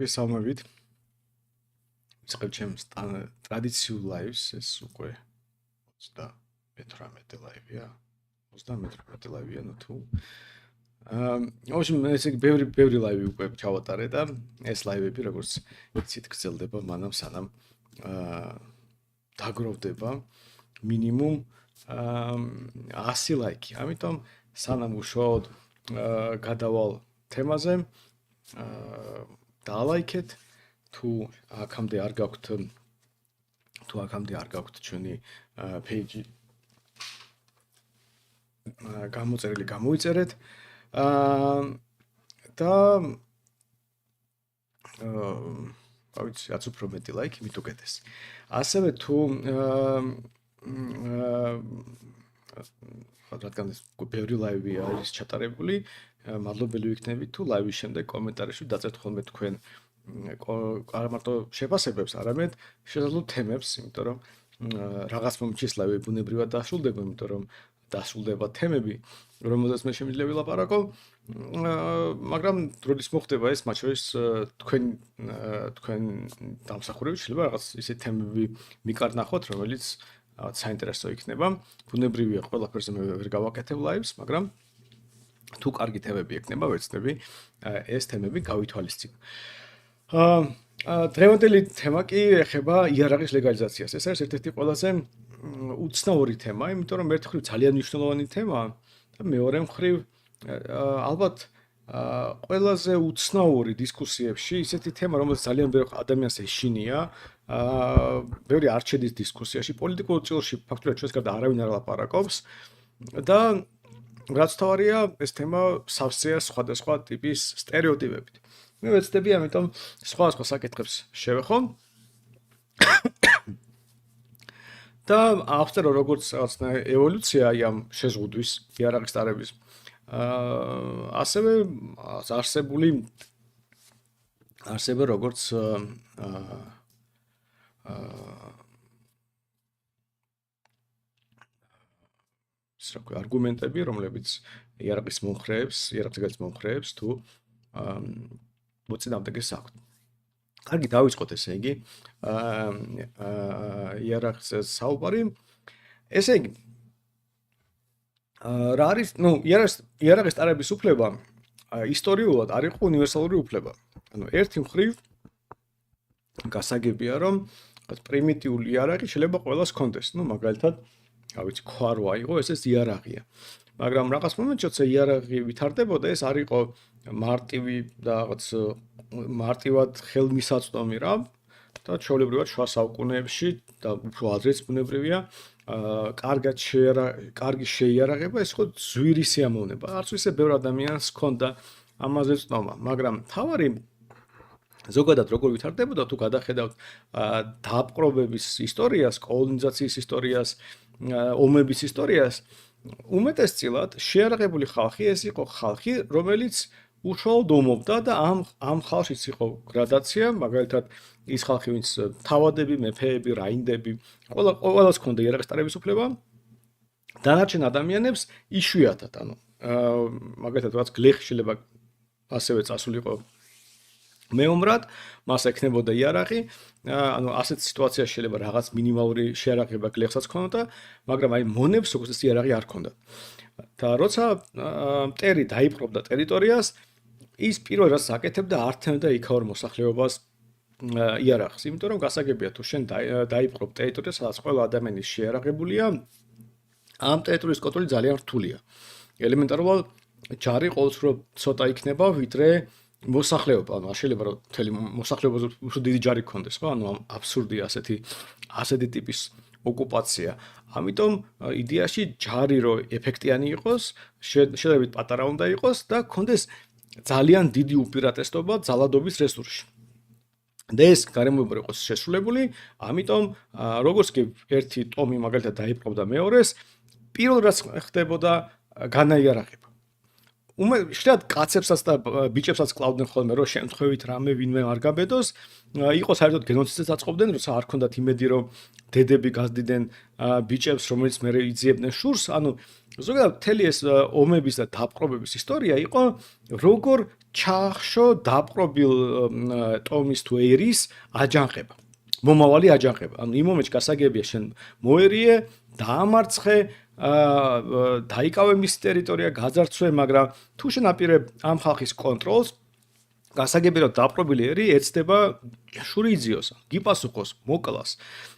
მოგესალმებით. ვიწყებ ჩემს ტრადიციულ ლაივს, ეს უკვე 38 ლაივია. 38 ლაივია, ну თუ. В общем, ეს ბევრი ლაივი უკვე ჩავატარე და ეს ლაივები როგორც იცით გრძელდება მანამ სანამ დაგროვდება მინიმუმ 100 ლაიქი. ამიტომ სანამ უშუალოდ გადავალ თემაზე დაალაიქეთ თუ აქამდე არ გაქვთ ჩვენი page გამოწერილი გამოიწერეთ და ვიცი რაც უფრო მეტი ლაიქი მით უკეთეს. ასევე თუ რადგან ბევრი ლაივი არის ჩატარებული, მადლობელი ვიქნებით თუ ლაივის შემდეგ კომენტარებში დაწერთ ხოლმე თქვენ არ მარტო შეფასებებს, არამედ შესაძლო თემებს, იმიტომ რომ რაღაც მომენტში ლაივი ბუნებრივად დასრულდება, იმიტომ რომ დასრულდება თემები, რომელზეც მე შემიძლია ვილაპარაკო, მაგრამ როდის მოხდება ეს, მათ შორის თქვენ დამსახურებით შეიძლება რაღაც ისეთი თემები მიკარნახოთ, რომელიც საინტერესო იქნება. ბუნებრივია ყველაფერზე მე ვერ გავაკეთებ ლაივს, მაგრამ თუ კარგი თემები ექნება, ვეცდები ეს თემები გავითვალისწინო. დღევანდელი თემა კი ეხება იარაღის ლეგალიზაციას. ეს არის ერთ-ერთი ყველაზე უცნაური თემა, იმიტომ რომ ერთ მხრივ ძალიან მნიშვნელოვანი თემაა და მეორე მხრივ ალბათ ყველაზე უცნაური დისკუსიებში ისეთი თემა, რომელიც ძალიან ბევრ ადამიანს ეშინია, ბევრი არ შედის დისკუსიაში, პოლიტიკურ წილში ფაქტობრივად ჩვენს გარდა არავინ არ ლაპარაკობს და რაც თავარია, ეს თემა სავსეა სხვადასხვა ტიპის სტერეოტიპებით. მე ვეცდები ამიტომ სხვა საკითხებს შევეხო და ავწერო როგორც რაღაცა ევოლუცია ამ შეზღუდვის იარაღის ტარების ასევე არსება როგორც არგუმენტები, რომლებიც იარაღის მომხრეებს თუ მოწინააღმდეგეს აქვთ. კარგი, დავიწყოთ ესე იგი. იარაღზე საუბარი. ესე იგი, რა არის, იარაღის ტარების უფლება ისტორიულად არ იყო უნივერსალური უფლება. ერთი მხრივ გასაგებია, რომ პრიმიტიული იარაღი შეიძლება ყველას ჰქონდეს. მაგალითად, ქვა რო აიღო, ესეც იარაღია. მაგრამ რაღაც მომენტში, როცა იარაღი ვითარდებოდა, ეს არ იყო მარტივი და რაღაც მარტივად ხელმისაწვდომი რა და ჩვეულებრივად შუა საუკუნეებში და უფრო ადრეც ბუნებრივია კარგი შეიარაღება, ეს იყო ძვირი სიამოვნება. არც ისე ბევრ ადამიანს ჰქონდა ამაზე ცნობა, მაგრამ თავარი ზოგადად როგორ ვითარდებოდა, თუ გადახედავთ დააპყრობების ისტორიას, კოლონიზაციის ისტორიას, ომების ისტორიას, უმეტესწილად შეიარაღებული ხალხი ეს იყო ხალხი, რომელიც უშუალოდ ომობდა და ამ ხალხშიც იყო გრადაცია, მაგალითად ის ხალხი, ვინც თავადები, მეფეები, რაინდები, ყველას ჰქონდა იარაღის ტარების უფლება. დანარჩენ ადამიანებს იშვიათად, მაგალითად რაც გლეხი შეიძლება ასევე წასულიყო მეომრად, მას ექნებოდა იარაღი, ასეთ სიტუაციაში შეიძლება რაღაც მინიმალური შეიარაღება გლეხსაც ჰქონოდა, მაგრამ მონებს როგორც იარაღი არ ჰქონდა. და როცა მტერი დაიპყრობდა ტერიტორიას, ის პირველ რას აკეთებდა ართმევდა იქაურ მოსახლეობას იარაღს, იმიტომ რომ გასაგებია თუ შენ დაიპყრობ ტერიტორიას, სადაც ყველა ადამიანი შეიარაღებულია, ამ ტერიტორიის კონტროლი ძალიან რთულია. ელემენტარულად ჯარი ყოველწლიურად ცოტა იქნება, ვიდრე მოსახლეობა, შეიძლება რომ მთელი მოსახლეობაზე უფრო დიდი ჯარი გქონდეს, ხო? აბსურდია ასეთი ტიპის ოკუპაცია. ამიტომ იდეაში ჯარი რო ეფექტიანი იყოს, შედარებით პატარა უნდა იყოს და გქონდეს ძალიან დიდი უპირატესობა ძალადობის რესურსში. და ეს გარემოება იყოს შესრულებული, ამიტომ როგორც კი ერთი ტომი მაგალითად დაიპყრობდა მეორეს, პირველ რაც ხდებოდა განაიარაღება. ხშირად კაცებსაც და ბიჭებსაც კლავდნენ ხოლმე, რომ შემთხვევით რამე ვინმე არ გაბედოს, იყო საერთოდ გენოციდსაც აწყობდნენ, როცა არ ქონდათ იმედი, რომ დედები გაზდიდნენ ბიჭებს, რომელიც მერე იძიებდნენ შურს, ანუ ზოგადად მთელი ეს ომების და დაპყრობების ისტორია იყო, როგორ ჩაახშო დაპყრობილ ტომის თუ ერის აჯანყება. მომავალი აჯანყება. ანუ იმ მომენტში გასაგებია შენ მოერიე, დაამარცხე, დაიკავე მის ტერიტორია, გაძარცვე, მაგრამ თუ შენ აპირებ ამ ხალხის კონტროლს, გასაგებია რომ დაპყრობილი ერი ეცდება შური იძიოს, გიპასუხოს, მოკლას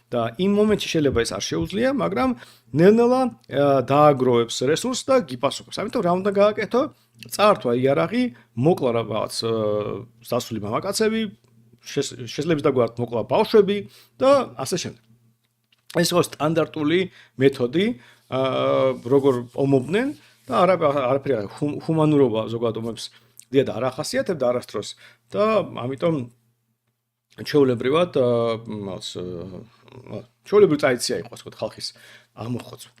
და იმ მომენტში შეიძლება ეს არ შეუძლია, მაგრამ ნელ-ნელა დააგროვებს რესურსს და გიპასუხოს. ამიტომ რა უნდა გააკეთო? წაართვა იარაღი, მოკლა რაღაც სასული მამაკაცები, შესლებს დაგვართ მოკლა ბავშვები და ასე შემდეგ. ეს იყო სტანდარტული მეთოდი, როგორ ომობდნენ და არაფერი ჰუმანურობა ზოგადად ომებს დიად არ ახასიათებდა არასდროს და ამიტომ ჩვეულებრივად ჩვეულებრივი ტრადიცია იყო ასე ვთქვათ ხალხის ამოხოცვა.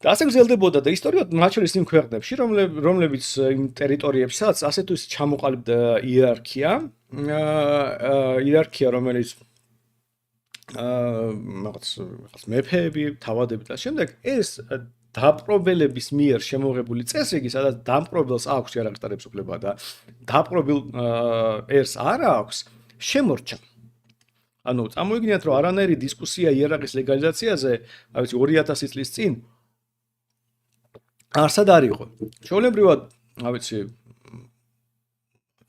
და ასე გრძელდებოდა და ისტორიულად მათ შორის იმ ქვეყნებში, რომლებიც იმ ტერიტორიებსაც ასე თუ ისე ჩამოყალიბდა იერარქია, რომელიც რაღაც მეფეები, თავადები და შემდეგ ეს დაპყრობელების მიერ შემოღებული წესრიგი, სადაც დამპყრობელს აქვს იარაღის დაწესება და დაპყრობილ ერს არ აქვს, შემორჩა. ანუ წამოიგინათ, რომ არანაირი დისკუსია იარაღის ლეგალიზაციაზე, რა ვიცი 2000 წლის წინ არსად არ იყო. ჩვეულებრივად, რა ვიცი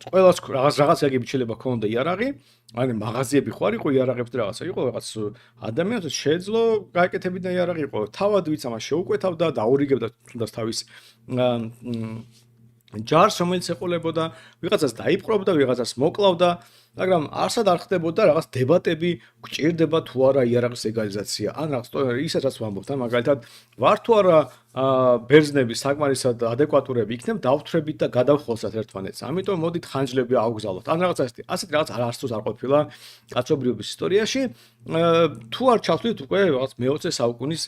ყველას რაღაც გაგებით შეიძლება ქონოდა იარაღი, ანუ მაღაზიები ხო არ იყო იარაღებს რაღაცა, იყო რაღაც ადამიანს შეეძლო გააკეთებინა იარაღი, იყო თავად ვიც ამას შეუკვეთავდა, დაურიგებდა თუნდაც თავის ჯარს, რომელიც ეყოლებოდა, ვიღაცას დაიპყრობდა, ვიღაცას მოკლავდა, მაგრამ არსად არ ხდებოდა რაღაც დებატები, გჭირდება თუ არა იარაღის ლეგალიზაცია. ან რაღაც ისაც ვამბობთ, მაგალითად, ვარ თუ არა ბერძნები საკმარისად ადეკვატურები იქნებ, დავთვრებით და გადავხոսათ ერთმანეთს. ამიტომ მოდით ხანჯლები ავგზავნოთ. ან რაღაც ასეთი რაღაც არასდროს არ ყოფილა კაცობრიობის ისტორიაში. თუ არ ჩავთვლით უკვე რაღაც მე-20 საუკუნის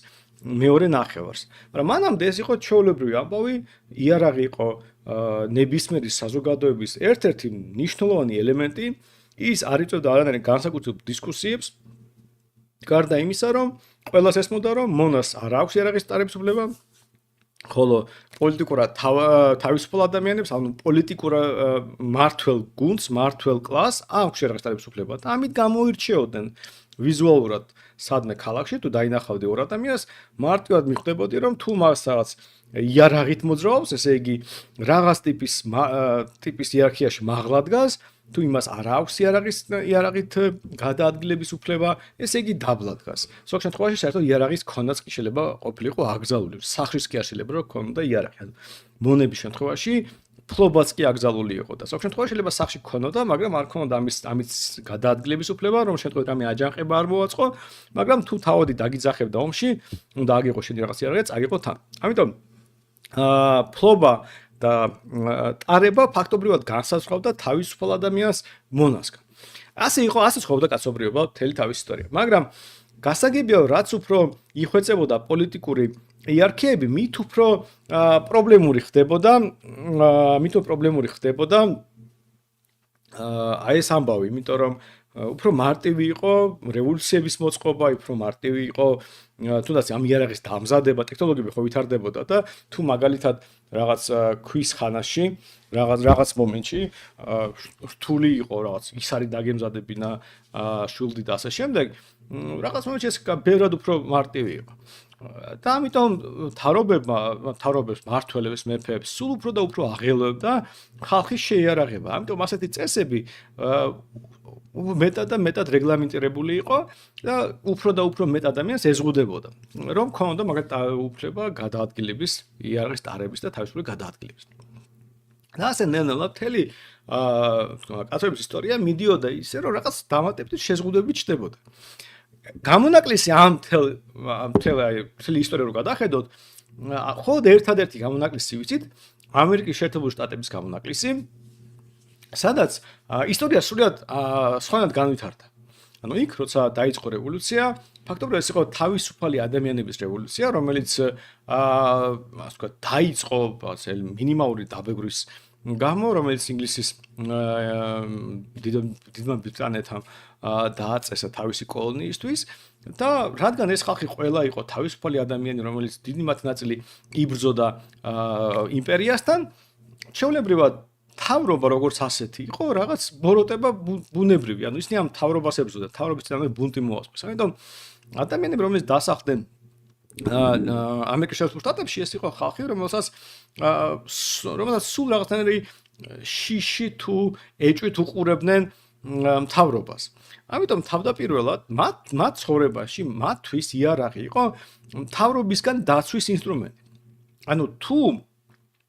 მეორე ნახევარს. მაგრამ მანამდე ეს იყო ჩვეულებრივი ამბავი, იარაღი იყო ნებისმიერი საზოგადოების ერთ-ერთი მნიშვნელოვანი ელემენტი, ის არ იწვევდა არანაირ განსაკუთრებულ დისკუსიებს, გარდა იმისა, რომ ყველას ესმოდა, რომ მონას არ აქვს იარაღის დაწესება, ხოლო პოლიტიკურად თავისუფალ ადამიანებს, ანუ პოლიტიკურ მართველ გუნდს, მართველ კლასს აქვს იარაღის დაწესება და ამით გამოირჩეოდნენ ვიზუალურად სადმე ქალაქში თუ დაინახავდი ორ ადამიანს, მარტივად მიხვდებოდი, რომ თუ მას რაღაც იარაღით მოძრაობს, ესე იგი რაღაც ტიპის იერარქიაში მაღლა დგას, თუ იმას არ აქვს იარაღით გადაადგილების უფლება, ესე იგი დაბლა დგას. ზოგ შემთხვევაში საერთოდ იარაღის ქონაც კი შეიძლება ყოფილიყო აკრძალული. სახლის კი არ შეიძლება რომ ქონოდა იარაღი. მონების შემთხვევაში ფლობაც კი აკრძალული იყო და ზოგ შემთხვევაში შეიძლება სახში ქონოდა, მაგრამ არ ქონოდა ამის გადაადგილების უფლება, რომ შემთხვევით რამე აჯანყება არ მოვაწყო, მაგრამ თუ თავადი დაგიძახებდა ომში, უნდა აგიყო შენი რაღაც იარაღი, წაგიყო თან. ამიტომ ფლობა და ტარება ფაქტობრივად განსაზღვრავდა თავისუფალ ადამიანს მონასგან. ასე იყო, ასე ცხოვრობდა კაცობრიობა მთელი თავის ისტორია. მაგრამ გასაგებია, რაც უფრო იხვეწებოდა პოლიტიკური იერარქიები, მით უფრო პრობლემური ხდებოდა აი ეს ამბავი, იმიტომ რომ უფრო მარტივი იყო რევოლუციების მოწყობა, უფრო მარტივი იყო თუნდაც ამ იარაღის დამზადება, ტექნოლოგიები ხო ვითარდებოდა და თუ მაგალითად რაღაც ქვის ხანაში, რაღაც მომენტში რთული იყო რაღაც ის არის დაგემზადებინა შულდი და ასე შემდეგ, რაღაც მომენტში ეს ბევრად უფრო მარტივი იყო. და ამიტომ მთავრობებს, მმართველებს, მეფეებს სულ უფრო და უფრო აღელვებდა ხალხის შეიარაღება. ამიტომ ასეთი წესები მეტად და მეტად რეგლამენტირებული იყო და უფრო მეტ ადამიანს ეზღუდებოდა, რომ ქონოდა მაგალითად უფლება გადაადგილების, იარაღის ტარების და თავისუფლი გადაადგილების. და ასე ნელ-ნელა მთელი კაცობრიობის ისტორია მიდიოდა ისე, რომ რაღაც დამატებითი შეზღუდვები ჩნდებოდა. გამონაკლისი ამ მთელი ისტორია რო გადახედოთ, მხოლოდ ერთადერთი გამონაკლისი ვიცით, ამერიკის შეერთებული შტატების გამონაკლისი, სადაც ისტორია სრულად სხვანაირად განვითარდა. ანუ იქ როცა დაიწყო რევოლუცია, ფაქტობრივად ეს იყო თავისუფალი ადამიანების რევოლუცია, რომელიც ასე ვთქვათ, დაიწყო მინიმალური დაბეგვრის გამო, რომელიც ინგლისის დიდმა ბრიტანეთამ დააწესა თავისი კოლონიისთვის და რადგან ეს ხალხი ყველა იყო თავისუფალი ადამიანი, რომელიც დიდი მათი ნაწილი იბრძოდა იმპერიასთან, ჩვეულებრივად თავრობა როგორც ასეთი იყო რაღაც ბოროტება ბუნებრივი, ანუ ისინი ამ თავრობას ებრძოდა, თავრობის წინააღმდეგ ბუნტი მოასწრეს. ამიტომ ადამიანები, რომლებიც დასახლდნენ ამერიკის შეერთებულ შტატებში, ეს იყო ხალხი, რომელსაც სულ რაღაცნაირი შიში თუ ეჭვით უყურებდნენ მთავრობას. ამიტომ თავდაპირველად მათ ცხოვრებაში, მათთვის იარაღი იყო მთავრობისგან დაცვის ინსტრუმენტი. ანუ თუ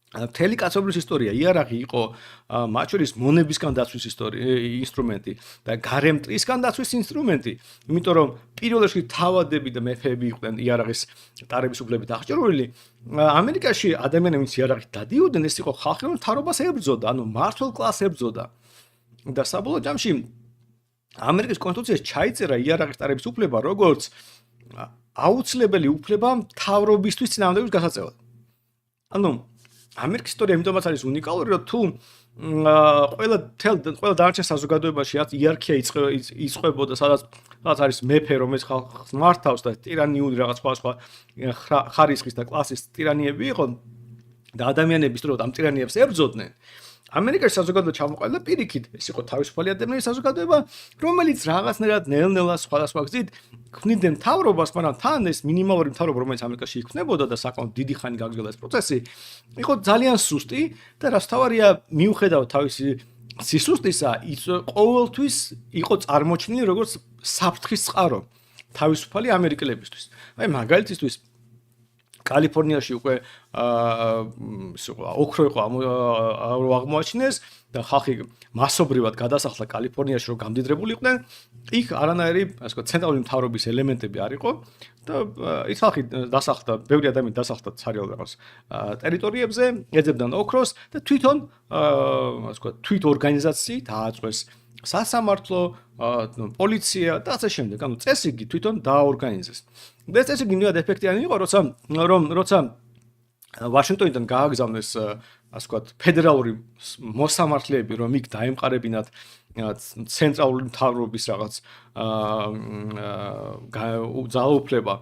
მთელი კაცობრიობის ისტორია იარაღი იყო მათ შორის მონებისგან დაცვის ინსტრუმენტი და გარემტრისგან დაცვის ინსტრუმენტი, იმიტომ რომ პირველ რიგში თავადები და მეფეები იყვნენ იარაღის ტარების უფლებით აღჭურვილი, ამერიკაში ადამიანები იარაღით დადიოდნენ, ეს იყო ხალხი, რომ მთავრობას ებრძოდა, ანუ მმართველ კლასს ებრძოდა. და საბოლოო ჯამში ამერიკის კონსტიტუციაში ჩაიწერა იარაღის ტარების უფლება, როგორც აუცილებელი უფლება მთავრობისთვის წინააღმდეგობის გასაწევად. ანუ ამერიკის ისტორია იმიტომაც არის უნიკალური, რომ თუ ყველა დანარჩენ საზოგადოებაში იერარქია იწყებოდა, სადაც არის მეფე, რომელიც ხალხს მართავს და ტირანიული რაღაც სხვა ხარისხის და კლასის ტირანიები იყო და ადამიანები სწორედ ამ ტირანიებს ებრძოდნენ. ამერიკაში საზოგადოება ჩამოყალიბდა პირიქით, ეს იყო თავისუფალი ადამიანის საზოგადოება, რომელიც რაღაცნაირად ნელ-ნელა სხვადასხვა გზით ქმნიდნენ მთავრობას, მაგრამ თან ეს მინიმალური მთავრობა, რომელიც ამერიკაში იქმნებოდა და საკმაოდ დიდი ხანი გაგრძელდა ეს პროცესი, იყო ძალიან სუსტი და რაც თავარია, მიუხედავად თავისი სისუსტისა, ის ყოველთვის იყო წარმოჩენილი როგორც საფრთხის წყარო თავისუფალი ამერიკელებისთვის. აი მაგალითისთვის კალიფორნიაში უკვე ოქრო იყო აღმოაჩინეს და ხალხი მასობრივად გადასახლა კალიფორნიაში, რომ გამდიდრებულიყვნენ, იქ არანაირი, ასე ვთქვათ, ცენტრალური მთავრობის ელემენტები არ იყო და ის ხალხი დასახლდა, ბევრი ადამიანი დასახლდა ცარიელ რაღაც ტერიტორიებზე, ეძებდნენ ოქროს და თვითონ, ასე ვთქვათ, თვით ორგანიზაციით დააწყვეს სასამართლო, პოლიცია და ასე შემდეგ. ანუ წესრიგი თვითონ დააორგანიზეს. და ეს წესრიგი ნույნად ეფექტიანი იყო, როცა ვაშინგტონიდან გააგზავნეს, ასე ვთქვათ, ფედერალური მოსამართლეები, რომ იქ დაემყარებინათ ცენტრალური მთავრობის რაღაც ძალაუფლება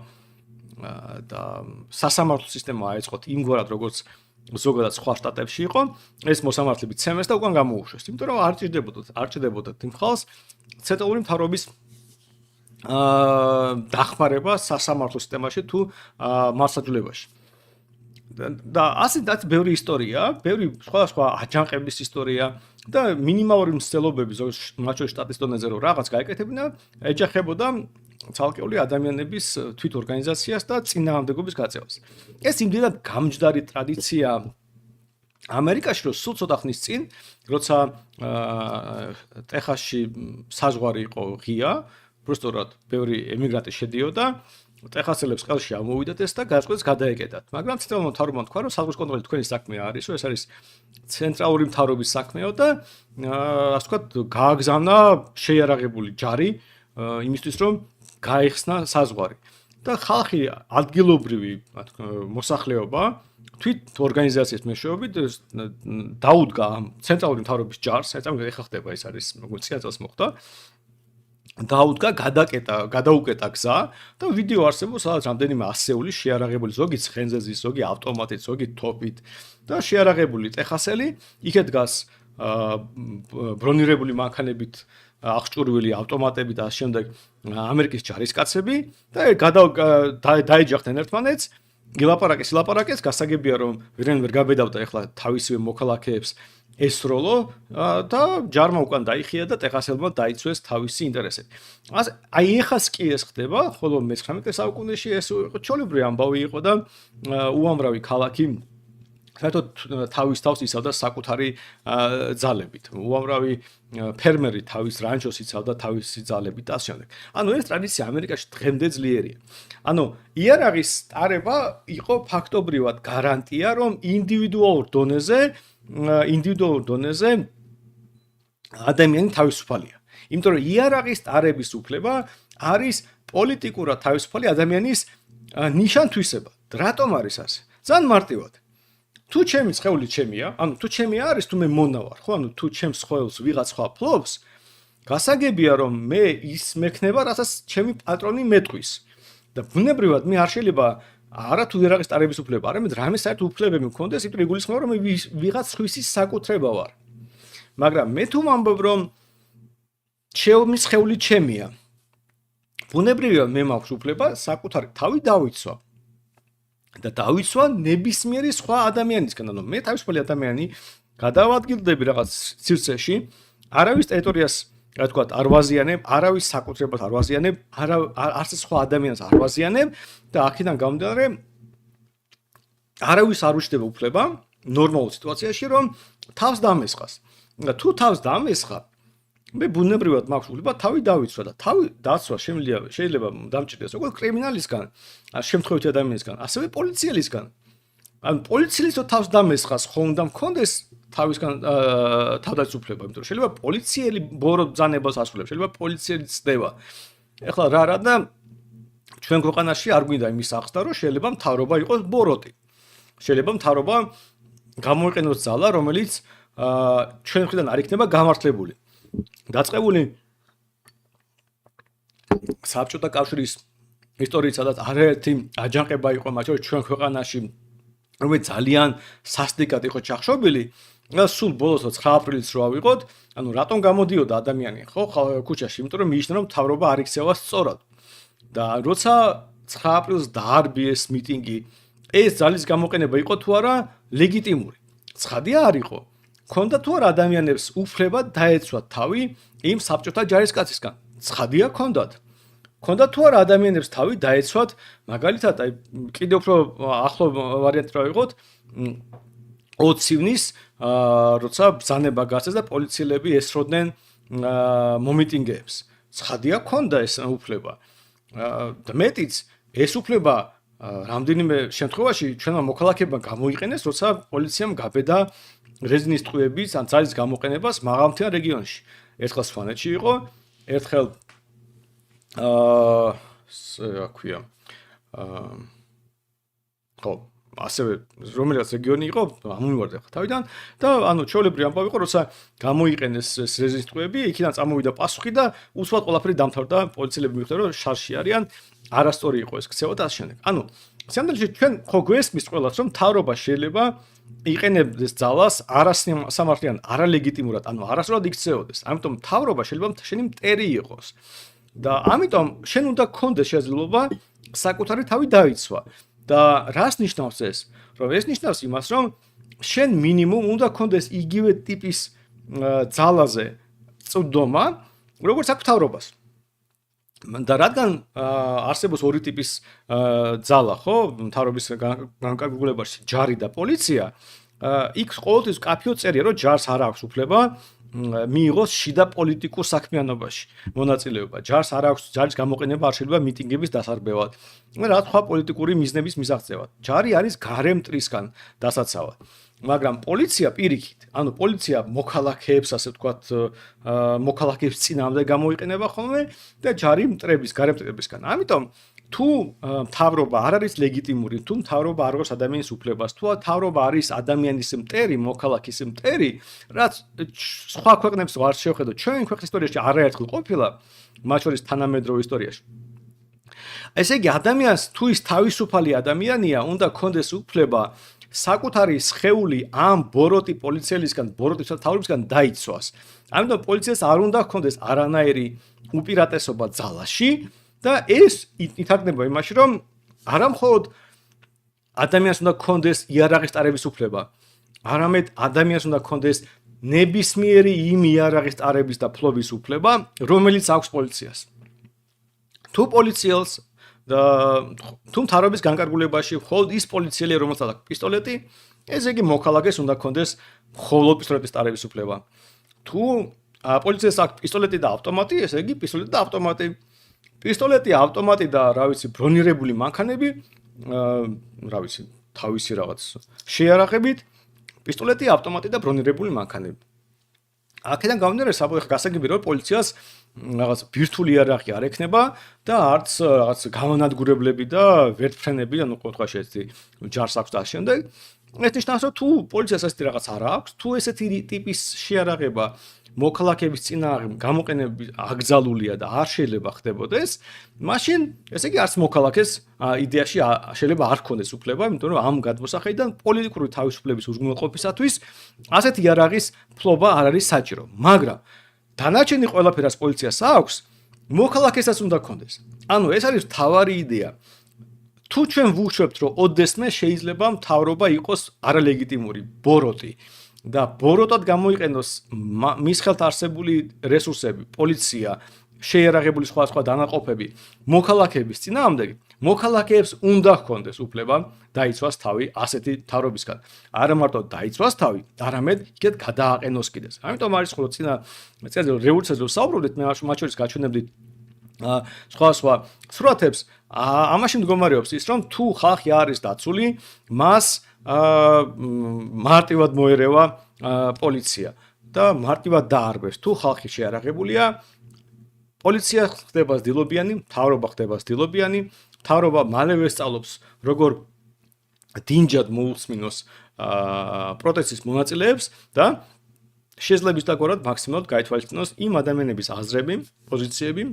და სასამართლო სისტემა აეწყოთ იმგვარად, როგორც ზოგადად სხვა შტატებში იყო, ეს მოსამართლეები ცემეს და უკან გამოუშვეს, იმიტომ რომ არ ჭირდებოდათ იმ ხალხს ცენტრალური მთავრობის დახმარება სასამართლო სისტემაში თუ მართლმსაჯულებაში. და ასეთაც ბევრი ისტორია, ბევრი სხვადასხვა აჯანყების ისტორია და მინიმალური მცდელობები მათ შორის შტატის დონეზე რომ რაღაც გაეკეთებინა, ეჯახებოდა ცალკეული ადამიანების თვითორგანიზაციას და წინააღმდეგობის გაწევას. ეს იმდენად გამჯდარი ტრადიცია ამერიკაში, რომ სულ ცოტა ხნის წინ, როცა ტეხასში საზღვარი იყო ღია, უბრალოდ ბევრი ემიგრანტი შედიოდა, ტეხასელებს ყელში ამოვიდათ ეს და გაწყვეტს გადაეკეტათ. მაგრამ ცენტრალურმა მთავრობამ თქვა, რომ საზღვრის კონტროლი თქვენი საქმე არისო, ეს არის ცენტრალური მთავრობის საქმეო და ასე ვთქვათ, გააგზავნა შეიარაღებული ჯარი იმისთვის, რომ გაიხსნა საზღვარი. და ხალხი ადგილობრივი მოსახლეობა თვით ორგანიზაციის მეშვეობით დაუდგა ცენტრალური მთავრობის ჯარს, ეწამება ეხლა ხდება ეს არის წინა მოხდა. დაუდგა გადაუკეტა გზა და ვიდეო არსებობს, სადაც რამდენიმე ასეული შეიარაღებული, ზოგი ცხენზე ზის, ზოგი ავტომატით, ზოგი თოფით და შეიარაღებული ტეხასელი იქეთ დგას ბრონირებული მანქანებით აღჭურვილი ავტომატები და ამ შემდეგ ამერიკის ჯარისკაცები და დაეჯახდნენ ერთმანეთს, ილაპარაკეს, გასაგებია რომ ვერან ვერ გაბედავდა ეხლა თავისივე მოქალაქეებს ესროლო და ჯარმა უკან დაიხია და ტეხასელმა დაიცვეს თავისი ინტერესები. აი ეხას კი ეს ხდება, ხოლო მე-19 საუკუნეში ეს ჩვეულებრივი ამბავი იყო და უამრავი ქალაქი საერთოდ თავის თავს იცავდა საკუთარი ძალებით. უამრავი ფერმერი თავის რანჩოს იცავდა თავისი ძალებით და ასე შემდეგ. ანუ ეს ტრადიცია ამერიკაში დღემდე ძლიერია. ანუ იარაღის ტარება იყო ფაქტობრივად გარანტია, რომ ინდივიდუალურ დონეზე ადამიანი თავისუფალია. იმიტომ რომ იარაღის ტარების უფლება არის პოლიტიკურად თავისუფალი ადამიანის ნიშან-თვისება. რატომ არის ასე? ძალიან მარტივად. თუ ჩემი სხეული ჩემია, ანუ თუ ჩემი არის, თუ მე მონა ვარ, ხო? ანუ თუ ჩემს სხეულს ვიღაც სხვა ფლობს, გასაგებია რომ მე ის მექნება, რასაც ჩემი პატრონი მეტყვის. და ბუნებრივად მე არ შეიძლება არა თუ იარაღის ტარების უფლება, არამედ რამე საერთო უფლებები მქონდეს, იმიტომ იგულისხმება რომ მე ვიღაც სხვისის საკუთრება ვარ. მაგრამ მე თუ ვამბობ რომ ჩემი სხეული ჩემია, ბუნებრივია მე მაქვს უფლება საკუთარი თავი დავიცვა. და დავიცვა ნებისმიერი სხვა ადამიანისგან, ანუ მე თავისუფალი ადამიანი გადავადგილდები რაღაც სივრცეში, არავის ტერიტორიას, რა თქვა, არ ვაზიანებ, არავის საკუთრებას არ ვაზიანებ, არც სხვა ადამიანს არ ვაზიანებ და აქედან გამომდინარე არავის არ უჩნდება უფლება ნორმალურ სიტუაციაში რომ თავს დამესხას. და თუ თავს დამესხა, მე ბუნებრივად მაქვს უფლება თავი დავიცვა და თავი დაცვა შეიძლება დამჭირდეს როგორც კრიმინალისგან, შემთხვევითი ადამიანისგან, ასევე პოლიციელისგან. ან პოლიციელს თავს დამესხას ხო უნდა მქონდეს თავისგან თავდაცუფლება, იმიტომ რომ შეიძლება პოლიციელი ბორო ბრძანებას ასრულებს, შეიძლება პოლიციელი ცდება. ეხლა რა და ჩვენ ქვეყანაში არ გვინდა იმის ახსნა, რომ შეიძლება მთავრობა იყოს ბოროტი. შეიძლება მთავრობა გამოიყენოს ძალა, რომელიც ჩვენ მხრიდან არ იქნება გამართლებული. დაწყებული საბჭოთა კავშირის ისტორიით, სადაც არაერთი აჯანყება იყო, მათ შორის ჩვენ ქვეყანაში, რომელიც ძალიან სასტიკად იყო ჩახშობილი, და სულ ბოლოს 9 აპრილს რო ავიღოთ, ანუ რატომ გამოდიოდა ადამიანი ხო ქუჩაში, იმიტომ რომ მიიჩნევა რომ მთავრობა არ იქცევა სწორად. და როცა 9 აპრილს დაარბიეს მიტინგი, ეს ძალის გამოყენება იყო თუ არა ლეგიტიმური. ცხადია არ იყო. ქონდა თუ არა ადამიანებს უფლება დაეცვათ თავი იმ საბჭოთა ჯარისკაცისგან? ცხადია ქონდათ. ქონდა თუ არა ადამიანებს თავი დაეცვათ, მაგალითად, აი კიდევ უფრო ახლო ვარიანტი რა ვიღოთ, 20 ივნის, როცა ბრძანება გასცეს და პოლიციელები ესროდნენ მომიტინგეებს. ცხადია ქონდა ეს უფლება. და მეტიც ეს უფლება რამდენიმე შემთხვევაში ჩვენმა მოქალაქეებმა გამოიყენეს, როცა პოლიციამ გაბედა რეზინის ტყვიების ან ძალის გამოყენებას მაღალმთიან რეგიონში. ერთხელ სვანეთში იყო, ერთხელ რა ქვია, ხო, ასევე რომელიღაც რეგიონი იყო, ამომივარდა ხა თავიდან და ანუ ჩვეულებრივი ამბავი იყო, როცა გამოიყენეს ეს რეზინის ტყვიები, იქიდან წამოვიდა პასუხი და უსვათ ყველაფერი დამთავრდა, პოლიციელები მიხვდნენ, რომ შარში არიან, არასწორი იყო ეს ქცევა და ასე შემდეგ. ანუ სამდროში ჩვენ ხო გვესმის ყველას, რომ მთავრობა შეიძლება იყენებდეს ძალას არასამართლიან, არალეგიტიმურად, ანუ არასწორად იქცეოდეს. ამიტომ მთავრობა შეიძლება შენი მტერი იყოს. და ამიტომ შენ უნდა გქონდეს შესაძლებლობა საკუთარი თავი დაიცვა. და რას ნიშნავს ეს? რომ ეს ნიშნავს იმას, რომ შენ მინიმუმ უნდა გქონდეს იგივე ტიპის ძალაზე წვდომა, როგორც აქვს მთავრობას. და რადგან არსებობს ორი ტიპის ძალა, ხო, მთავრობის განკარგულებაში ჯარი და პოლიცია, იქ ყოველთვის კაფეო წერია, რომ ჯარს არ აქვს უფლება მიიღოს შიდა პოლიტიკურ საქმიანობაში მონაწილეობა. ჯარს არ აქვს ჯარის გამოყენება არ შეიძლება მიტინგების დასარბევად. რა თქვა პოლიტიკური მიზნების მისაღწევად. ჯარი არის გარემტრისგან დასაცავად. მაგრამ პოლიცია პირიქით, ანუ პოლიცია მოქალაქეებს, ასე ვთქვათ, მოქალაქეებს წინააღმდეგ გამოიყენება ხოლმე და ჯარი მტრების, გარემტრებისგან. ამიტომ თუ მთავრობა არ არის ლეგიტიმური, თუ მთავრობა არ აქვს ადამიანის უფლებას, თუ მთავრობა არის ადამიანის მტერი, მოქალაქის მტერი, რაც სხვა ქვეყნებს არ შევხედოთ, ჩვენ ქვეყნის ისტორიაში არაერთხელ ყოფილა, მათ შორის თანამედროვე ისტორიაში. ესე იგი, ადამიანს თუ ის თავისუფალი ადამიანია, უნდა ქონდეს უფლება საკუთარი სხეული ამ ბოროტი პოლიციელისგან, ბოროტი მთავრობისგან დაიცვას. ამიტომ პოლიციას არ უნდა ქონდეს არანაირი უპირატესობა ძალაში და ეს ითარგმნება იმაში, რომ არა მხოლოდ ადამიანს უნდა ქონდეს იარაღის ტარების უფლება, არამედ ადამიანს უნდა ქონდეს ნებისმიერი იმ იარაღის ტარების და ფლობის უფლება, რომელიც აქვს პოლიციას. თუ პოლიციელს და თუ მთავრობის განკარგულებაში მხოლოდ ის პოლიციელი, რომელსაც აქვს პისტოლეტი, ესე იგი მოქალაქეს უნდა ქონდეს მხოლოდ პისტოლეტის ტარების უფლება. თუ პოლიციას აქვს პისტოლეტი და ავტომატი, ესე იგი პისტოლეტი და ავტომატი. პისტოლეტი, ავტომატი და რა ვიცი, ბრონირებული მანქანები, რა ვიცი, თავისი რაღაც შეიარაღებით, პისტოლეტი, ავტომატი და ბრონირებული მანქანები. აქედან გამომდინარე საბოლოო გასაგები რომ პოლიციას რაღაც ბირთვული იარაღი არ ექნება და არც რაღაც გამანადგურებლები და ვერტფრენები ანუ ყოველთვის ესეთი ჯარს აქვს და შემდეგ ეს ნიშნავს რომ თუ პოლიციას ესეთი რაღაც არ აქვს თუ ესეთი ტიპის შეარაღება მოქალაქეების წინააღმდეგ გამოყენები აკრძალულია და არ შეიძლება ხდებოდეს მაშინ ესე იგი არც მოქალაქეს იდეაში შეიძლება არ ქონდეს უფლება იმიტომ რომ ამ გადმოსახედიდან პოლიტიკური თავისუფლების უზრუნველყოფისათვის ასეთი იარაღის ფლობა არ არის საჭირო მაგრამ დანარჩენი ყველაფერს პოლიციას აქვს მოქალაქესაც უნდა ქონდეს ანუ ეს არის მთავარი იდეა თუ ჩვენ ვუშვებთ რომ ოდესმე შეიძლება მთავრობა იყოს არალეგიტიმური ბოროტი და ბოროტად გამოიყენოს მის ხელთ არსებული რესურსები, პოლიცია, შეიარაღებული სხვა დანაყოფები, მოქალაქეების წინააღმდეგ, მოქალაქეებს უნდა ჰქონდეს უფლება დაიცვას თავი ასეთი მთავრობისგან. არა მარტო დაიცვას თავი, არამედ იქეთ გადააყენოს კიდეს. ამიტომ არის ხოლმე წინა წელს რევოლუციაზე ვსაუბრობდით, მე მათ შორის გაჩვენებდით სხვა სურათებს, ამაში მდგომარეობს ის, რომ თუ ხალხი არის დაცული, მას მარტივად მოერევა პოლიცია და მარტივად დაარბევს თუ ხალხი შეარაღებულია პოლიცია ხდება ძილობიანი, მთავრობა ხდება ძილობიანი, მთავრობა მალევე სწავლობს როგორ დინჯად მოусმინოს პროტესტის მონაწილეებს და შესაძლებლობის დაკვრად მაქსიმალურად გაითვალისწინოს იმ ადამიანების აზრები, პოზიციები,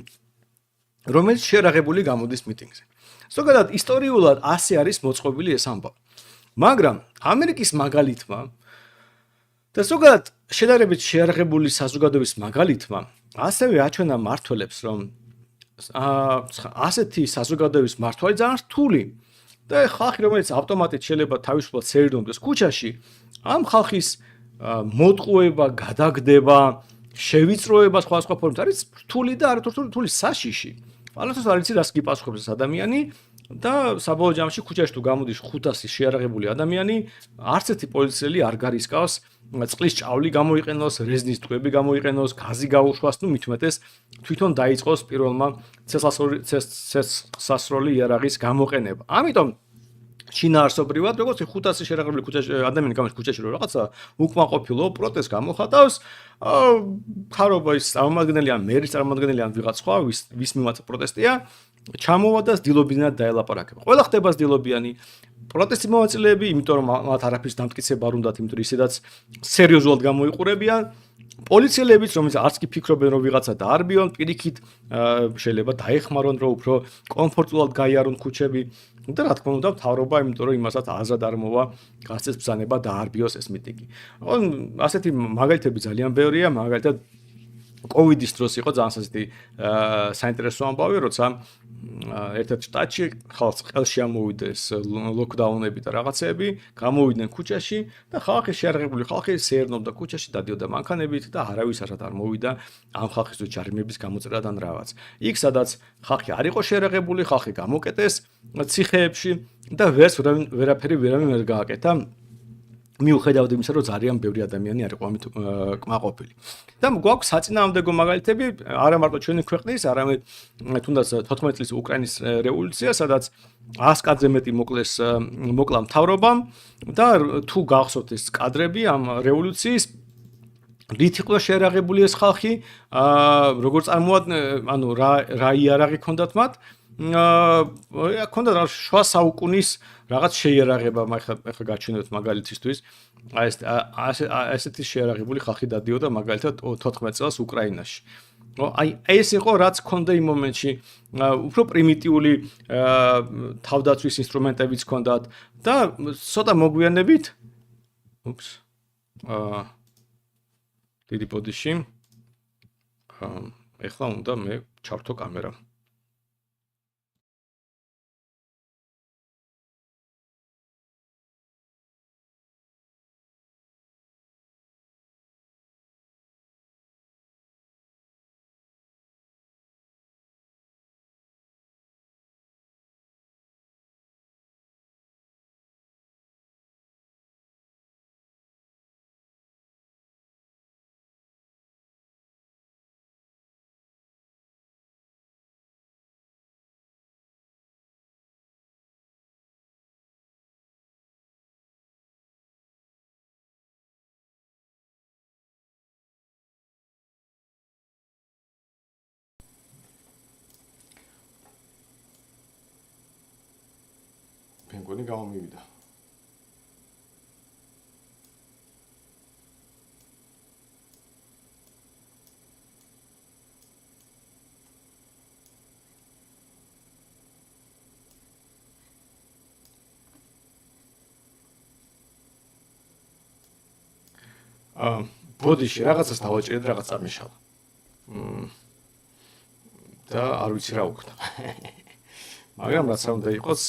რომელიც შეარაღებული გამოდის მიტინგზე. ზოგადად ისტორიულად ასე არის მოწყობილი ეს ამბავი. მაგრამ ამერიკის მაგალითმა და ზოგადად შედარებით შეარაღებული საზოგადოების მაგალითმა ასევე აჩვენა მართველებს რომ ასეთი საზოგადოების მართვა ძალიან რთული და ხალხი რომელიც ავტომატით შეიძლება თავისუფლად სერდომდეს ქუჩაში ამ ხალხის მოტყუება, გადაგდება, შევიწროება სხვა ფორმით არის რთული და არათრთული საშიში. ალათოს არ იცი რას გიპასუხებს ეს ადამიანი და საბოლოო ჯამში ქუჩაში თუ გამოდის 500 შეარაღებული ადამიანი, არც ერთი პოლიციელი არ გარისკავს წყლის ჭავლი გამოიყენოს, რეზნის ტყვეები გამოიყენოს, გაზი გაუშვას, ნუ მით უმეტეს თვითონ დაიწყოს პირველმა ცეცხლსასროლი იარაღის გამოყენება. ამიტომ შინაარსობრივად, როგორც 500 შეარაღებული ადამიანი გამოდის ქუჩაში რომ რაღაცა უკმაყოფილო პროტესტს გამოხატავს, ხარობის წარმომადგენელი ან მერის წარმომადგენელი ან ვიღაც სხვა ვის მიმართ პროტესტია, ჩამოვა და ძილობიანად დაელაპარაკება. ყველა ხდება ძილობიანი პროტესტის მონაწილეები, იმიტომ რომ მათ არაფრის დამტკიცება არ უნდათ, იმიტომ რომ ისედაც სერიოზულად გამოიყურებიან. პოლიციელებიც, რომელიც არც კი ფიქრობენ, რომ ვიღაცა დაარბიონ, პირიქით შეიძლება დაეხმარონ, რომ უფრო კომფორტულად გაიარონ ქუჩები. და რა თქმა უნდა, მთავრობა, იმიტომ რომ იმასაც აზრად არ მოვა, გასცეს ბრძანება დაარბიოს ეს მიტინგი. ასეთი მაგალითები ძალიან ბევრია, მაგალითად კოვიდის დროს იყო ძალიან ასეთი საინტერესო ამბავი, როცა ერთ-ერთ შტატში ხალხს ყელში ამოვიდეს ლოკდაუნები და რაღაცეები, გამოვიდნენ ქუჩაში და ხალხი შეარაღებული ხალხი სეერნობდა ქუჩაში, დადიოდა მანქანებით და არავის არად არ მოვიდა ამ ხალხის ჯარიმების გამოწერადან რაღაც. იქ სადაც ხალხი არ იყო შეარაღებული, ხალხი გამოკეტეს ციხეებში და ვერაფერი ვერავინ ვერ გააკეთა. მიუხედავად იმისა, რომ ძალიან ბევრი ადამიანი არ იყო ამით კმაყოფილი. და გვაქვს საწინააღმდეგო მაგალითები, არა მარტო ჩვენი ქვეყნის, არამედ თუნდაც 14 წლის უკრაინის რევოლუცია, სადაც 100 კადრზე მეტი მოკლა მთავრობამ და თუ გახსოვთ ეს კადრები ამ რევოლუციის რით იყო შეარაღებული ეს ხალხი, როგორ წარმოადნენ, ანუ რა იარაღი ჰქონდათ მათ, ჰქონდათ შუა საუკუნის რაღაც შეიარაღება, ახლა გაჩვენებთ მაგალითისთვის, ესეთი შეიარაღებული ხალხი დადიოდა მაგალითად 14 წელს უკრაინაში. აი ეს იყო რაც ჰქონდა იმ მომენტში, უფრო პრიმიტიული თავდაცვის ინსტრუმენტებიც ჰქონდათ და ცოტა მოგვიანებით დიდი ბოდიში ეხლა უნდა მე ჩავთო კამერა. მგონი გამომივიდა. ბოდიში რაღაცას დავაჭერეთ, რაღაც წამეშალა. და არ ვიცი რა უქნა. მაგრამ რაც არ უნდა იყოს,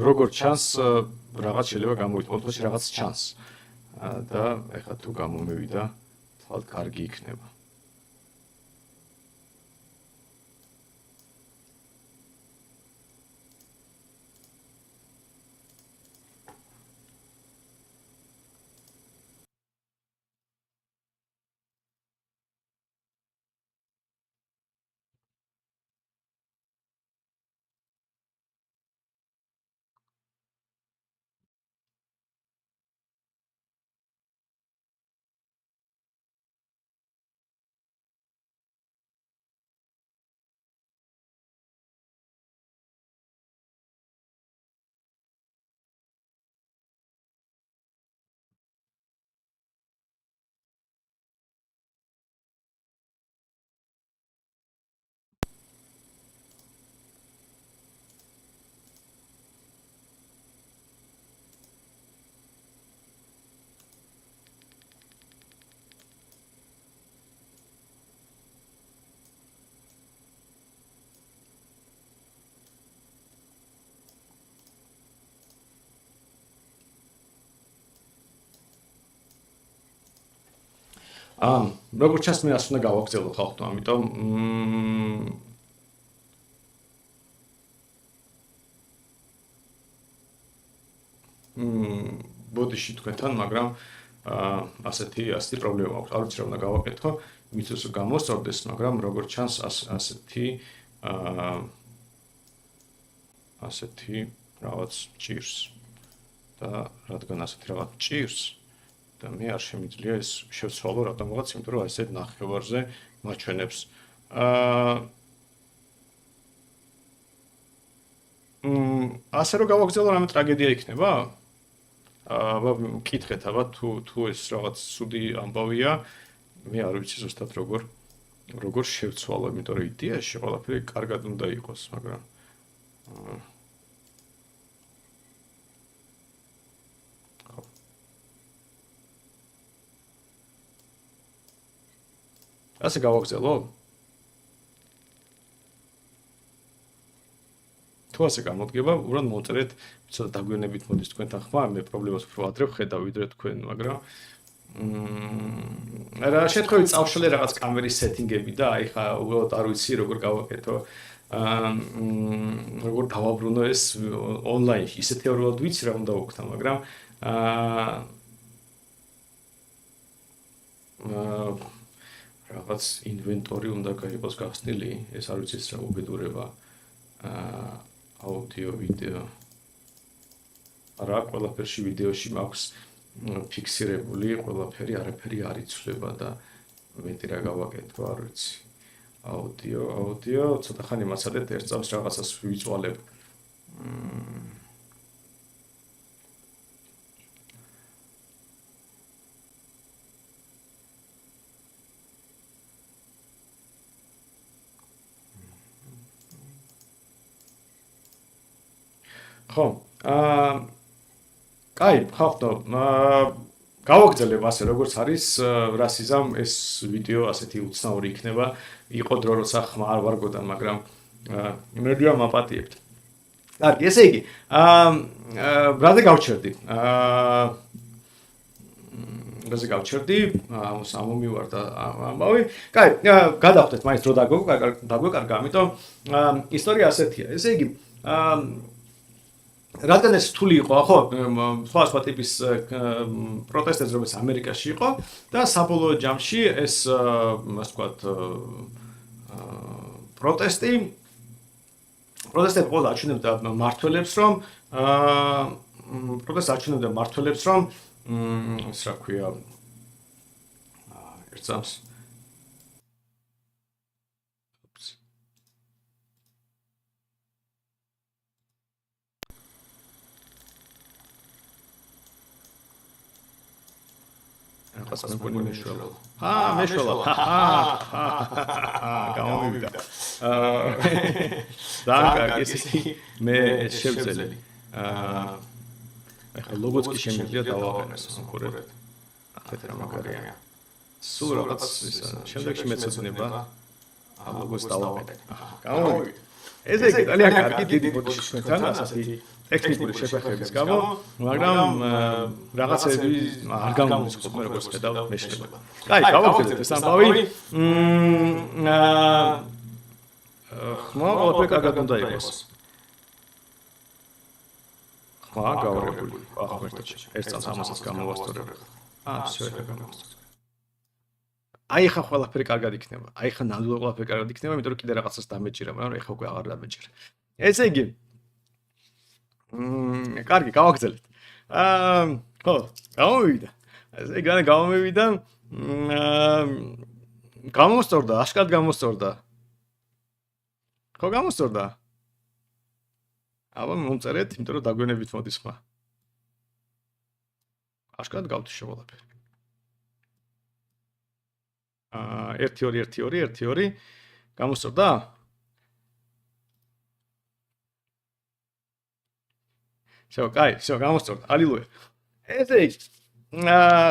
როგორც ჩანს, რაღაც შეიძლება გამოიწვიოს, თუმცა რაღაც ჩანს. და ეხლა თუ გამომივიდა, თვალ კარგი იქნება. როგორც ჩანს მე ასე უნდა გავაგზავნო ხალხო, ამიტომ ბოდიში თქვენთან, მაგრამ ასეთი პრობლემა აქვს. არ ვიცი რა უნდა გავაკეთო, იმით რომ გამოსწორდეს, მაგრამ როგორც ჩანს ასეთი რაღაც ჭირს. და რადგან ასეთი რაღაც ჭირს, და მე არ შემიძლია ეს შევცვალო რატომღაც, იმიტომ რომ ასეთ ნახევარზე მაჩვენებს. ასე რომ გავაგზავნო, რამე ტრაგედია იქნება? მკითხეთ აბა თუ ეს რაღაც ცუდი ამბავია, მე არ ვიცი ზუსტად როგორ შევცვალო, იმიტომ რომ იდეაში ყველაფერი კარგად უნდა იყოს, მაგრამ ასე გავაგზავნო? თუ ასე გამოდგება, უბრალოდ მოწერეთ, ცოტა დაგვიანებით მოდის თქვენთან ხმა, მე პრობლემას უფრო ადრე ვხედავ ვიდრე თქვენ, მაგრამ რა შეთხოვით წავშალე რაღაც კამერის სეტინგები და აი ხა უბრალოდ არ ვიცი როგორ გავაკეთო, როგორ დავაბრუნო ეს ონლაინში, ისე თეორიულად ვიცი რა უნდა ვუქნა, მაგრამ რაღაც ინვენტორი უნდა გაიყოს გახსნილი, ეს არ ვიცი რა უბედურება. აუდიო, ვიდეო. არა, ყველაფერში ვიდეოში მაქვს ფიქსირებული, ყველაფერი არაფერი არ იცვლება და მეტი რა გავაკეთო, არ ვიცი. აუდიო, ცოტა ხანი მაცადეთ, ერთ წამს რაღაცას ვიწვალებ. ხო, კაი, ხახტო, გავაგრძელებ ასე როგორც არის, რასიზამ ეს ვიდეო ასეთი უცნაური იქნება, იყო დრო როცა ხმა არ ვარგოდა, მაგრამ იმედია მაპატიებთ. კარგი, ესე იგი, რაზე გავჩერდი? რაზე გავჩერდი? ამომივარდა ამბავი. კაი, გადავხდეთ მაინც დრო დაგვეკარგა, ამიტომ ისტორია ასეთია. ესე იგი, რადგან ეს რთული იყო, ხო, სხვა ტიპის პროტესტები, რომელიც ამერიკაში იყო და საბოლოო ჯამში ეს, ასე ვთქვათ, პროტესტები ყველა აჩვენებდა მმართველებს, რომ ეს რა ქვია, ერთ წამს რაღაც მე მგონი მეშველა. მეშველა. გამომივიდა. ძალიან ისეთი მე შევწელე. ახლა ლოგოც კი შემიძლია დავაყენოს კონკურენტად. ახეთ რა მაგარია. სულ რაღაც ისა შემდეგში მეცოდინება ლოგოს დავაყენე. გამომივიდა. ესე იგი ძალიან კარგი დიდი ბოდიში ჩვენთან ასეთი ტექნიკური შეფერხების გამო, მაგრამ რაღაცები არ გამოდის ხოლმე როგორც ხედავ მე შეიძლება. კაი, გავაგრძელეთ ეს ამბავი. ხმა ყველაფერი კარგად უნდა იყოს. ხმა გავრებული. ახლა ერთ წამს ამასაც გამოვასწორებ. всё это გამოვასწორებ. აი ხა ყველაფერი კარგად იქნება. აი ხა ნამდვილად ყველაფერი კარგად იქნება, იმიტომ რომ კიდე რაღაცას დამეჭირა, მაგრამ ეხა უკვე აღარ დამეჭირა. ესე იგი კარგი, გავაგრძელეთ. ხო, გამოვიდა. ესე იგი, გამოვიდა. გამოსწორდა, აშკარად გამოსწორდა. ხო, გამოსწორდა. აბა მომწერეთ, იმიტომ რომ დაგვენებით მოდის ხმა. აშკარად გავთიშე ყველაფერი. 1-2-1-2 გამოსწორდა? всё, კაი, всё, გამოსწორდა. ალილუია. ესე იგი,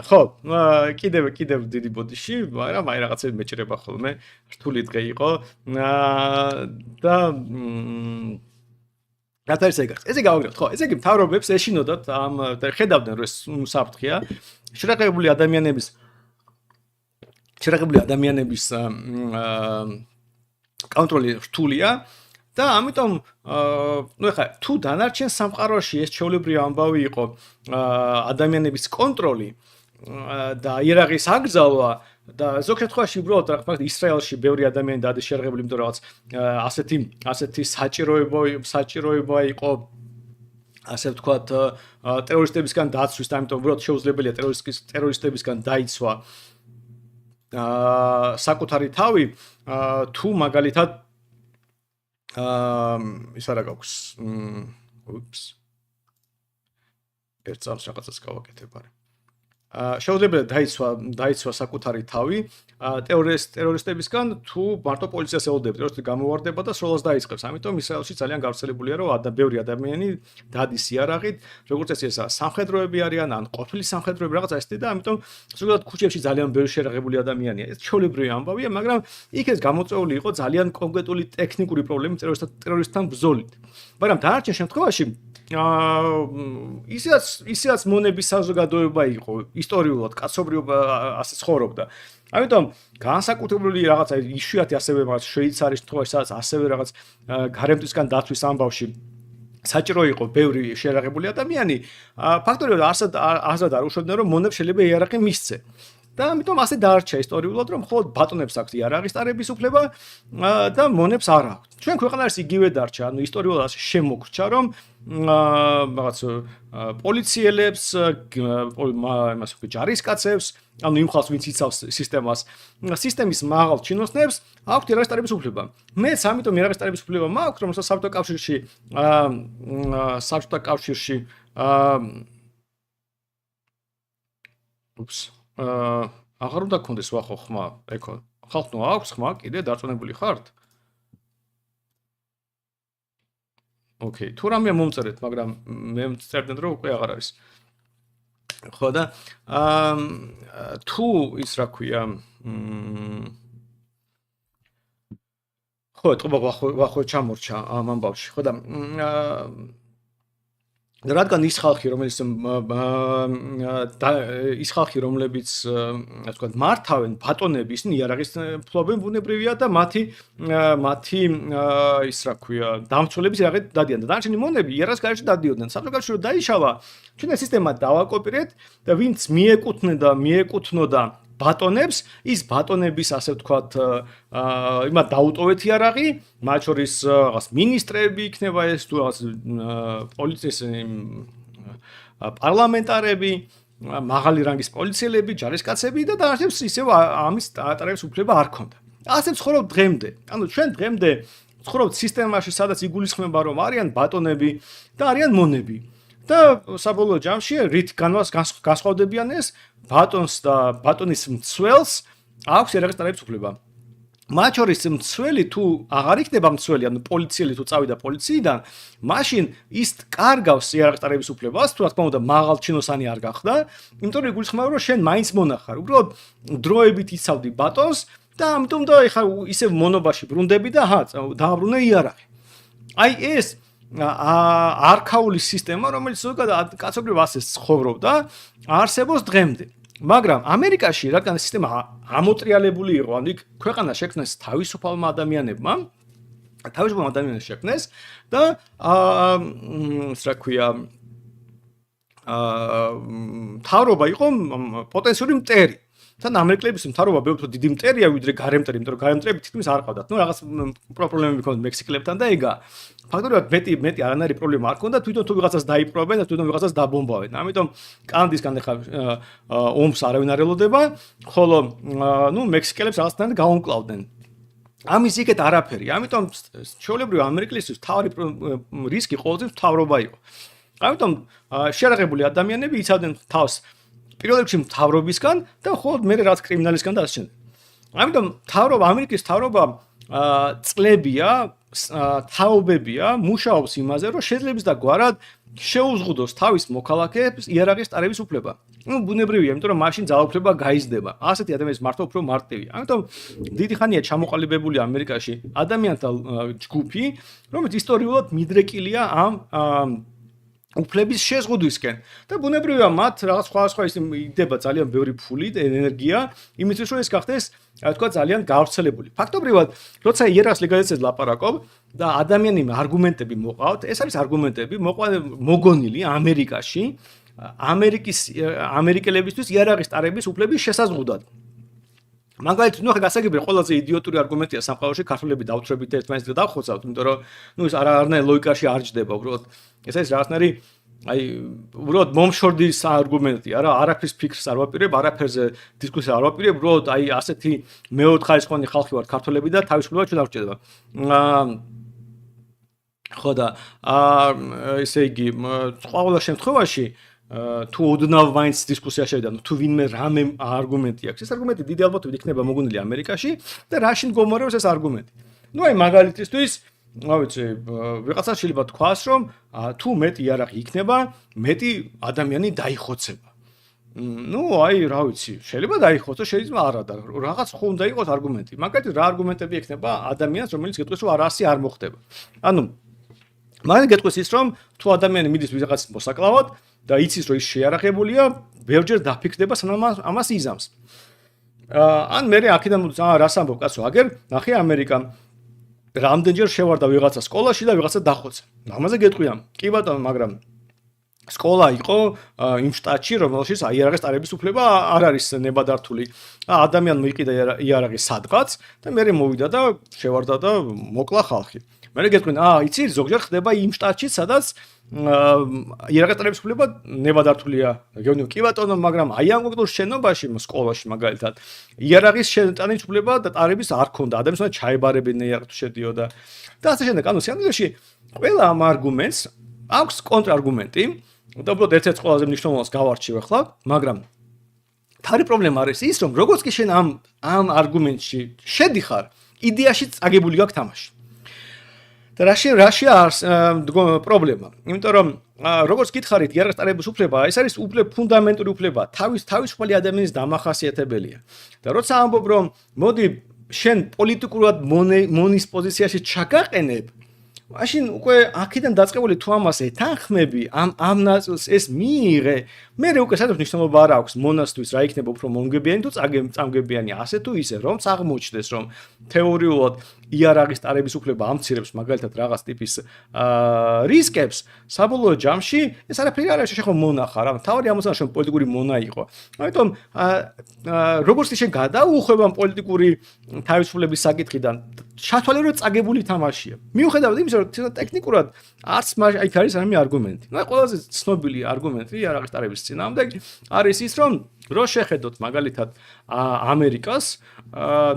ხო, კიდევ დიდი ბოდიში, მაგრამ აი რაღაცები მეჭირება ხოლმე. რთული დღე იყო. და რაც არის ეგაც. ესე გავაგრძელოთ, ხო, ესე იგი მთავრობებს ეშინოდათ ამ და ხედავდნენ რომ ეს საფრთხეა. შერაღებული ადამიანების კონტროლი რთულია. და ამიტომ ნუ ეხლა თუ დანარჩენ სამყაროში ეს ჩვეულებრივი ამბავი იყო ადამიანების კონტროლი და იერარქიის აკრძალვა და ზოგ შემთხვევაში უბრალოდ რა თქმა უნდა ისრაელში ბევრი ადამიანი დადეს შერღებული იმიტომ რომ რაღაც ასეთი საჭიროება იყო ასე ვთქვათ ტერორისტებისგან დაცვის და ამიტომ უბრალოდ შეუძლებელია ტერორისტებისგან დაიცვა საკუთარი თავი თუ მაგალითად ის არა გაქვს ერთ წამს რაღაცას გავაკეთებ არა შეუძლებელია დაიცვა საკუთარი თავი ტერორისტებისგან თუ მარტო პოლიციას ელოდებს ტერორისტი გამოვარდება და სროლას დაიწყებს ამიტომ ისრაელში ძალიან გავრცელებულია რომ ბევრი ადამიანი დადის იარაღით როგორც წესი ესაა სამხედროები არიან ან ყოფილი სამხედროები რაღაც ასეთი და ამიტომ ზოგადად ქუჩებში ძალიან ბევრი შერაღებული ადამიანია ეს ჩვეულებრივი ამბავია მაგრამ იქ ეს გამოწვეული იყო ძალიან კონკრეტული ტექნიკური პრობლემით ტერორისტთან ბრძოლით მაგრამ დანარჩენ შემთხვევაში ისეაც მონების საზოგადოება იყო ისტორიულად კაცობრიობა ასე ცხოვრობდა. ამიტომ განსაკუთრებული რაღაცა იშვიათი ასევე რაღაც შვეიცარიის შემთხვევაში სადაც ასევე რაღაც გარემტვისგან დაცვის ამბავში საჭირო იყო ბევრი შერაღებული ადამიანი, ფაქტორია ასად არ უშვებდნენ რომ მონებს შეიძლება იარაღი მისცე. და ამიტომ ასე დაარჩა ისტორიულად რომ მხოლოდ ბატონებს აქვს იარაღის ტარების უფლება და მონებს არ აქვს. ჩვენ ქვეყანაში იგივე დარჩა, ანუ ისტორიულად ასე შემოგრჩა რომ რაღაც პოლიციელებს, იმას ვთქვი ჯარისკაცებს, ანუ იმ ხალხს ვინც იცავს სისტემას, სისტემის მაღალ ჩინოსნებს აქვთ იარაღის ტარების უფლება. მეც ამიტომ იარაღის ტარების უფლება მაქვს, რომ საბჭოთა კავშირში აღარ უნდა გქონდეს ვახო ხმა, ეკო. ხალხო აქვს ხმა, კიდე დარწმუნებული ხართ? ოკეი, თუ რამე მომწერეთ, მაგრამ მე მწერდნენ რომ უკვე აღარ არის. ხო და თუ ის რა ქვია ხო, ეთყობა ვახო ჩამორჩა ამ ამბავში, ხო და რადგან ის ხალხი რომლებიც ასე ვთქვათ მართავენ ბატონები ისინი იარაღის ფლობენ ბუნებრივია და მათი ის რა ქვია დამცველების იარაღით დადიან და დანარჩენი მონები იარაღის გარეშე დადიოდნენ საბჭოთა კავშირი დაიშალა ჩვენ ეს სისტემა დავაკოპირეთ და ვინც მიეკუთვნოდა ბატონებს ის ბატონების ასე ვთქვათ იმათ დაუტოვეთ იარაღი მათ შორის რაღაც მინისტრები იქნება ეს თუ რაღაც პოლიციის პარლამენტარები მაღალი რანგის პოლიციელები ჯარისკაცები და დანარჩენს ისევ ამის ატარების უფლება არ ქონდა ასე ცხოვრობ დღემდე ანუ ჩვენ დღემდე ცხოვრობ სისტემაში სადაც იგულისხმება რომ არიან ბატონები და არიან მონები და საბოლოო ჯამში რით განსხვავდებიან ეს ბატონს და ბატონის მცველს აქვს იარაღის ტარების უფლება. მათ შორის მცველი თუ აღარ იქნება მცველი, ანუ პოლიციელი თუ წავიდა პოლიციიდან, მაშინ ის კარგავს იარაღის ტარების უფლებას, თუ რა თქმა უნდა მაღალ ჩინოსანი არ გახდა, იმიტომ რომ იგულისხმება რომ შენ მაინც მონახარ. უბრალოდ დროებით იცავდი ბატონს და ამიტომ და ეხლა ისევ მონობაში ბრუნდები და დააბრუნე იარაღი. აი ეს არქაული სისტემა, რომელიც ზოგადად კაცობრიობა ასე ცხოვრობდა, არსებობს დღემდე. მაგრამ ამერიკაში, რადგან სისტემა ამოტრიალებული იყო, ანუ იქ ქვეყანა შექმნეს თავისუფალმა ადამიანებმა, თავისუფალმა ადამიანებს შექმნეს და რა ქვია, მთავრობა იყო პოტენციური მტერი. თან ამერიკელების მთავრობა ბევრ უფრო დიდი მტერია ვიდრე გარემტერი, იმიტომ რომ გარემტრები თითქმის არ ყავდათ. ნუ რაღაც პრობლემები ჰქონდათ მექსიკელებთან და ეგა. ფაქტობრივად მეტი არანაირი პრობლემა არ ჰქონდა, თვითონ თუ ვიღაცას დაიპყრობენ და თვითონ ვიღაცას დაბომბავენ. ამიტომ კანადისგან ახლა ომს არავინ არ ელოდება, ხოლო ნუ მექსიკელებს რაღაცნაირად გაუმკლავდნენ. ამის იქეთ არაფერი. ამიტომ ჩვეულებრივ ამერიკელისთვის თავი რისკი ყოველთვის მთავრობა იყო. ამიტომ შეერაღებული ადამიანები იცავდნენ თავს პირველ რიგში მთავრობისგან და ხოლმე მე რაც კრიმინალისგან და ასე შემდეგ. ამიტომ ამერიკის მთავრობა წლებია, თაობებია, მუშაობს იმაზე, რომ შეძლებს და გვარად შეუზღუდოს თავის მოქალაქეებს იარაღის ტარების უფლება. ნუ ბუნებრივია, იმიტომ რომ მაშინ ძალაუფლება გაიზრდება. ასეთი ადამიანის მართვა უფრო მარტივია. ამიტომ დიდი ხანია ჩამოყალიბებული ამერიკაში ადამიანთა ჯგუფი, რომელიც ისტორიულად მიდრეკილია ამ უფლების შეზღუდვისკენ და ბუნებრივია მათ რაღაც სხვადასხვა ის იდება ძალიან ბევრი ფული და ენერგია იმისთვის რომ ეს გახდეს თქვა ძალიან გავრცელებული. ფაქტობრივად როცა იარაღის ლეგალიზაციაზე ლაპარაკობ და ადამიანები არგუმენტები მოყავთ, ეს არის არგუმენტები მოგონილი ამერიკაში ამერიკელებისთვის იარაღის ტარების უფლების შესაზღუდად. მაგალითად, ნუ ხა გასაგებია ყველაზე იდიოტური არგუმენტია სამყაროში ქართველები დავთრებით და ერთმანეთს დავხოცავთ, იმიტომ რომ ნუ ეს არანაირ ლოგიკაში არ ჯდება, უბრალოდ ეს არის რაღაცნაირი უბრალოდ მომშორდის არგუმენტია რა, არაფრის ფიქრს არ ვაპირებ, არაფერზე დისკუსია არ ვაპირებ, უბრალოდ ასეთი მეოთხარისხოვანი ხალხი ვართ ქართველები და თავისუფლება ჩვენ არ ვჭირდება. ხო და ესე იგი, ყოველ შემთხვევაში თუ ოდნავ მაინც დისკუსია შევიდა, თუ ვინმე რამე არგუმენტი აქვს. ეს არგუმენტი დიდი ალბათობით იქნება მოგონილი ამერიკაში და რაში მდგომარეობს ეს არგუმენტი. ნუ აი მაგალითისთვის, რა ვიცი, ვიღაცა შეიძლება თქვას, რომ თუ მეტი იარაღი იქნება, მეტი ადამიანი დაიხოცება. ნუ აი რა ვიცი, შეიძლება დაიხოცოს, შეიძლება არა და რაღაც ხო უნდა იყოს არგუმენტი. მაგალითად რა არგუმენტები ექნება ადამიანს, რომელიც გეტყვის, რომ არასი არ მოხდება. ანუ მაგალითად გეტყვის ის, რომ თუ ადამიანი მიდის ვიღაც მოსაკლავად და იცის რომ ის შეიარაღებულია, ბევრჯერ დაფიქრდება სანამ ამას იზამს. ან მე აქედან რას ამბობ კაცო, აგერ ნახე ამერიკა რამდენჯერ შევარდა ვიღაცა სკოლაში და ვიღაცა დახოცა. ამაზე გეტყვია. კი ბატონო, მაგრამ სკოლა იყო იმ შტატში, რომელშიც იარაღის ტარების უფლება არ არის ნებადართული. ადამიანმა იყიდა იარაღი სადღაც და მე მოვიდა და შევარდა და მოკლა ხალხი. მე გეტყვი, იცი, ზოგჯერ ხდება იმ შტატში, სადაც იარაღის ტარების უფლება ნებადართულია. გეუბნები, კი ბატონო, მაგრამ აი ამ კონკრეტულ შენობაში, სკოლაში მაგალითად, იარაღის შეტანის უფლება და ტარების არ ქონდა. ადამიანს ჩაებარებენ იარაღით შედიოდა და ასე შემდეგ. ანუ სიამოვნებაში ყველა ამ არგუმენტს აქვს კონტრარგუმენტი და უბრალოდ ერთ-ერთ ყველაზე მნიშვნელოვანს გავარჩევ ახლა, მაგრამ თავი პრობლემა არის ის, რომ როგორც კი შენ ამ არგუმენტში შედიხარ, იდეაში წაგებული გაქვს თამაში. და რაში არის პრობლემა? იმიტომ რომ როგორც გითხარით, იარაღის ტარების უფლება, ეს არის ფუნდამენტური უფლება, თავისუფალი ადამიანის დამახასიათებელია. და როცა ამბობ, რომ მოდი შენ პოლიტიკურად მონის პოზიციაში ჩაგაყენებ, მაშინ უკვე აქედან დაწყებული თუ ამას ეთანხმები, ამ ნაწილს ეს მიიღე, მე უკვე სადაც მნიშვნელობა არ აქვს მონასთვის რა იქნება უფრო მომგებიანი თუ წამგებიანი, ასე თუ ისე, რომ აღმოჩნდეს, რომ თეორიულად იარაღის ტარების უფლება ამცირებს მაგალითად რაღაც ტიპის რისკებს, საბოლოო ჯამში ეს არაფერი არ არის, შეხო მონახა რა, თავი ამოსანა შენ პოლიტიკური მონა იყო. ამიტომ როგორც კი შენ გადაუხვევ ამ პოლიტიკური თავისუფლების საკითხიდან, ჩათვალე რომ წაგებული თამაშია. მიუხედავად იმისა, რომ ტექნიკურად არც იქ არის რამე არგუმენტი. ნუ ყველაზე ცნობილი არგუმენტი იარაღის ტარების წინააღმდეგ არის ის, რომ შეხედოთ მაგალითად ამერიკას,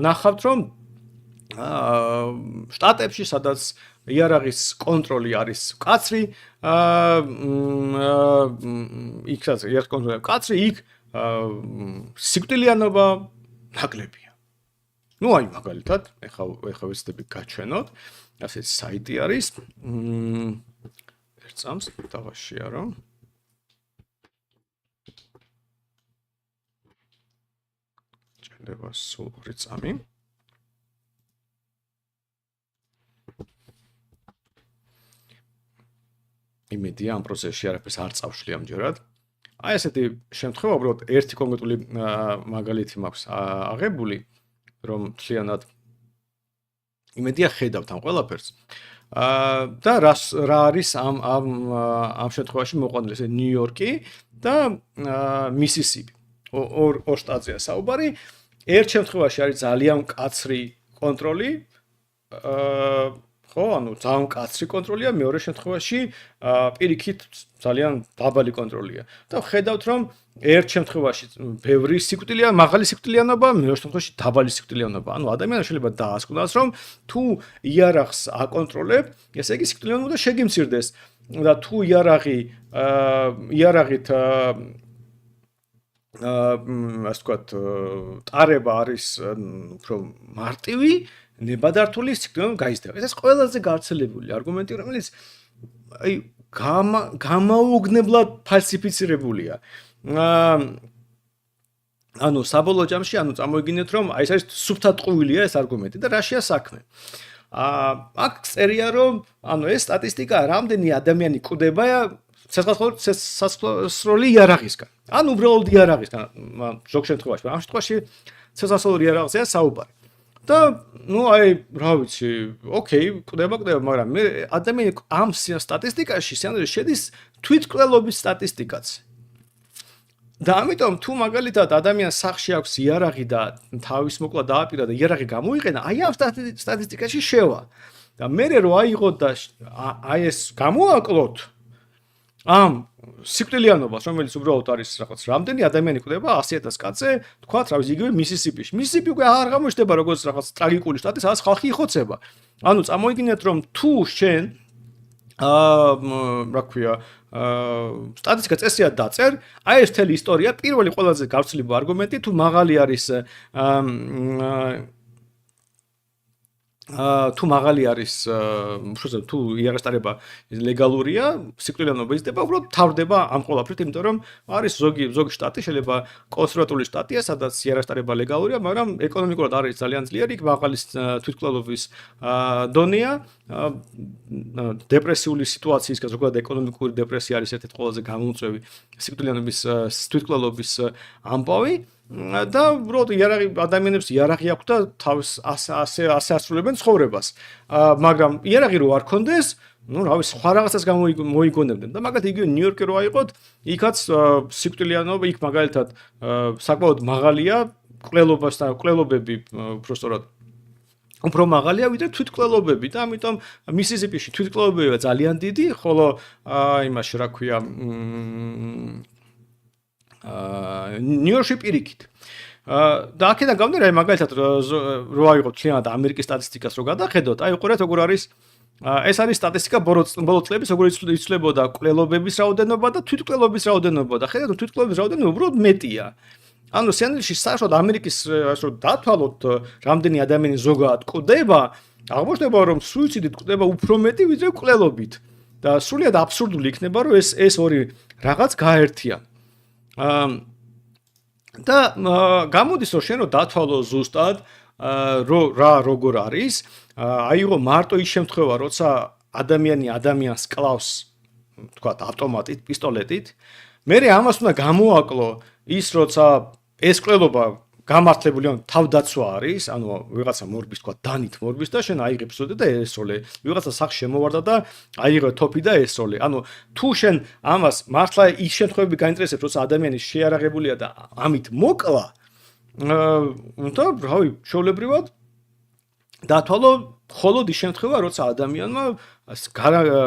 ნახავთ რომ შტატებში, სადაც იარაღის კონტროლი არის მკაცრი, იქაც იარაღის კონტროლი მკაცრი, იქ სიკვდილიანობა ნაკლებია. ნუ აი მაგალითად, ეხლა ვეცდები გაჩვენოთ, ასეთ საიტი არის. ერთ წამს დავაშიარო. ჭირდება სულ 2 წამი. იმედია ამ პროცესში არაფერს არ წავშლი ამჯერად. აი ესეთი შემთხვევა უბრალოდ ერთი კონკრეტული მაგალითი მაქვს აღებული, რომ მთლიანად იმედია ხედავთ ამ ყველაფერს. და რა არის ამ შემთხვევაში მოყვანილი, ესე ნიუ-იორკი და მისისიპი. ორ შტატზეა საუბარი. ერთ შემთხვევაში არის ძალიან მკაცრი კონტროლი, ხო, ანუ ძალიან მკაცრი კონტროლია, მეორე შემთხვევაში პირიქით ძალიან დაბალი კონტროლია. და ხედავთ, რომ ერთ შემთხვევაში ბევრი სიკვდილია, მაღალი სიკვდილიანობა, მეორე შემთხვევაში დაბალი სიკვდილიანობა. ანუ ადამიანს შეიძლება დაასკვნას, რომ თუ იარაღს აკონტროლებ, ესე იგი სიკვდილიანობა შეგიმცირდეს. და თუ იარაღით ასე ვთქვათ, ტარება არის უფრო მარტივი, ნებადართული სიკვდილიანობა გაიზრდება. ეს ყველაზე გავრცელებული არგუმენტი, რომელიც აი გამაუგნებლად ფალსიფიცირებულია. ანუ საბოლოო ჯამში, წამოიგინეთ, რომ აი ეს არის სუფთა ტყუილია ეს არგუმენტი და რაშია საქმე. აქ წერია, რომ ეს სტატისტიკა რამდენი ადამიანი კვდება ცეცხლსასროლი იარაღისგან. უბრალოდ იარაღისგან ზოგ შემთხვევაში, ამ შემთხვევაში ცეცხლსასროლი იარაღზეა საუბარი. და რა ვიცი, ოკეი, კვდება, მაგრამ მე ადამიანი ამ სტატისტიკაში შედის თვითკვლელობის სტატისტიკაც. და ამიტომ თუ მაგალითად ადამიანს სახში აქვს იარაღი და თავის მოკლა დააპირა და იარაღი გამოიყენა, აი ამ სტატისტიკაში შევა. და მე რო აიღოთ და აი ეს გამოაკლოთ ამ სიკვდილიანობას, რომელიც უბრალოდ არის რაღაც რამდენი ადამიანი კვდება 100,000 კაცზე, თქვათ, რა ვიცი, იგივე მისისიპიში. მისისიპი უკვე არ გამოჩნდება როგორც რაღაც ტრაგიკული შტატი, სადაც ხალხი იხოცება. წამოიგინეთ, რომ თუ შენ რა ქვია, სტატისტიკა წესიად დაწერ, აი ეს მთელი ისტორია, პირველი ყველაზე გავრცელებული არგუმენტი, თუ მაღალი არის თუ იარაღის ტარება ლეგალურია, სიკვდილიანობა იზრდება, უბრალოდ თავდება ამ ყველაფრით, იმიტომ რომ არის ზოგი შტატი, შეიძლება კონსერვატიული შტატია, სადაც იარაღის ტარება ლეგალურია, მაგრამ ეკონომიკურად არის ძალიან ძლიერი, იქ მაღალი თვითკვლელობის დონეა, დეპრესიული სიტუაციის, ზოგადად ეკონომიკური დეპრესია არის ერთ-ერთი ყველაზე გამომწვევი სიკვდილიანობის თვითკვლელობის ამბავი. და უბრალოდ ადამიანებს იარაღი აქვს და თავს ასე ასრულებენ ცხოვრებას. მაგრამ იარაღი რო არ ქონდეს, რა ვიცი, სხვა რაღაცას მოიგონებდნენ. და მაგათ იგივე ნიუ-იორკი რო აიყოთ, იქაც სიკვდილიანობა, იქ მაგალითად საკმაოდ მაღალია კვლელობები, უბრალოდ უფრო მაღალია ვიდრე თვითკვლელობები და ამიტომ მისისიპიში თვითკვლელობებია ძალიან დიდი, ხოლო იმაში რა ქვია ნიუ-იორკში პირიქით. და აქედან გამომდინარე, მაგალითად რო აიღოთ მთლიანად ამერიკის სტატისტიკას რო გადახედოთ, აი უყურეთ როგორ არის ეს არის სტატისტიკა ბოლო წლების როგორ იცვლებოდა კვლელობების რაოდენობა და თვითკვლელობის რაოდენობა და ხედავთ რომ თვითკვლელობის რაოდენობა უბრალოდ მეტია. სიანელში საერთოდ ამერიკის ასე დათვალოთ რამდენი ადამიანი ზოგადად კვდება, აღმოჩნდება რომ სუიციდით კვდება უფრო მეტი ვიდრე კვლელობით. და სრულიად აბსურდული იქნება რომ ეს ორი რაღაც გაერთიან. და გამოდის რომ შენ რო დათვალო ზუსტად როგორ არის, აიღო მარტო ის შემთხვევა, როცა ადამიანს კლავს, თქვათ, ავტომატით, პისტოლეტით, მერე ამას უნდა გამოაკლო ის, როცა ეს კვლელობა გამართლებული თავდაცვა არის, ვიღაცა მორბის, თქვათ, დანით მორბის და შენ აიღებ სულე და ესროლე. ვიღაცა სახში შემოვარდა და აიღე თოფი და ესროლე. თუ შენ ამას მართლა ის შემთხვევები გაინტერესებს, როცა ადამიანი შეიარაღებულია და ამით მოკლა, უნდა, რავი, ჩვეულებრივად დათვალო მხოლოდ ის შემთხვევა, როცა ადამიანმა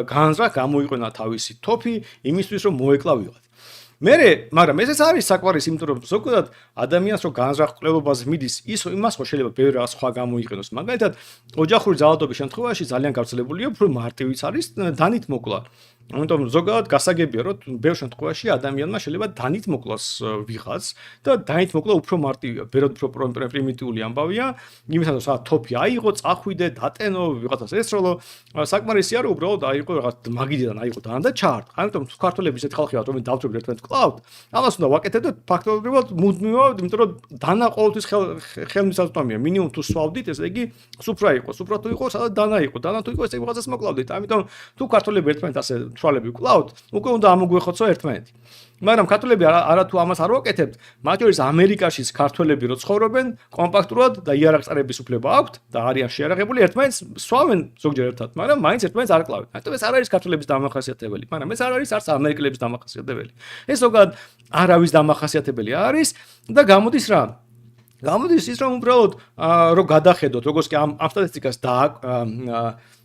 განზრახ გამოიყენა თავისი თოფი იმისთვის, რომ მოეკლა ვიღაც. მაგრამ ესეც არის საკვარისი, იმიტომ რომ ზოგადად ადამიანს რო განზრახ კვლელობაზე მიდის, იმას ხო შეიძლება ბევრი რაღაც სხვა გამოიყენოს. მაგალითად, ოჯახური ძალადობის შემთხვევაში ძალიან გავრცელებულია, უფრო მარტივიც არის დანით მოკლა. ამიტომ ზოგადად გასაგებია, რომ ბევრ შემთხვევაში ადამიანმა შეიძლება დანით მოკლას ვიღაც და დანით მოკლა უფრო მარტივია, ბევრად უფრო პრიმიტიული ამბავია, იმისათვის რომ თოფი აიღო, წახვიდე, დატენო, ვიღაცას ესროლო, საკმარისი არა უბრალოდ აიღო რაღაც მაგიდიდან აიღო დან და ჩაარტყა. ამიტომ ქართველები ისეთ ხალხი ვართ, რომელიც დავწვევთ ერთმანეთს კლავთ, ამას უნდა ვაკეთებდეთ ფაქტობრივად მუდმივად, იმიტომ რომ დანა ყოველთვის ხელმისაწვდომია. მინიმუმ თუ სვავდით, ესე იგი სუფრა იყო, სუფრა თუ იყო, სადაც დანა იყო, დანა თუ იყო, ესე იგი ვიღაცას მოკლავდით. ამიტომ თუ ქართველები ერთმანეთს ასე თვალები ვკლავთ, უკვე უნდა ამოგვეხოცო ერთმანეთი. მაგრამ ქართველები არა თუ ამას არ ვაკეთებთ, მათ შორის ამერიკაშიც ქართველები რო ცხოვრობენ, კომპაქტურად და იარაღს წარების უფლება აქვთ და არიან შეიარაღებული, ერთმანეთს სვავენ ზოგჯერ ერთად, მაგრამ მაინც ერთმანეთს არ კლავენ. ამიტომ ეს არ არის ქართველების დამახასიათებელი, მაგრამ ეს არ არის არც ამერიკელების დამახასიათებელი. ეს ზოგადად არავის დამახასიათებელი არის და გამოდის რა? გამოდის ის რომ უბრალოდ რო გადახედოთ, როგორც კი ამ სტატისტიკას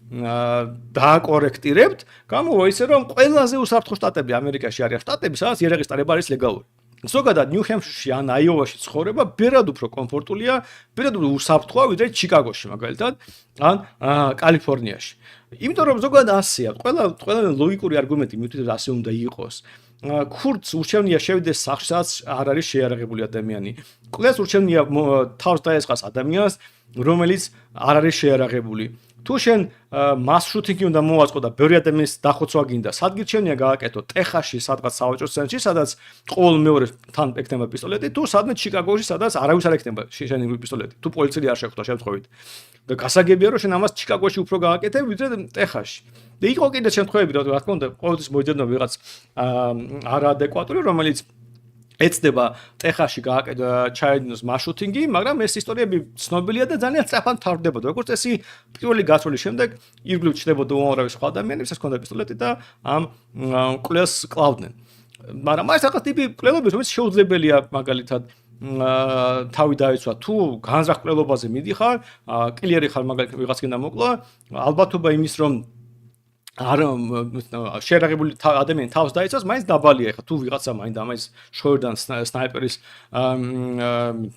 დააკორექტირებთ, გამოვა ისე რომ ყველაზე უსაფრთხო შტატები ამერიკაში არის შტატები, სადაც იარაღის წარება არის ლეგალური. ზოგადად ნიუ-ჰემპშირში ან აიოვაში ცხოვრება ბევრად უფრო კომფორტულია, ბევრად უფრო უსაფრთხოა ვიდრე ჩიკაგოში მაგალითად, ან კალიფორნიაში. იმიტომ რომ ზოგადად ასეა, ყველა ლოგიკური არგუმენტი მივთვლით ასე უნდა იყოს. ქურდს ურჩევნია შევიდეს სახლში, სადაც არ არის შეიარაღებული ადამიანი. კლეს ურჩევნია თავს დაესხას ადამიანს, რომელიც არ არის შეიარაღებული. თუ შენ მასშრუთინგი უნდა მოვაწყო და ბევრი ადამიანის დახოცვა გინდა, სად გირჩევნია გააკეთო ტეხასში, სადღაც სავაჭრო ცენტრში, სადაც ყოველ მეორე თან ექნება პისტოლეტი, თუ სადმე ჩიკაგოში, სადაც არავის არ ექნება შენი პისტოლეტი, თუ პოლიციელი არ შეხვდა შემთხვევით. და გასაგებია რომ შენ ამას ჩიკაგოში უფრო გააკეთებ, ვიდრე ტეხასში. და იყო კიდე შემთხვევები, რა თქმა უნდა, ყოველთვის მოიძებნა ვიღაც არაადეკვატური, რომელიც ეცდება ტეხასში ჩაედინოს მარშრუთინგი, მაგრამ ეს ისტორიები ცნობილია და ძალიან სწრაფად მთავრდებოდა. როგორც წესი, პირველი გასვლის შემდეგ ირგვლივ ჩნდებოდა უამრავი სხვა ადამიანი, ვისაც ჰქონდა პისტოლეტი და ამ კლეს კლავდნენ. მაგრამ ეს რაღაც ტიპი კლელობები, რომელიც შეუძლებელია მაგალითად თავი დაიცვა, თუ განზრახ კლელობაზე მიდიხარ, კლიერი ხარ მაგალითად ვიღაც გინდა მოკლა, ალბათობა იმის რომ არ შეიარაღებული ადამიანი თავს დაიცავს, მაინც დაბალია. ეხლა თუ ვიღაცა მაინც ამას შორდან სნაიპერის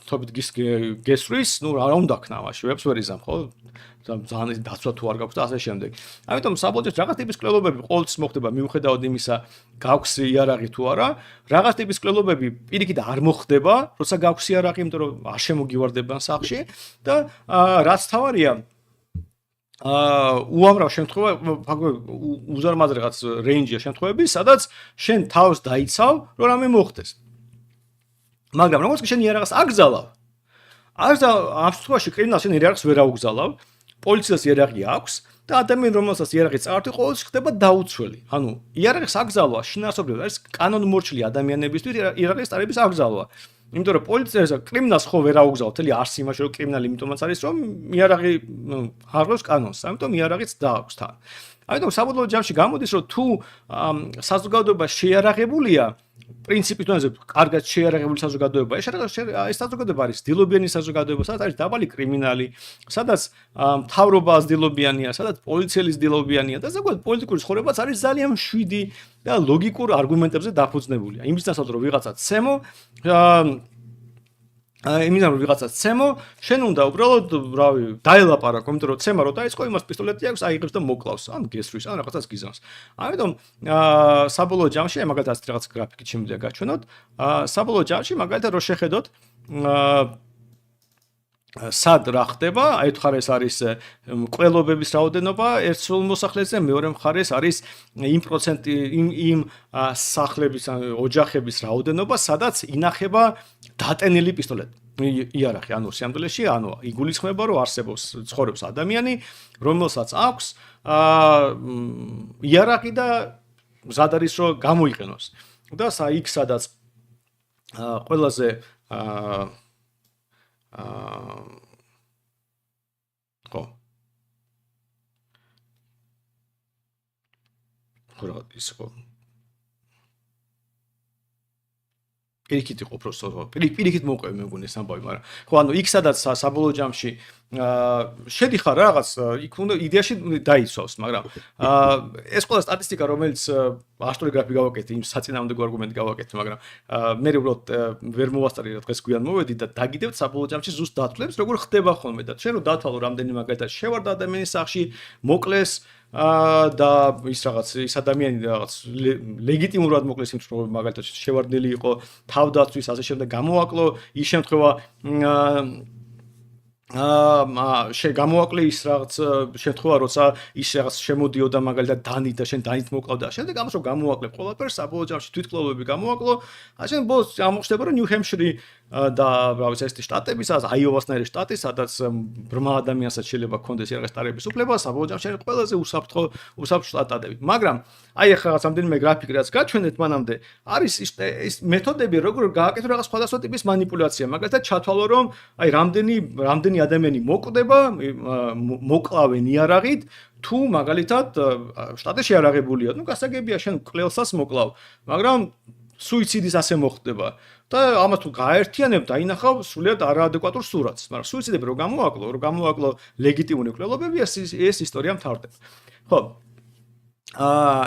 თობით გესვრის, ნუ რა უნდა ქნა ამაში, ვებს ვერ იზამ, ხო? ძალიან დაცვა თუ არ გაქვს და ასე შემდეგ. ამიტომ საბოლოოდ რაღაც ტიპის კლელობები ყოველთვის მოხდება მიუხედავად იმისა, გაქვს იარაღი თუ არა. რაღაც ტიპის კლელობები პირიქით არ მოხდება, როცა გაქვს იარაღი, იმიტომ რომ არ შემოგივარდებიან სახლში და რაც თავარია უამრავ შემთხვევა უზარმაზრე რაღაც რეინჯია შემთხვევები, სადაც შენ თავს დაიცავ, რომ რამე მოხდეს. მაგრამ როგორც კი შენ იარაღს აკრძალავ, ამ შემთხვევაში კრიმინალს შენ იარაღს ვერ აუგზალავ, პოლიციას იარაღი აქვს და ადამიანი რომელსაც იარაღი წაართი ყოველთვის ხდება დაუცველი. ანუ იარაღის აკრძალვა შინაარსობრივად არის კანონმორჩილი ადამიანებისთვის იარაღის წარების აკრძალვა. იმიტომ რომ პოლიციას კრიმინალს ხო ვერ აუგზავთ, თელი არსი იმაში რომ კრიმინალი იმიტომაც არის რომ იარაღი აღროს კანონს, ამიტომ იარაღიც დააქვს თან. ამიტომ საბოლოო ჯამში გამოდის რომ თუ საზოგადოება შეიარაღებულია, პრინციპის დონეზე კარგად შეიარაღებული საზოგადოება, ეს საზოგადოება არის დილობიანი საზოგადოება, სადაც არის დაბალი კრიმინალი, სადაც მთავრობა დილობიანია, სადაც პოლიციელი დილობიანია და ზოგადად პოლიტიკური ცხოვრებაც არის ძალიან მშვიდი და ლოგიკურ არგუმენტებზე დაფუძნებულია. იმის დასაწყო რომ ვიღაცა ცემო იმიდან რომ ვიღაცა ცემო, შენ უნდა უბრალოდ, რავი, დაელაპარაკო, იმიტომ რომ ცემა რო დაიწყო, იმას პისტოლეტი აქვს, აიღებს და მოკლავს, ან გესვრის, ან რაღაცას გიზამს. ამიტომ საბოლოო ჯამში, მაგალითად რაღაც გრაფიკით შემიძლია გაჩვენოთ, საბოლოო ჯამში მაგალითად რო შეხედოთ, სად რა ხდება, აი თუ ხარ ეს არის ყველობების რაოდენობა ერთ სრულ მოსახლეზე, მეორე მხარეს არის იმ სახლების ან ოჯახების რაოდენობა, სადაც ინახება დატენილი პისტოლეტი. იარაღი, ანუ სიამოვნებაში, ანუ იგულისხმება, რომ არსებობს ცხოვრობს ადამიანი, რომელსაც აქვს იარაღი და მზად არის რომ გამოიყენოს. და იქ სადაც ყველაზე ხო რა ის ხო პირიქით იყო პროფესორო პირიქით მოვყვე მე მგონი ეს ამბავი მაგრამ ხო ანუ იქ სადაც საბოლოო ჯამში შედიხარ რაღაც იქ უნდა იდეაში დაიცვავს მაგრამ ეს ყველა სტატისტიკა რომელიც ასტროგრაფი გავაკეთე იმ საწინააღმდეგო არგუმენტი გავაკეთე მაგრამ მე უბრალოდ ვერ მოვასწარი რა დღეს გვიან მოვედი და დაგიდევთ საბოლოო ჯამში ზუსტ დათვლებს როგორ ხდება ხოლმე და შენ რომ დათვალო რამდენი მაგალითად შევარდა ადამიანის სახში მოკლეს და ის რაღაც ის ადამიანი რაღაც ლეგიტიმურად მოკლეს იმ შემთხვევაში მაგალითად შევარდნილი იყო თავდაცვის ასე შემდეგ გამოაკლო ის შემთხვევა გამოვაკლე ის რაღაც შემთხვევა, როცა ის რაღაც შემოდიოდა მაგალითად დანით და შენ დანით მოკლავდა. შემდეგ ამას რომ გამოვაკლებ ყველაფერს, საბოლოო ჯამში თვითმკვლელობები გამოვაკლო. ასე ბოლოს ამოხსდება რომ ნიუ-ჰემპშირი და რა ვიცი ეს შტატები, სადაც აიოვასნაირი შტატი, სადაც ბრმა ადამიანსაც შეიძლება ჰქონდეს რაღაც ტარების უფლება, საბოლოო ჯამში არის ყველაზე უსაფრთხო შტატები. მაგრამ აი ახლა რაღაც ამდენიმე გრაფიკი რაც გაჩვენეთ მანამდე, არის ის მეთოდები, როგორ გააკეთო რაღაც სხვადასხვა ტიპის манипуляცია. მაგალითად ჩათვალო რომ აი რამდენი ადამიანი მოკვდება, მოკლავენ იარაღით, თუ მაგალითად შტატში არაღებულია, ну გასაგებია შენ კლელსას მოკლავ, მაგრამ სუიციდის ასე მოხდება. და ამას თუ გააერთიანებ, დაინახავ სულიად არაადეკვატურ სურათს. მაგრამ სუიციდები რო გამოაკლო ლეგიტიმური მკვლელობები, ეს ისტორია მთავრდება. ხო.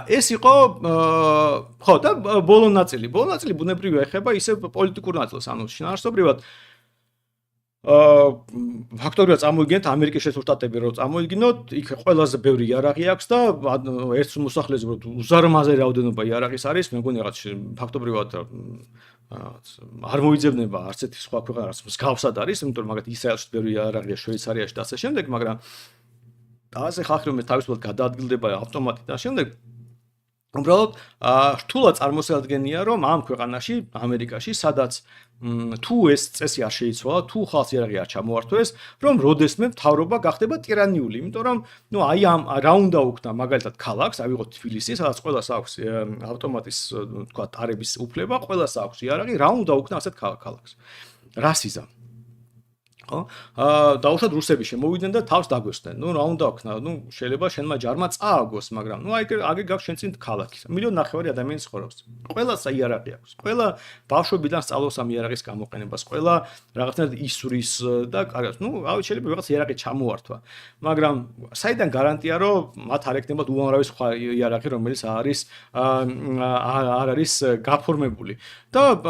ეს იყო ხო და ბოლო ნაწილი ბუნებრივია ეხება ისე პოლიტიკურ ნაწილს, ანუ შინაარსობრივად ფაქტორია წამოიგინეთ ამერიკის შეერთებული შტატები რო წამოიგინოთ, იქ ყველაზე ბევრი იარაღი აქვს და ერთ მოსახლეზე რო უზარმაზარი რაოდენობა იარაღის არის, მე მგონი რაღაც ფაქტობრივად არ მოიძებნება არც ერთი სხვა ქვეყანა რაც მსგავსად არის, იმიტომ რომ მაგალითად ისრაელში ბევრი იარაღია, შვეიცარიაში და ასე შემდეგ, მაგრამ ასე ხალხი რომ თავისუფლად გადაადგილდება ავტომატით და შემდეგ უბრალოდ რთულად წარმოსადგენია რომ ამ ქვეყანაში, ამერიკაში, სადაც თუ ეს წესი არ შეიცვალა, თუ ხალხს იარაღი არ ჩამოართვეს, რომ როდესმე მთავრობა გახდება ტირანიული, იმიტომ რომ აი ამ რა უნდა უქნა მაგალითად ქალაქს, ავიღოთ თბილისი, სადაც ყველას აქვს ავტომატის თქვა ტარების უფლება, ყველას აქვს იარაღი, რა უნდა უქნა ასეთ ქალაქს. რასიზმი ხო? დაუშვათ რუსები შემოვიდნენ და თავს დაგვესვნენ. ნუ რა უნდა ვქნა? ნუ შეიძლება შენმა ჯარმა წააგოს, მაგრამ ნუ აი გაქვს შენ წინ ქალაქი. 1.5 მილიონი ადამიანი ცხოვრობს. ყველას იარაღი აქვს. ყველა ბავშვებიდან სწავლობს ამ იარაღის გამოყენებას. ყველა რაღაცნაირად ისვრის და კარგად. ნუ შეიძლება რაღაც იარაღი ჩამოართვა. მაგრამ საიდან გარანტია რომ მათ არ ექნებათ უამრავი სხვა იარაღი, რომელიც არ არის გაფორმებული. და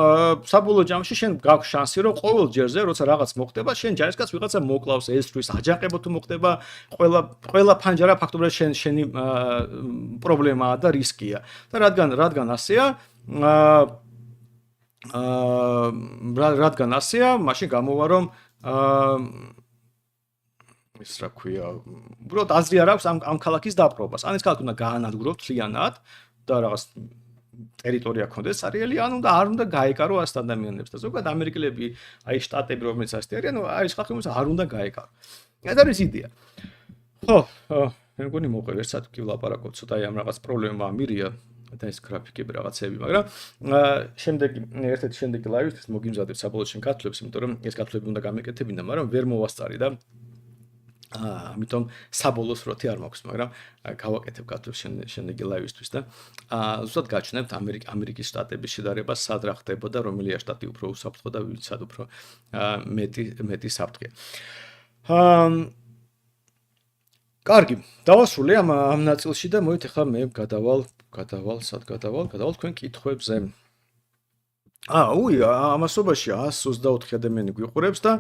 საბოლოო ჯამში შენ გაქვს შანსი რომ ყოველ ჯერზე როცა რაღაც მოხდება შენ ჯარისკაც ვიღაცა მოკლავს ესთვის აჯანყება თუ მოხდება ყველა ფანჯარა ფაქტობრივად შენი პრობლემაა და რისკია და რადგან ასეა მაშინ გამოვა რომ ის რა ქვია უბრალოდ აზრი არ აქვს ამ ქალაქის დაპყრობას ან ეს ქალაქი უნდა გაანადგუროთ მთლიანად და რაღაც ტერიტორია ქონდეს სარიელი, ან არ უნდა გაეკარო ასეთ ადამიანებს და ზოგადად ამერიკელები, აი შტატები რომელიც ასეთი არიან, არის ხალხი, რომელიც არ უნდა გაეკარო. ეს არის იდეა. ხო, მე მგონი მოყევ ერთად კი ვლაპარაკობ ცოტა ამ რაღაც პრობლემა ამირია და ეს გრაფიკები რაღაცები, მაგრამ ერთ-ერთი შემდეგი ლაივისთვის მოგიმზადებ საბოლოო შენ გათვლებს, იმიტომ რომ ეს გათვლები უნდა გამეკეთებინა, მაგრამ ვერ მოვასწარი და ამიტომ საბოლოო სურათი არ მაქვს, მაგრამ გავაკეთებ გათვლებს შემდეგი ლაივისთვის და ზუსტად გაჩვენებთ ამერიკის შტატების შედარება სად რა ხდება და რომელია შტატი უფრო უსაფრთხო და ვიცად უფრო მეტი საფრთხეა. კარგი, დავასრულე ამ ნაწილში და მოვით ახლა მე გადავალ თქვენ კითხვებზე. ამასობაში 124 ადამიანი გვიყურებს და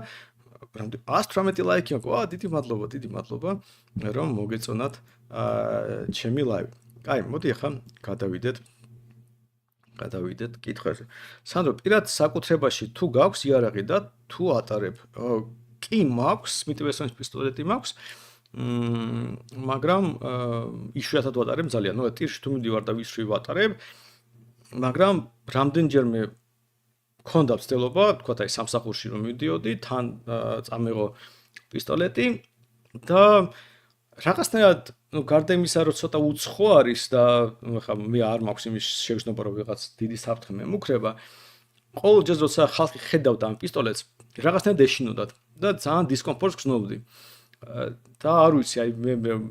118 ლაიქი აქვს. დიდი მადლობა, რომ მოგეწონათ ჩემი ლაივი. კაი, მოდი ახლა გადავიდეთ კითხვებზე. სანდრო, პირად საკუთრებაში თუ გაქვს იარაღი და თუ ატარებ? კი მაქვს, Smith & Wesson პისტოლეტი მაქვს. მაგრამ იშვიათად ვატარებ ძალიან. ნუ ტირში თუ მივდივარ და ვისვრი ვატარებ, მაგრამ რამდენჯერმე მქონდა ცდილობა, თქვა აი სამსახურში რომ მივდიოდი, თან წამეღო პისტოლეტი და რაღაცნაირად, გარდა იმისა, რომ ცოტა უცხო არის და ხა მე არ მაქვს იმის შეგრძნობა, რომ ვიღაც დიდი საფრთხე მემუქრება. ყოველ ჯერ როცა ხალხი ხედავდა ამ პისტოლეტს, რაღაცნაირად ეშინოდათ და ძალიან დისკომფორტს გრძნობდი. და არ ვიცი, აი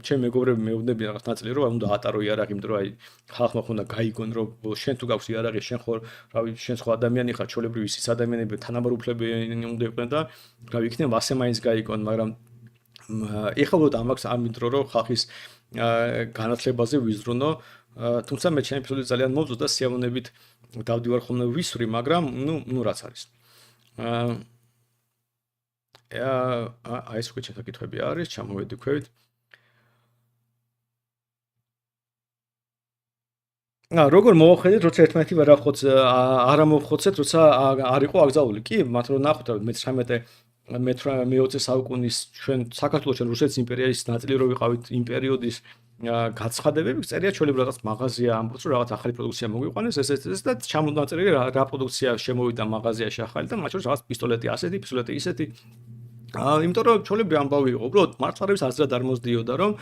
ჩემი მეგობრები მეუბნებიან რაღაც ნაწილი, რომ უნდა ატარო იარაღი, იმიტომ რომ აი ხალხმა ხონდა გაიგონ, რომ შენ თუ გაქვს იარაღი, შენ ხო რავი, შენ სხვა ადამიანი ხარ, ჩვეულებრივი ის ადამიანები თანაბარ უფლებიანი უნდა იყვნენ და რავი, იქნება ასე მაინც გაიგონ, მაგრამ ეხლა ვუყოთ ამას ამიტომ რომ ხალხის განათლებაზე ვიზრუნო, თუმცა მე ჩემი პისტოლეტი ძალიან მოვწო და სიამოვნებით დავდივარ ხოლმე ვისვრი, მაგრამ ნუ რაც არის. ეს უკვე ჩემთა კითხვები არის, ჩამოვედი ქვევით. როგორ მოახედეთ, როცა ერთმანეთი ვერ არ ამოვხოცეთ, როცა არ იყო აკრძალული. კი, მათ რო ნახოთ, რომ მე-20 საუკუნის ჩვენ საქართველოს რუსეთის იმპერიის ნაწილი რო ვიყავით იმ პერიოდის გაცხადებები, წერია ჩვეულებრივ რაღაც მაღაზია ამბობს, რომ რაღაც ახალი პროდუქცია მოგვიყვანეს, ეს და ჩამონაწერილი რა პროდუქცია შემოვიდა მაღაზიაში ახალი და მათ შორის რაღაც პისტოლეტი ასეთი, პისტოლეტი ისეთი. იმიტომ რომ ჩვეულებრივ ამბავი იყო, უბრალოდ მართლაც აზრად არ მოსდიოდა, რომ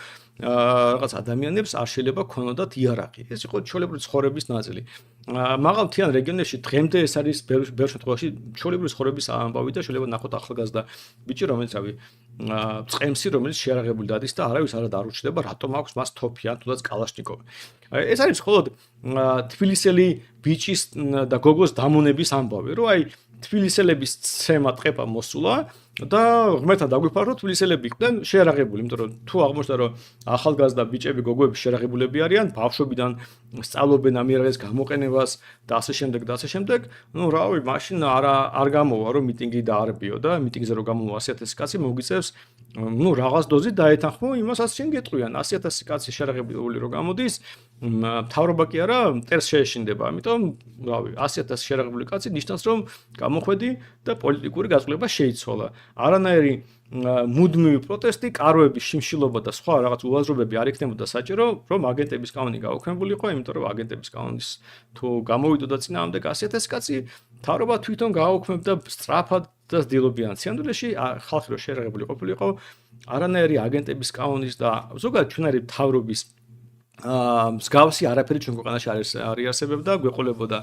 რაღაც ადამიანებს არ შეიძლება ქონოდათ იარაღი. ეს იყო ჩვეულებრივ ცხოვრების ნაწილი. მაღალმთიან რეგიონებში დღემდე ეს არის ბევრ შემთხვევაში ჩვეულებრივ ცხოვრების ამბავი და შეიძლება ნახოთ ახალგაზრდა ბიჭი, რომელიც წყემსი, რომელიც შეარაღებული დადის და არავის არ უჩნდება, რატომ აქვს მას თოფი ან თუნდაც კალაშნიკოვი. ეს არის მხოლოდ თბილისელი ბიჭის და გოგოს დამონების ამბავი, რომ აი თბილისელების ცემა ტყეპა მოსულა და ღმერთთან დაგვიფაროთ თბილისელები იყვნენ შეარაღებული, იმიტომ რომ თუ აღმოჩნდა რომ ახალგაზრდა ბიჭები, გოგოები შეარაღებულები არიან, ბავშვობიდან სწავლობენ ამ იარაღის გამოყენებას და ასე შემდეგ და ასე შემდეგ, ну რავი, მაშინ არ გამოვა რომ მიტინგი დაარბიო და მიტინგზე რომ გამოვა 100,000 კაცი მოგიწევს, ну რაღაც დოზით დაეთანხმო იმასაც შენ გეტყვიან 100,000 კაცი შეარაღებული რომ გამოდის, მთავრობა კი არა მტერს შეეშინდება, ამიტომ რავი 100,000 შეარაღებული კაცი ნიშნავს რომ გამოხვედი და პოლიტიკური გაწყვეტილება შეიცვალა. არანაირი მუდმივი პროტესტი, კარვების შიმშილობა და სხვა რაღაც უაზრობები არ იქნებოდა საჭირო, რომ აგენტების კანონი გაუქმებულიყო, იმიტომ რომ აგენტების კანონის თუ გამოვიდოდა წინააღმდეგ 100,000 კაცი, მთავრობა თვითონ გააუქმებდა სწრაფად და ძილობიან სინამდვილეში ხალხი რო შეერაღებული ყოფილიყო, არანაირი აგენტების კანონის და ზოგადად ჩვენარი მთავრობის მსგავსი არაფერი ჩვენ ქვეყანაში არ იარსებებდა, გვეყოლებოდა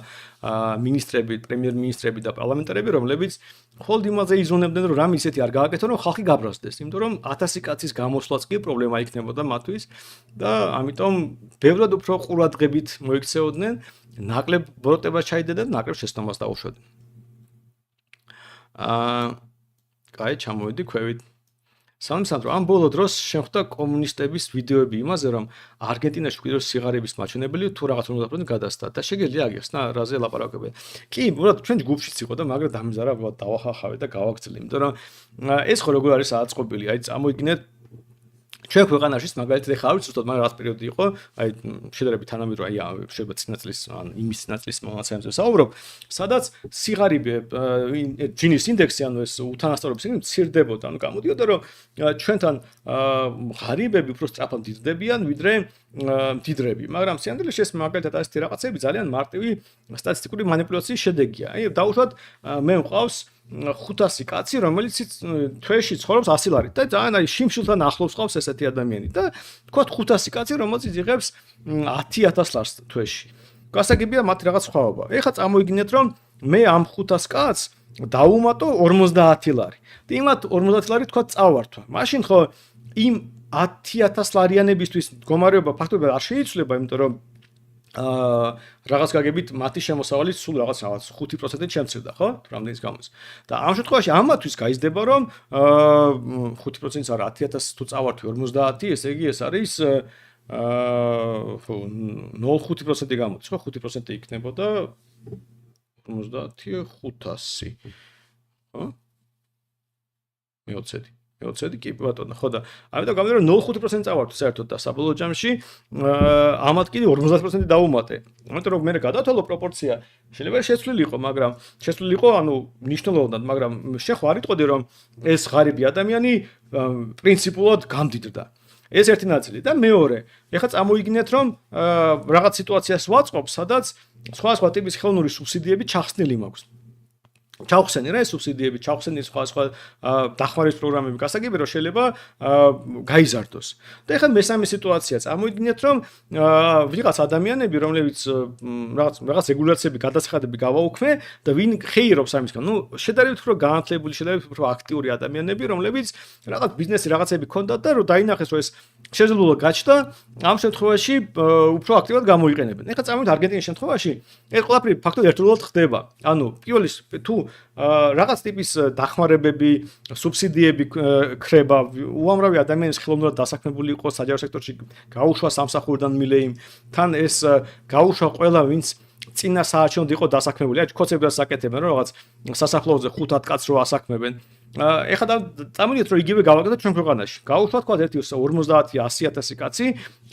მინისტრები, პრემიერ-მინისტრები და პარლამენტარები, რომლებიც მხოლოდ იმაზე იზრუნებდნენ, რომ რამე ისეთი არ გააკეთონ, რომ ხალხი გაბრაზდეს, იმიტომ რომ 1000 კაცის გამოსვლაც კი პრობლემა იქნებოდა მათთვის და ამიტომ ბევრად უფრო ყურადღებით მოიქცეოდნენ, ნაკლებ ბოროტებას ჩაიდედნენ, ნაკლებ შეცდომას დაუშვებდნენ. კაი, ჩამოვედი ქვევით. სამსამდრო ამ ბოლო დროს შეხვდა კომუნისტების ვიდეოები იმაზე, რომ არგენტინაში კიდევ სიღარიბის მაჩვენებელი თუ რაღაც 50% გადასცა და შეგიძლია აგიხსნა რაზე ლაპარაკობენ. კი, უბრალოდ ჩვენ ჯგუფშიც იყო და მაგრამ დამიზარა დავახახავე და გავაგრძელე, იმიტომ რომ ეს ხო როგორ არის აწყობილი, აი წამოიგინეთ ჩვენ ქვეყანაშიც მაგალითად ეხლა არ ვიცი ზუსტად მაგრამ რაღაც პერიოდი იყო, აი შედარებით თანამედროვე, აი შეიძლება წინაწლის ან იმის წინაწლის მომაცემებზე საუბრობ, სადაც სიღარიბე ჯინის ინდექსი, ანუ ეს უთანასწორობის ინდექსი მცირდებოდა, ანუ გამოდიოდა რომ ჩვენთან ღარიბები უფრო სწრაფად მდიდრდებიან, ვიდრე მდიდრები, მაგრამ სინამდვილეში ეს მაგალითად ასეთი რაღაცები ძალიან მარტივი სტატისტიკური манипуляციის შედეგია. აი დაუშვათ მე მყავს 500 კაცი, რომელიც თვეში ცხოვრობს 100 ლარით და ძალიან აი შიმშილთან ახლოს ყავს ესეთი ადამიანი და თქვათ 500 კაცი, რომელიც იღებს 10,000 ლარს თვეში. გასაგებია მათ რაღაც სხვაობა. ეხლა წამოიგინეთ რომ მე ამ 500 კაცს დავუმატო 50 ლარი. და იმათ 50 ლარი თქვათ წავართვა. მაშინ ხო იმ 10,000 ლარიანებისთვის მდგომარეობა ფაქტობრივად არ შეიცვლება, იმიტომ რომ რაღაც გაგებით მათი შემოსავალი სულ რაღაც 5%-ით შემცირდა, ხო? თუ რამდენის გამოდის. და ამ შემთხვევაში ამათვის გაიზრდება რომ 5%-იც არა 10,000 თუ წავართვი 50, ესე იგი ეს არის 0.5% გამოდის, ხო? 5% იქნებოდა 50,500, ხო? მე-20 კი ბატონო, ხო და ამიტომ გამოდიოდა რომ 0.5% წავართვი საერთოდ და საბოლოო ჯამში ამათ კიდე 50% დაუმატე. ამიტომ რომ მე გადავთვალო პროპორცია, შეიძლება შეცვლილიყო, მაგრამ შეცვლილიყო, ანუ მნიშვნელოვნად, მაგრამ შენ ხო არ იტყოდი რომ ეს ღარიბი ადამიანი პრინციპულად გამდიდრდა. ეს ერთი ნაწილი და მეორე, ეხლა წამოიგინეთ რომ რაღაც სიტუაციას ვაწყობ, სადაც სხვა ტიპის ხელოვნური სუბსიდიები ჩახსნილი მაქვს. ჩავხსენი რა ეს სუბსიდიები, ჩავხსენი სხვა დახმარების პროგრამები, გასაგებია რომ შეიძლება გაიზარდოს. და ეხლა მესამე სიტუაცია, წამოიგინეთ რომ ვიღაც ადამიანები, რომლებიც რაღაც რეგულაციები, გადაცხადები გავაუქმე და ვინ ხეირობს ამისგან, ну, შედარებით უფრო განათლებული, შედარებით უფრო აქტიური ადამიანები, რომლებიც რაღაც ბიზნესი რაღაცები ქონდათ და რომ დაინახეს რომ ეს შესაძლებლობა გაჩნდა, ამ შემთხვევაში უფრო აქტიურად გამოიყენებენ. ეხლა წამოვიდეთ არგენტინის შემთხვევაში, ეს ყველაფერი ფაქტობრივად ერთდროულად ხდება. ანუ პირველი თუ რაღაც ტიპის დახმარებები, სუბსიდიები ქრება, უამრავი ადამიანის ხელოვნურად დასაქმებული იყო საჯარო სექტორში, გაუშვა სამსახურიდან მილეიმ, თან ეს გაუშვა ყველა, ვინც წინა საარჩევნოდ იყო დასაქმებული, აი ქოცებდას საკეთებენ, რომ რაღაც სასაფლაოზე 5-10 კაცს რო ასაქმებენ. ეხლა წამოდიეთ რომ იგივე გავაკეთოთ ჩვენ ქვეყანაში. გაუშვა თქვა ერთი 50-100,000 კაცი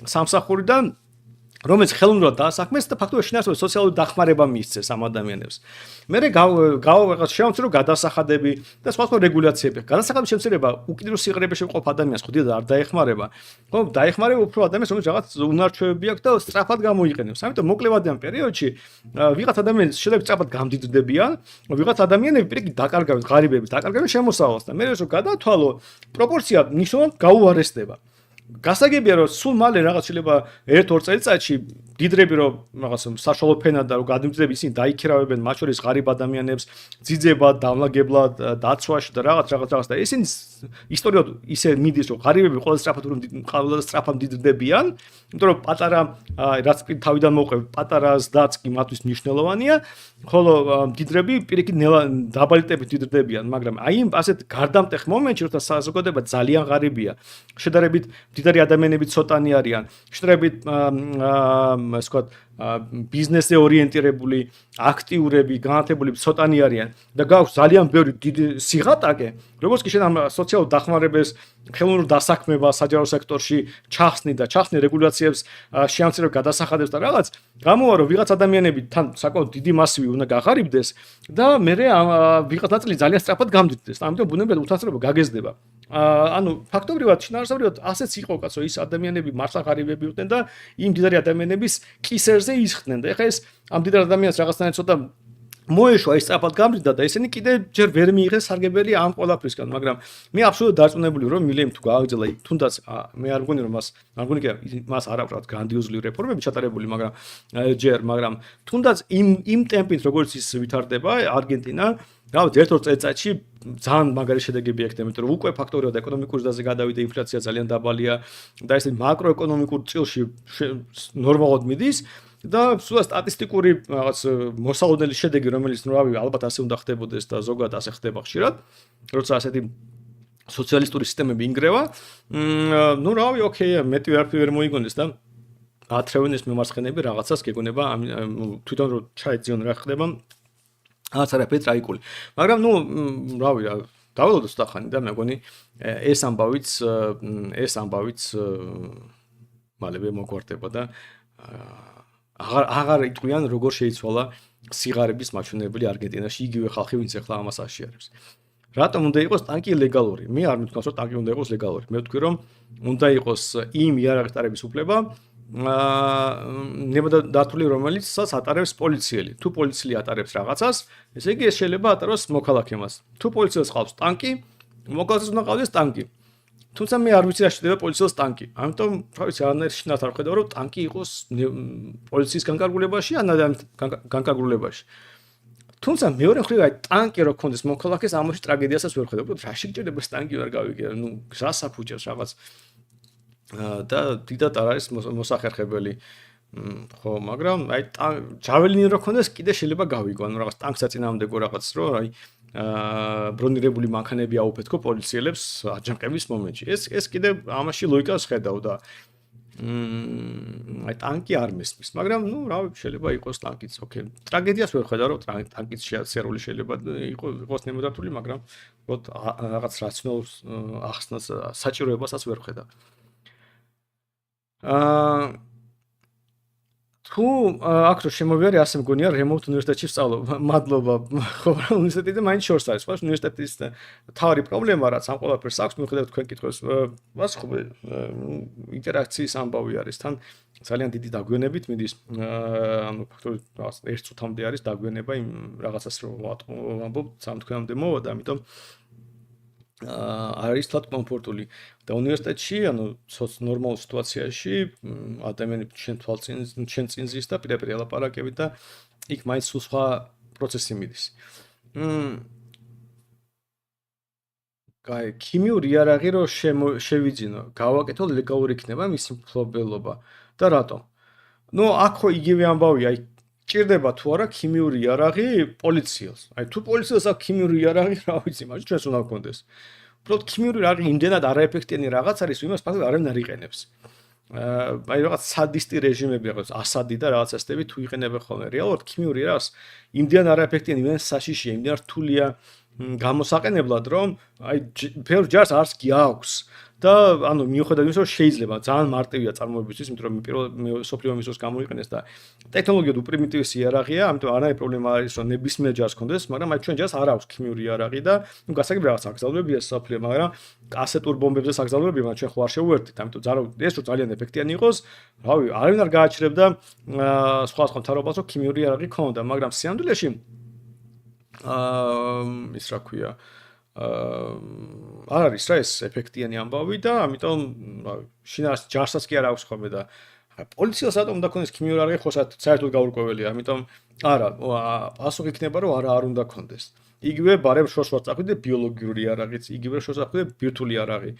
სამსახურიდან რომელიც ხელოვნურად დაასაქმეს და ფაქტობრივად შინაარსობრივ სოციალური დახმარება მიისცეს ამ ადამიანებს. მერე გავაღაც შემოწირო გადასახადები და სხვა რეგულაციები. გადასახადების შემცირება უკიდურეს სიღრმეში მყოფ ადამიანს ხდიდა და არ დაეხმარება. ხო, დაეხმარება უფრო ადამიანს, რომელიც რაღაც უნარჩვევები აქვს და სწრაფად გამოიყენებს. ამიტომ მოკლევადიან პერიოდში ვიღაც ადამიანები შეიძლება სწრაფად გამდიდრდებიან, ვიღაც ადამიანები პირიქით დაკარგავენ, ღარიბების დაკარგავენ შემოსავალს და მერე რომ გადათვალო, პროპორცია ნიშნულად გაუარესდება. გასაგებია რომ სულ მალე რაღაც შეიძლება 1-2 წელიწადში დიდრები რომ რაღაც საშუალო ფენად და რომ გადმწდები ისინი დაიქირავებენ მათ შორის ღარიბ ადამიანებს ძიძებად, დამლაგებლად, დაცვაში და რაღაც და ისინი ისტორიულად ისე მიდის რომ ღარიბები ყველაზე სწრაფად დიდრდებიან, იმიტომ რომ პატარა რაც თავიდან მოყვებით პატარას დაც კი მათთვის მნიშვნელოვანია, ხოლო დიდრები პირიქით დაბალი ტემპით დიდრდებიან, მაგრამ აი იმ ასეთ გარდამტეხ მომენტში როცა საზოგადოება ძალიან ღარიბია, შედარებით დიდარი ადამიანები ცოტანი არიან, შედარებით ასე ვთქვათ, ბიზნესზე ორიენტირებული, აქტიურები, განათლებული ცოტანი არიან და გაქვს ძალიან ბევრი დიდი სიღატაკე, როგორც კი შენ ამ სოციალურ დახმარებას, ხელოვნურ დასაქმებას საჯარო სექტორში ჩახსნი და ჩახსნი რეგულაციებს, შეამცირებ გადასახადებს და რაღაც, გამოვა რომ ვიღაც ადამიანები თან საკმაოდ დიდი მასივი უნდა გაღარიბდეს და მერე ვიღაც ნაწილი ძალიან სწრაფად გამდიდრდეს. ამიტომ ბუნებრივად უთანასწორობა გაგეზდება. ანუ ფაქტობრივად შინაარსობრივად ასეც იყო კაცო ის ადამიანები მართლა ღარიბები იყვნენ და იმ დიდარი ადამიანების კისერზე ისხდნენ და ეხლა ეს ამ დიდარ ადამიანს რაღაცნაირად ცოტა მოეშვა ის სწრაფად გამდიდრდა და ისინი კიდე ჯერ ვერ მიიღეს სარგებელი ამ ყველაფრისგან, მაგრამ მე აბსოლუტურად დარწმუნებული რომ მილემ თუ გააგრძელა თუნდაც მე არ მგონი რომ მას არ აქვს გრანდიოზული რეფორმები ჩატარებული, მაგრამ თუნდაც იმ ტემპით როგორც ის ვითარდება არგენტინა რაღაც 1-2 წელიწადში ძალიან მაგარი შედეგები ექნება, იმიტომ რომ უკვე ფაქტორიულად ეკონომიკურ ზრდაზე გადავიდა, ინფლაცია ძალიან დაბალია და ესე მაკროეკონომიკურ წილში ნორმალურად მიდის და სულ სტატისტიკური რაღაც მოსალოდნელი შედეგი, რომელიც ალბათ ასე უნდა ხდებოდეს და ზოგადად ასე ხდება ხშირად, როცა ასეთი სოციალისტური სისტემები ინგრევა, ოკეი, მეტი ვერაფერი ვერ მოიგონდეს და ათრევენ ეს მემარცხენეები რაღაცას გეგონება, თვითონ რომ ჩაეძიონ რა ხდება. არაფერი ტრაგიკული. მაგრამ დაველოდო სტახანი და მე მგონი ეს ამბავიც მალევე მოგვარდება და აღარ იტყვიან როგორ შეიცვალა სიგარების მაჩვენებელი არგენტინაში იგივე ხალხი ვინც ახლა ამას აშიარებს. რატომ უნდა იყოს ტანკი ლეგალური? მე არ მithქვას რომ ტანკი უნდა იყოს ლეგალური. მე ვთქვი რომ უნდა იყოს იმ იარაღის ტარების უფლება ნებადართული რომელიცაც ატარებს პოლიციელი. თუ პოლიციელი ატარებს რაღაცას, ესე იგი ეს შეიძლება ატაროს მოქალაქემას. თუ პოლიციელს ყავს ტანკი, მოქალაქეს უნდა ყავდეს ტანკი. თუმცა მე არ ვიცი რა შეიძლება პოლიციელს ტანკი. ამიტომ თავის არანაირ შინაარს არ ხედავ რომ ტანკი იყოს პოლიციის განკარგულებაში ან ადამიანის განკარგულებაში. თუმცა მეორე მხრივ აი ტანკი რო ქონდეს მოქალაქეს ამაში ტრაგედიასაც ვერ ხედავ. რა შეიძლება ეს ტანკი ვერ გავიგე, გზას აფუჭებს რაღაც და დიდად არ არის მოსახერხებელი. ხო, მაგრამ აი ჯაველინი რო ქონდეს კიდე შეიძლება გავიგო, ანუ რაღაც ტანკს აწინააღმდეგო რაღაც რო აი ბრონირებული მანქანები აუფეთქო პოლიციელებს აჯანყების მომენტში. ეს კიდე ამაში ლოგიკას ხედავ და აი ტანკი არ მესმის, მაგრამ შეიძლება იყოს ტანკიც, ოკეი. ტრაგედიას ვერ ხედავ, რომ ტანკიც შეაცერული შეიძლება იყოს ნებადართული, მაგრამ რაღაც რაციონალურ ახსნას საჭიროებასაც ვერ ხედავ. თუ აქ რო შემოვიარე, ასე მგონია რემოუტ უნივერსიტეტში ვსწავლობ. მადლობა. ხო, უნივერსიტეტი და მაინც შორს არის. ხო, უნივერსიტეტის თავი პრობლემა რაც ამ ყველაფერს აქვს, მიუხედავად თქვენ კითხვის, მას ხო ინტერაქციის ამბავი არის. თან ძალიან დიდი დაგვიანებით მიდის. ანუ ფაქტობრივად რაღაც 1 წუთამდე არის დაგვიანება იმ რაღაცას რო ვამბობ, 3 თვეამდე მოვიდა, ამიტომ არის თათ კომფორტული და უნივერსიტეტში, ანუ ნორმალურ სიტუაციაში ადამიანები შენ წინ ზის და პირდაპირ ელაპარაკებით და იქ მაინც სულ სხვა პროცესი მიდის. ქიმიური იარაღი რო შევიძინო, გავაკეთო ლეგალური იქნება მისი მფლობელობა და რატომ? აქ ხო იგივე ამბავია, აი ჭირდება თუ არა ქიმიური იარაღი პოლიციელს. აი თუ პოლიციელს აქვს ქიმიური იარაღი, რა ვიცი, მაგრამ ჩვენს უნდა გქონდეს. უბრალოდ ქიმიური იარაღი იმდენად არაეფექტიანი რაღაც არის, ვიმას ფაქტობრივად არავინ არ იყენებს. აი რაღაც სადისტი რეჟიმები, რაღაც ასადი და რაღაც ასეთები თუ იყენებენ ხოლმე. რეალურად ქიმიური იარაღს იმდენად არაეფექტიანი, იმდენად საშიშია, იმდენად რთულია გამოსაყენებლად, რომ აი ბევრ ჯარს არც კი აქვს და ანუ მიუხედავად იმისა, რომ შეიძლება ძალიან მარტივია წარმოებისთვის, იმიტომ რომ პირველ სოფლიო ომის დროს გამოიყენეს და ტექნოლოგიად უპრიმიტივი იარაღია, ამიტომ არაერთი პრობლემა არ არის, რომ ნებისმიერ ჯარს ჰქონდეს, მაგრამ აი ჩვენ ჯარს არ აქვს ქიმიური იარაღი და ნუ გასაგები რაღაც აკრძალვებია სოფლიო, მაგრამ კასეტურ ბომბებზე აკრძალვებია, მაგრამ ჩვენ ხო არ შევუერთდით, ამიტომ ეს რომ ძალიან ეფექტიანი იყოს, რავი, არავინ არ გააჩერებდა სხვა მთავრობას, რომ ქიმიური იარაღი ქონდა, მაგრამ სიამდვილეში ის რა ქვია არ არის რა ეს ეფექტიანი ამბავი და ამიტომ შინას ჯარსაც კი არ აქვს ხოლმე და პოლიციას რატომ უნდა ქონდეს ქიმიური იარაღი ხო საერთოდ გაურკვეველია ამიტომ არა პასუხი იქნება რომ არ უნდა ქონდეს იგივე ბარემ შორს ვარ წახვიდე ბიოლოგიური იარაღიც იგივე შორს წახვიდე ბირთვული იარაღი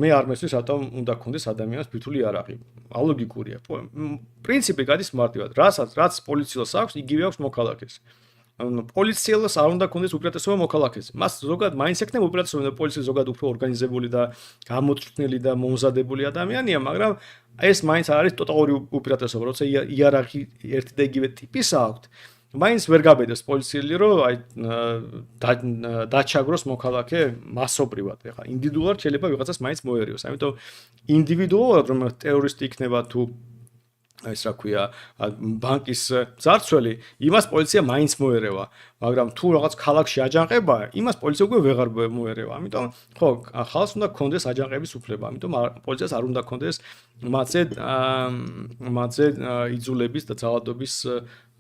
მე არ მესმის რატომ უნდა ქონდეს ადამიანს ბირთვული იარაღი ალოგიკურია პრინციპი გადის მარტივად რაც პოლიციას აქვს იგივე აქვს მოქალაქეს პოლიციელს არ უნდა ქონდეს უპირატესობა მოქალაქეზე. მას ზოგადად მაინც ექნება უპირატესობა პოლიცია ზოგადად უფრო ორგანიზებული და გამოწვრთნილი და მომზადებული ადამიანია, მაგრამ ეს მაინც არ არის ტოტალური უპირატესობა, როცა იარაღი ერთი და იგივე ტიპის აქვს. მაინც ვერ გაბედებს პოლიციელი, რომ აი დაჩაგროს მოქალაქე მასობრივად. ეხლა ინდივიდუალურად შეიძლება ვიღაცას მაინც მოერიოს. ამიტომ ინდივიდუალურად რომ ტერორისტი იქნება თუ ეს რა ქვია ბანკის ძარცველი იმას პოლიცია მაინც მოერევა მაგრამ თუ რაღაც ქალაქში აჯანყება იმას პოლიცია უკვე ვეღარ მოერევა ამიტომ ხო ხალხს უნდა ქონდეს აჯანყების უფლება ამიტომ პოლიციას არ უნდა ქონდეს მათზე იძულების და ძალადობის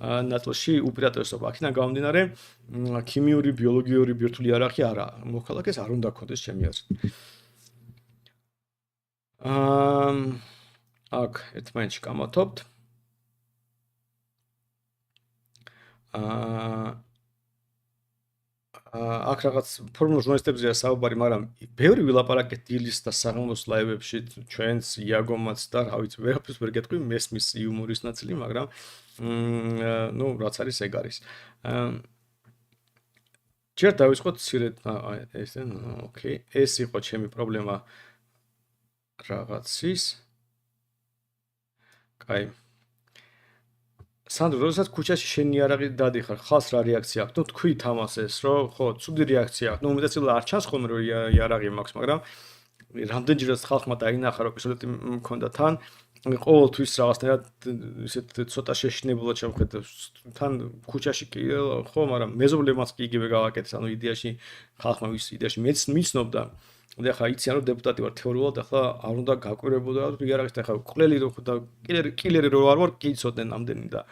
ნაწილში უპირატესობა აქედან გამომდინარე ქიმიური ბიოლოგიური ბირთვული იარაღი არა მოქალაქეს არ უნდა ქონდეს ჩემი აზრით აქ ერთმანეთში გამოვთობთ. აქ რაღაც ფორმულ ჟურნალისტებზეა საუბარი, მაგრამ ბევრი ვილაპარაკეთ დილის და საღამოს ლაივებში ჩვენს იაგომაც და რა ვიცი, ვერაფერს ვერ გეტყვი, მესმის იუმორის ნაწილი, მაგრამ ნუ რაც არის ეგ არის. ჯერ დავიწყოთ სირეთ ეს ოკეი, ეს იყო ჩემი პრობლემა რაღაცის კაი. სანდრო, როდესაც ქუჩაში შენი იარაღი დადიხარ, ხალხს რა რეაქცია აქვს? ნუ თქვი თამასეს, რომ ხო, ცუდი რეაქცია აქვს. ნუ უმეტესად არ ჩანს ხოლმე რომ იარაღი მაქვს, მაგრამ რამდენჯერაც ხალხმა დაინახა რომ პისტოლეტი მქონდა თან, ყოველთვის რაღაცნაირად ისეთ ცოტა შეშინებულად შევხედე. თან ქუჩაში კი ხო, მაგრამ მეზობლებმაც კი იგივე გავაკეთეს. ანუ იდეაში ხალხმა ვის იდეაში მიცნობდა და ახლა იციან რომ დეპუტატი ვარ თეორიულად ახლა არ უნდა გაკვირებოდა რომ იარაღის ახლა ყლელი რო და კილერი რო არ ვარ კი იცოდნენ ამდენი და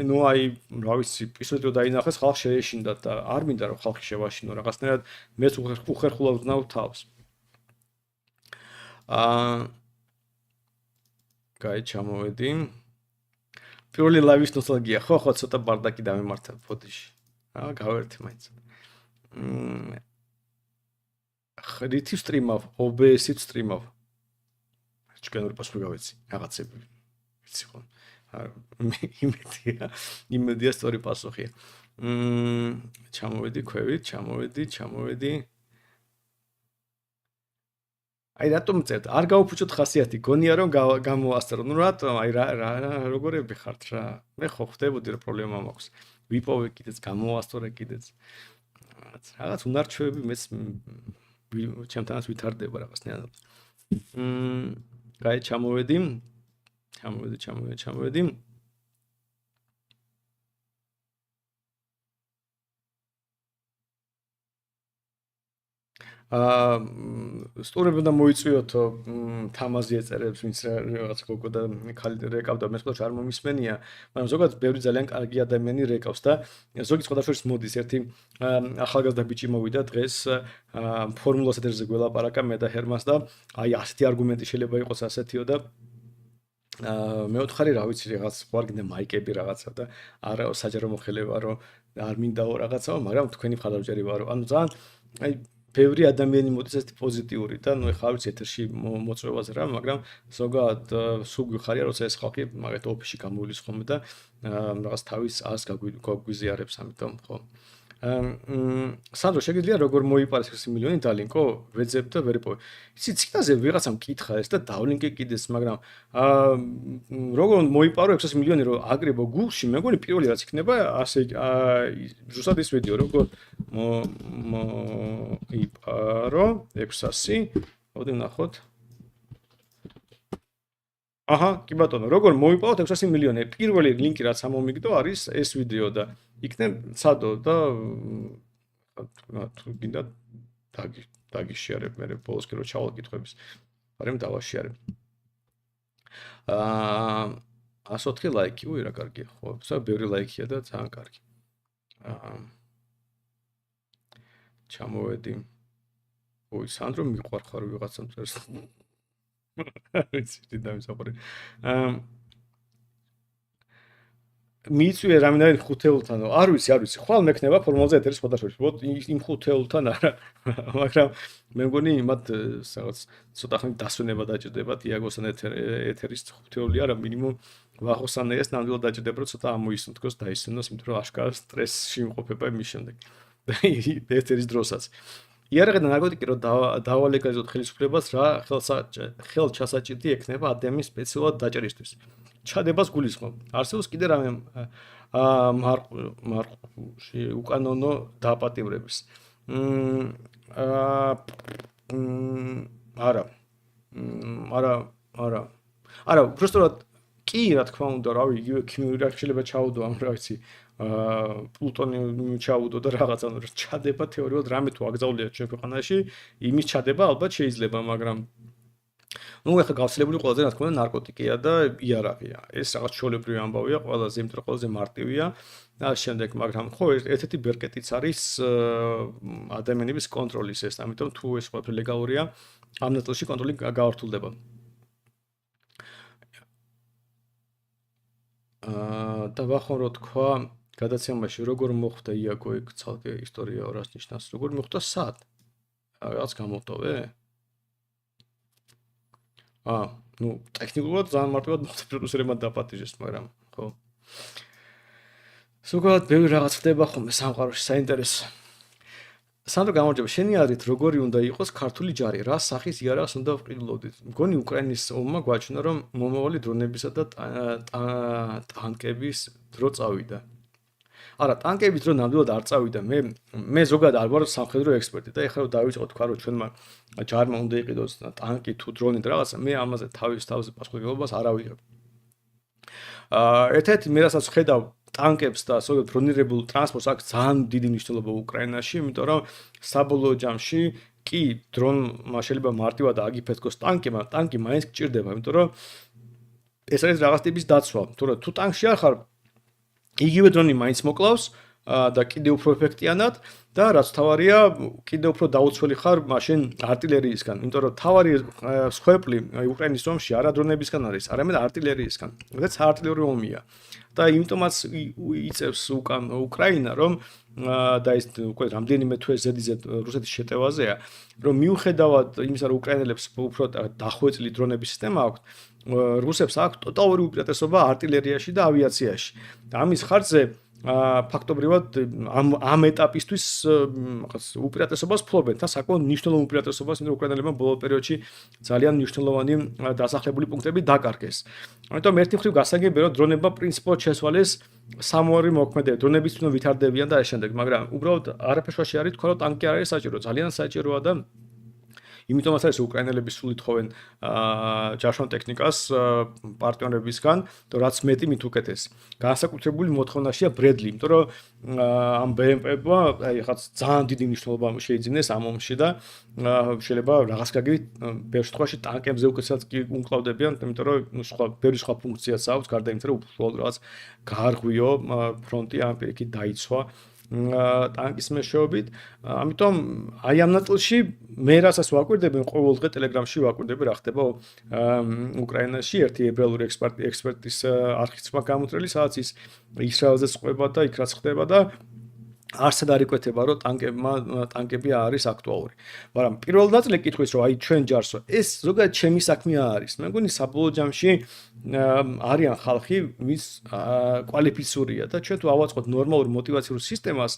ნუ აი რა ვიცი პისტოლეტი რო დაინახეს ხალხი შეეშინდა და არ მინდა რომ ხალხი შევაშინო რაღაცნაირად მეც უხერხულად ვზნავ თავს კაი ჩამოვედი პირველი ლაივის ნოსტალგია ხო ცოტა ბარდაკი დამემართა ფოდიში გავერთე მაინც რითი სტრიმავ, OBS-ით სტრიმავ. ჩქენური პასუხი გავეცი, რაღაცები. ვიცი ხო. იმედია სწორი პასუხია. ჩამოვედი ქვევით, ჩამოვედი. აი რატომ წერთ? არ გაუფუჭოთ ხასიათი, გონია რომ გამოასწრო. ნუ რატომ? აი როგორები ხართ რა? მე ხო ხვდებოდი რომ პრობლემა მაქვს. ვიპოვე კიდეც, გამოასწორე კიდეც. რაღაც უნარჩვევები მეც ჩემთანაც ვითარდება რაღაცნაირად. კაი, ჩამოვედი. სტუმრები უნდა მოიწვიოთო თამაზი ეწერებს, ვინც რაღაც გოგო და ხალი რეკავდა, მე სხვადასხვა არ მომისმენია, მაგრამ ზოგადად ბევრი ძალიან კარგი ადამიანი რეკავს და ზოგი სხვადასხვა მოდის, ერთი ახალგაზრდა ბიჭი მოვიდა დღეს ფორმულა სეტერზე გველაპარაკა მე და ჰერმას და აი ასეთი არგუმენტი შეიძლება იყოს ასეთიო და მეოთხარი რა ვიცი რაღაც ვარგინდა მაიკები რაღაცა და არა საჯარო მოხელება რომ არ მინდაო რაღაცა, მაგრამ თქვენი მხარდამჭერი ვარო. ანუ ძალიან აი ბევრი ადამიანი მოდის ასეთი პოზიტიური და ნუ ეხლა ვიცი ეთერში მოწვევაზე რა, მაგრამ ზოგადად სულ გვიხარია როცა ეს ხალხი მაგათ ოფისში გამოვლის ხოლმე და რაღაც თავის ას გაგვიზიარებს, ამიტომ ხო. სანდრო შეგიძლია როგორ მოიპარეს 6 მილიონი დალინკო ვეძებ და ვერ იპოვე იცი ციტაზე ვიღაცამ კითხა ეს და დავლინკე კიდეს მაგრამ როგორ მოიპარო 6 მილიონი რომ აგრებო გულში მე მგონი პირველი რაც იქნება ასე ზუსტად ის ვიდეო როგორ მოიპარო 600 მოდი ვნახოთ აჰა, კი ბატონო, როგორ მოვიპოვოთ 600 მილიონი? პირველი ლინკი რაც ამომიგდო არის ეს ვიდეო და იქნებ ცადო და თუ გინდა დაგიშერებ მე ბოლოს კი რო ჩავალ კითხვების. მაგრამ დავაშერებ. 104 ლაიქი, უი რა კარგია, ხო, სა ბევრი ლაიქია და ძალიან კარგი. ჩამოვედი. უი, სანდრო მიყვარხარ ვიღაცამ წერს. ვიცი დამისაყური მიწვია რამდენი ხუთეულთანო არ ვიცი ხვალ მექნება ფორმულაზე ეთერის ფოტოშოპში ბოთ იმ ხუთეულთან არა მაგრამ მე მგონი მათ რაღაც ცოტა ხანი დასვენება დაჭირდებათ იაგოსთან ეთერის ხუთეული არა მინიმუმ ვახოსთან ეს ნამდვილად დაჭირდება რომ ცოტა ამოისუნთქოს დაისუნოს იმიტომ რომ აშკარად სტრესში იმყოფება იმის შემდეგ ეთერის დროსაც იარაღიდან ნარკოტიკი რომ დავალეგალიზოთ ხელისუფლებას რა ხელჩასაჭირი ექნება ადამიანის სპეციალურად დაჭერისთვის. ჩადებას გულისხმობ. არსებობს კიდე რამე მარყში უკანონო დაპატიმრების. არა, უბრალოდ კი რა თქმა უნდა, რავი, იგივე ქიმიური რეაქცია შეიძლება ჩაუდო ამ რა ვიცი პლუტონიუმი ჩაუდო და რაღაცა ჩადება თეორიულად რამე თუ აკრძალულია ჩვენ ქვეყანაში იმის ჩადება ალბათ შეიძლება მაგრამ ნუ ახლა გავცილებული ყველაზე რა თქმა უნდა ნარკოტიკია და იარაღია ეს რაღაც ჩოლებრივი ამბავია ყველაზე იმიტომ რომ ყველაზე მარტივია და შემდეგ მაგრამ ხო ერთ-ერთი ბერკეტიც არის ადამიანების კონტროლის ეს ამიტომ თუ ეს ყველაფერი ლეგალურია ამ ნაწილში კონტროლი გაართულდება და ვახონ რო თქვა გადაცემაში როგორ მოხდა იაგო იქ ცალკე ისტორია რას ნიშნავს როგორ მოხდა სად რაღაც გამოვტოვე ნუ ტექნიკურად ძალიან მარტივად მოხდა პროდიუსერებმა დაპატიჟეს მაგრამ ხო ზოგადად ბევრი რაღაც ხდება ხოლმე სამყაროში საინტერესო სანდრო გამარჯობა შენი აზრით როგორი უნდა იყოს ქართული ჯარი რა სახის იარაღს უნდა ვყიდულობდით მგონი უკრაინის ომმა გვაჩვენა რომ მომავალი დრონებისა და ტანკების დრო წავიდა არა ტანკების დრო ნამდვილად არ წავიდა მე ზოგადად არ ვარ სამხედრო ექსპერტი და ეხლა რომ დავიწყო თქვა რომ ჩვენმა ჯარმა უნდა იყიდოს ტანკი თუ დრონი და რაღაცა მე ამაზე თავის პასუხისმგებლობას არ ავიღებ ერთ-ერთი მე რასაც ხედავ ტანკებს და ზოგადად ბრონირებულ ტრანსპორტს აქვს ძალიან დიდი მნიშვნელობა უკრაინაში, იმიტომ რომ საბოლოო ჯამში კი დრონმა შეიძლება მარტივად აგიფეთქოს ტანკი მაინც გჭირდება, იმიტომ რომ ეს არის რაღაც ტიპის დაცვა. თუ ტანკში არ ხარ, იგივე დრონი მაინც მოკლავს და კიდევ უფრო ეფექტიანად და რაც თავარია, კიდევ უფრო დაუცველი ხარ მაშინ артиლერიისგან, იმიტომ რომ თავარი სხვეპლი უკრაინის ომში არა დრონებისგან არის, არამედ артиლერიისგან. ეს артиლერიული ომია. და იმიტომაც იწევს უკრაინა რომ და ეს უკვე რამდენიმე თვე ზედიზედ რუსეთის შეტევაზეა რომ მიუხედავად იმისა რომ უკრაინელებს უფრო დახვეწილი დრონების სისტემა აქვთ რუსებს აქვს ტოტალური უპირატესობა артиლერიაში და ავიაციაში და ამის ხარჯზე ფაქტობრივად ამ ეტაპისთვის რაღაც უპირატესობას ფლობენ და საკმაოდ მნიშვნელოვან უპირატესობას იმიტომ უკრაინელებმა ბოლო პერიოდში ძალიან მნიშვნელოვანი დასახლებული პუნქტები დაკარგეს. ამიტომ ერთი მხრივ გასაგებია რომ დრონებმა პრინციპულად შესვალეს სამორი მოქმედებები. დრონებიც თვითონ ვითარდებიან და ამ შემდეგ, მაგრამ უბრალოდ არაფერში არის თქვა რომ ტანკი არ არის საჭირო, ძალიან საჭიროა და იმიტომაც არის უკრაინელები სულ ითხოვენ ჯაშონ ტექნიკას პარტნიორებისგან, და რაც მეტი მით უკეთეს. განსაკუთრებული მოთხოვნაშია ბრედლი, იმიტომ რომ ამ BMP-მა აი ხაც ძალიან დიდი მნიშვნელობა შეიძინეს ამ ომში და შეიძლება რაღაც გაგივით ბევრ შემთხვევაში ტანკებზე უკეთესად კი უმკლავდებიან, იმიტომ რომ სხვა ბევრი სხვა ფუნქციაც აქვს, გარდა იმისა, რომ უბრალოდ რაღაც გაარღვიო ფრონტი ამ პირიქით დაიცვა. ტანკის მეშვეობით, ამიტომ აი ამ ნაწილში მე რასაც ვაკვირდები, ყოველდღე ტელეგრამში ვაკვირდები რა ხდება უკრაინაში, ერთი ებრაელური ექსპერტის არქივს გამოწრელი, სადაც ის ისრაელზე წყვება და იქ რაც ხდება და არსად არ იკვეთება, რომ ტანკები არის აქტუალური. მაგრამ პირველ ნაწილი კითხვის, რომ აი ჩვენ ჯარსო, ეს ზოგადად ჩემი საქმე არის. მე მგონი საბოლოო ჯამში არიან ხალხი, ვის კვალიფიცურია და ჩვენ თუ ავაწყოთ ნორმალურ мотивაციურ სისტემას,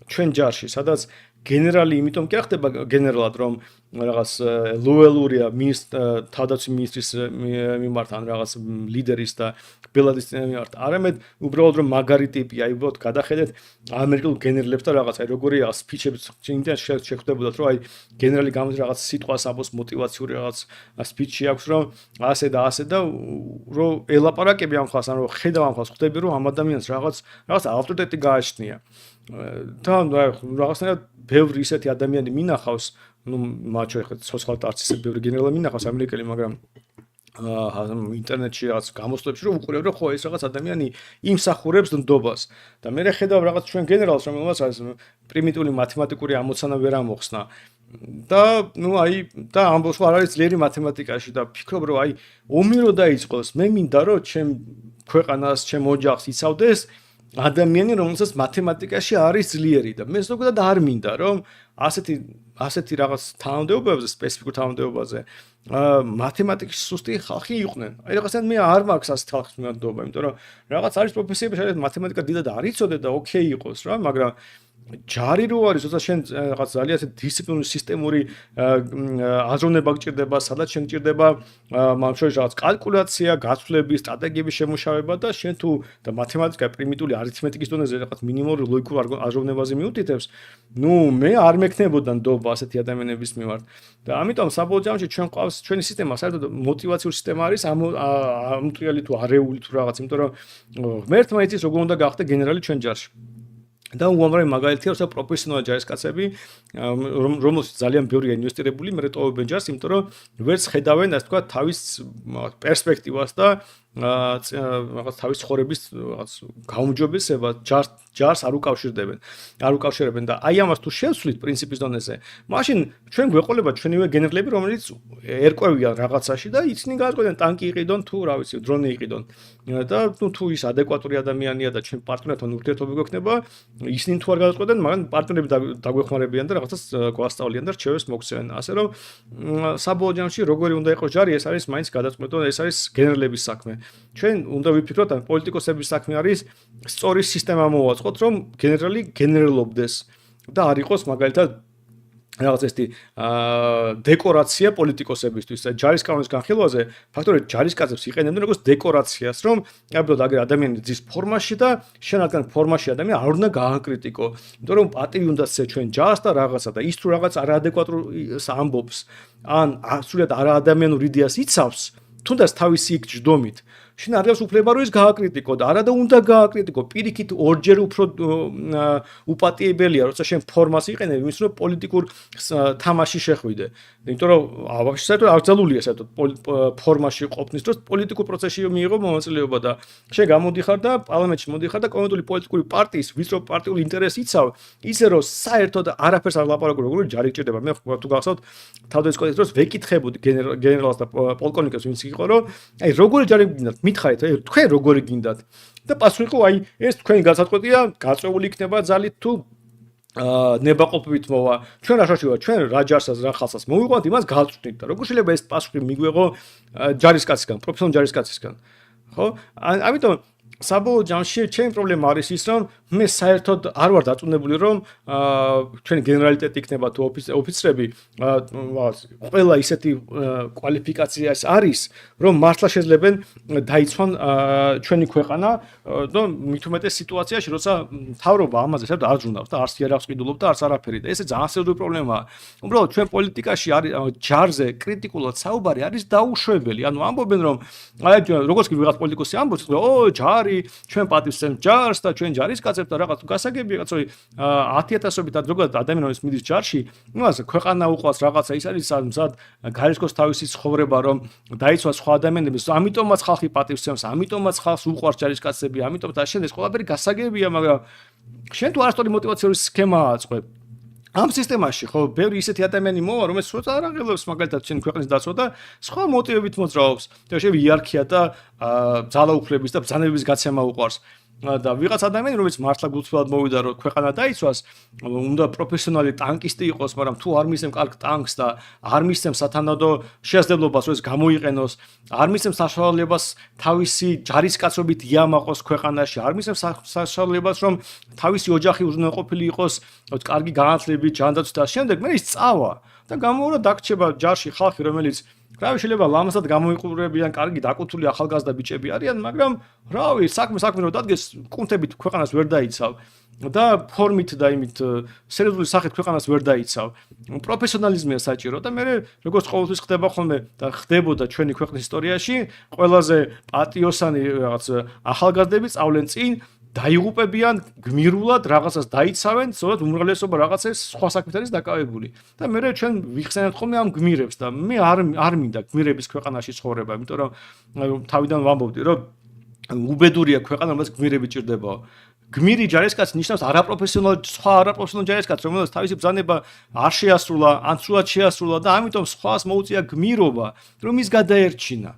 ჩვენ ჯარში, სადაც გენერალი იმიტომ კი ახდება გენერალად, რომ რაღაც ლოიალურია თავდაცვის მინისტრის მიმართ ან რაღაც ლიდერის და ბელადის მიმართ. არამედ უბრალოდ რომ მაგარი ტიპია, უბრალოდ გადახედეთ ამერიკულ გენერლებს და რაღაც აი როგორი რაღაც სპიჩები იმდენ შეხვდებოდათ, რომ აი გენერალი გამოდის რაღაც სიტყვას ამბობს მოტივაციური რაღაც სპიჩი აქვს, რომ ასე და რომ ელაპარაკები ამ ხალხს, ან რომ ხედავ ამ ხალხს, ხვდები რომ ამ ადამიანს რაღაც ავტორიტეტი გააჩნია. და რაღაცნაირად ბევრი ისეთი ადამიანი მინახავს, ну, მათ შორის სოციალურ არცისებ ბევრი გენერალი მინახავს ამერიკელი, მაგრამ ინტერნეტში რაღაც გამოსვლებში რომ უყურებ, რომ ხო ეს რაღაც ადამიანი იმსახურებს ნდობას და მე ხედავ რაღაც ჩვენ გენერალს, რომელმაც პრიმიტიული მათემატიკური ამოცანა ვერ ამოხსნა და ну აი და ამბობს რომ არ არის ძლიერი მათემატიკაში და ფიქრობ რომ აი ომი რო დაიწყოს, მე მინდა რომ ჩემ ქვეყანას, ჩემ ოჯახს იცავდეს ადამიანი, რომელსაც მათემატიკაში არის ძლიერი და მე ზოგადად არ მინდა რომ ასეთი რაღაც თანამდებობებზე, სპეციფიკურ თანამდებობაზე მათემატიკის სუსტი ხალხი იყვნენ. აი რაღაცნაირად მე არ მაქვს ასეთ ხალხის მიმართულება, იმიტომ რომ რაღაც არის პროფესიები, სადაც მათემატიკა დიდად არ იცოდე და ოკეი იყოს რა, მაგრამ ჯარი რო არის, თორსა შენ რაღაც ძალიან ასეთ დისციპლინური სისტემური აზროვნება გჭირდება, სადაც შენ გჭირდება მათ შორის რაღაც კალკულაცია, გაცვლები, სტრატეგიების შემუშავება და შენ თუ და მათემატიკა პრიმიტიული არითმეტიკის დონეზე რაღაც მინიმალური ლოგიკურ აზროვნებაზე მიუთითებს, ну მე არ მექნებოდა ნდობა ასეთი ადამიანების მიმართ. და ამიტომ საბოლოო ჯამში ჩვენ ყავს ჩვენი სისტემა, საერთოდ მოტივაციური სისტემა არის ამტრიალი თუ არეული თუ რაღაც, იმიტომ რომ ღმერთმა იცის როგორ უნდა გახდე გენერალი ჩვენ ჯარში. და უამრავი მაგალითია, როცა პროფესიონალი ჯარისკაცები, რომელსაც ძალიან ბევრია ინვესტირებული, მე ტოვებენ ჯარს, იმიტომ რომ ვერც ხედავენ, ასე ვთქვათ, თავის პერსპექტივას და რაღაც თავის ცხოვრების რაღაც გაუმჯობესებას ჯარს არ უკავშირებენ და აი ამას თუ შევცვლით პრინციპის დონეზე, მაშინ ჩვენ გვეყოლება ჩვენივე გენერლები, რომელიც ერკვევიან რაღაცაში და იცნი გააწყვეტენ ტანკი იყიდონ თუ რა ვიცი, დრონი იყიდონ და თუ ის ადეკვატური ადამიანია და ჩვენ პარტნიორთან ურთიერთობა გვექნება, ისინი თუ არ გააწყვეტენ, მაგრამ პარტნიორები დაგვეხმარებიან და რაღაცას გვასწავლიან და რჩევებს მოგცემენ. ასე რომ საბოლოო ჯამში როგორი უნდა იყოს ჯარი, ეს არის მაინც გადაწყვეტო, ეს არის გენერლების საქმე. ჩვენ უნდა ვიფიქროთ, ან პოლიტიკოსების საქმე არის სწორი სისტემა მოვაწყოთ, რომ გენერალი გენერლობდეს და არ იყოს მაგალითად რაღაც ესეთი დეკორაცია პოლიტიკოსებისთვის. ჯარისკაცების განხილვაზე ფაქტორად ჯარისკაცებს იყენებდნენ როგორც დეკორაციას, რომ აბდოდ აგერ ადამიანი ძის ფორმაში და შენ რადგან ფორმაში ადამიანი არ უნდა გააკრიტიკო. იმიტომ რომ პატივი უნდა სცე ჩვენ ჯარს და რაღაცა და ის თუ რაღაც არაადეკვატურს ამბობს, ან სრულად არაადამიანურ იდეას იცავს, თუნდაც თავისი იქ ჯდომით. შენ არ გავს უფლება რომ ის გააკრიტიკო და არადა უნდა გააკრიტიკო, პირიქით ორჯერ უფრო უპატიებელია, როცა შენ ფორმას იყენებ, იმის რომ პოლიტიკურ თამაში შეხვიდე. იმიტომ რომ ავაშ საერთოდ აკრძალულია საერთოდ ფორმაში ყოფნის დროს პოლიტიკურ პროცესში მიიღო მონაწილეობა და შენ გამოდიხარ და პარლამენტში მოდიხარ და კონკრეტული პოლიტიკური პარტიის ვიწრო პარტიული ინტერესი იცავ, ისე რომ საერთოდ არაფერს არ ლაპარაკობ, როგორი ჯარი გჭირდება. მე თუ გახსოვთ თავდაცვის დროს ვეკითხებოდი გენერალს და პოლკოვნიკებს, ვინც იყო რომ აი როგორი ჯარი გინდათ, მითხარით, აი თქვენ როგორი გინდათ და პასუხი იყო აი ეს თქვენი გასაწყვეტია, გაწეული იქნება ძალით თუ ნებაყოფით მოვა. ჩვენ რა შაშია, ჩვენ რა ჯარსაც რა ხალხსაც მოვიყვანთ, იმას გავწვდით და როგორ შეიძლება ეს პასუხი მიგვეღო ჯარისკაცისგან, პროფესიონალ ჯარისკაცისგან. ხო? ამიტომ საბოლოო ჯამში ჩემი პრობლემა არის ის, რომ მე საერთოდ არ ვარ დაწუნებული, რომ ჩვენი გენერალიტეტი იქნება თუ ოფიცრები, ყველა ისეთი კვალიფიკაცია არის, რომ მართლა შეძლებენ დაიცვან ჩვენი ქვეყანა და მით უმეტეს სიტუაციაში, როცა მთავრობა ამაზე საერთოდ არ ჟუნავს და არც იარაღს ყიდულობ და არც არაფერი და ესე ძალიან სერიოზული პრობლემაა. უბრალოდ ჩვენ პოლიტიკაში არის ჯარზე კრიტიკულად საუბარი არის დაუშვებელი. ანუ ამბობენ, რომ აი როგორც კი ვიღაც პოლიტიკოსი ამბობს, ო ჯარი ჩვენ პატივს ვცემთ ჯარს და ჩვენ ჯარისკაცებს და რაღაც გასაგები რაღაცოი 10,000-ობით ზოგადად ადამიანის მიდის ჯარში, იმას ქვეყანა უყვას რაღაცა ის არის მზად გარისკოს თავისი ცხოვრება რომ დაიცვას სხვა ადამიანებს, ამიტომაც ხალხი პატივს ვცემს, ამიტომაც ხალხს უყვარს ჯარისკაცები, ამიტომ და შენ ეს ყველაფერი გასაგებია, მაგრამ შენ თუ არასწორი მოტივაციური სქემაა აწყვეტ. ამ სისტემაში ხო ბევრი ისეთი ადამიანი მოვა, რომელიც სულ არ აღელვებს მაგალითად ჩვენ ქვეყნის დაცვა და სხვა მოტივებით მოძრაობს. და შეიძლება იერარქია და ძალაუფლების და ბრძანებების გაცემა უყვარს. და ვიღაც ადამიანი რომელიც მართლა გულწრფელად მოვიდა რომ ქვეყანა დაიცვას უნდა პროფესიონალი ტანკისტი იყოს მაგრამ თუ არ მისცემ კარგ ტანკს და არ მისცემ სათანადო შესაძლებლობას რომ ეს გამოიყენოს არ მისცემ საშუალებას თავისი ჯარისკაცობით იამაყოს ქვეყანაში არ მისცემ საშუალებას რომ თავისი ოჯახი უზრუნველყოფილი იყოს კარგი განათლებით ჯანდაცვით და შემდეგ მე ის წავა და გამოურო დაგრჩება ჯარში ხალხი რომელიც რავი შეიძლება ლამაზად გამოიყურებიან კარგი დაკუთული ახალგაზრდა ბიჭები არიან მაგრამ რავი საქმე რომ დადგეს კუნთებით ქვეყანას ვერ დაიცავ და ფორმით და იმით სერიოზული სახით ქვეყანას ვერ დაიცავ პროფესიონალიზმია საჭირო და მე როგორც ყოველთვის ხდება ხოლმე და ხდებოდა ჩვენი ქვეყნის ისტორიაში ყველაზე პატიოსანი რაღაც ახალგაზრდები სწავლენ წინ დაიღუპებიან გმირულად რაღაცას დაიცავენ, სწორედ უმრავლესობა რაღაცას სხვა საქმით არის დაკავებული. და მე ჩვენ ვიხსენებთ ხოლმე ამ გმირებს და მე არ მინდა გმირების ქვეყანაში ცხოვრება, იმიტომ რომ თავიდან ვამბობდი, რომ უბედურია ქვეყანა, რომელსაც გმირები ჭირდებაო. გმირი ჯარისკაცი ნიშნავს სხვა არაპროფესიონალ ჯარისკაცს, რომელსაც თავისი ბრძანება არ შეასრულა, ან სრულად შეასრულა და ამიტომ სხვას მოუწია გმირობა, რომ ის გადაერჩინა.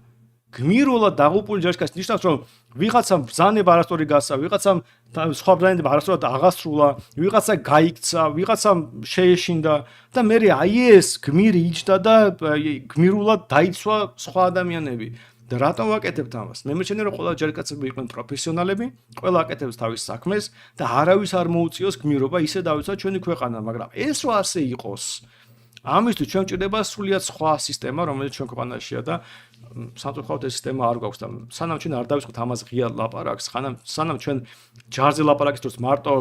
გმირულად დაღუპული ჯარისკაცი ნიშნავს, რომ ვიღაცამ ბრძანება არასწორი გასცა, ვიღაცამ სხვა ბრძანება არასწორად აღასრულა, ვიღაცა გაიქცა, ვიღაცამ შეეშინდა და მე აი ეს გმირი იჯდა და გმირულად დაიცვა სხვა ადამიანები. და რატომ ვაკეთებთ ამას? მე მერჩენია რომ ყველა ჯარისკაცები იყვნენ პროფესიონალები, ყველა აკეთებს თავის საქმეს და არავის არ მოუწიოს გმირობა, ისე დავიცვა ჩვენი ქვეყანა, მაგრამ ეს რო ასე იყოს, ამისთვის ჩვენ ჭირდება სრულიად სხვა სისტემა, რომელიც ჩვენ ქვეყანაშია და სამწუხაროდ ეს სისტემა არ გვაქვს და სანამ ჩვენ არ დავისხოთ ამას ღია ლაპარაკს, სანამ ჩვენ ჯარზე ლაპარაკის დროს მარტო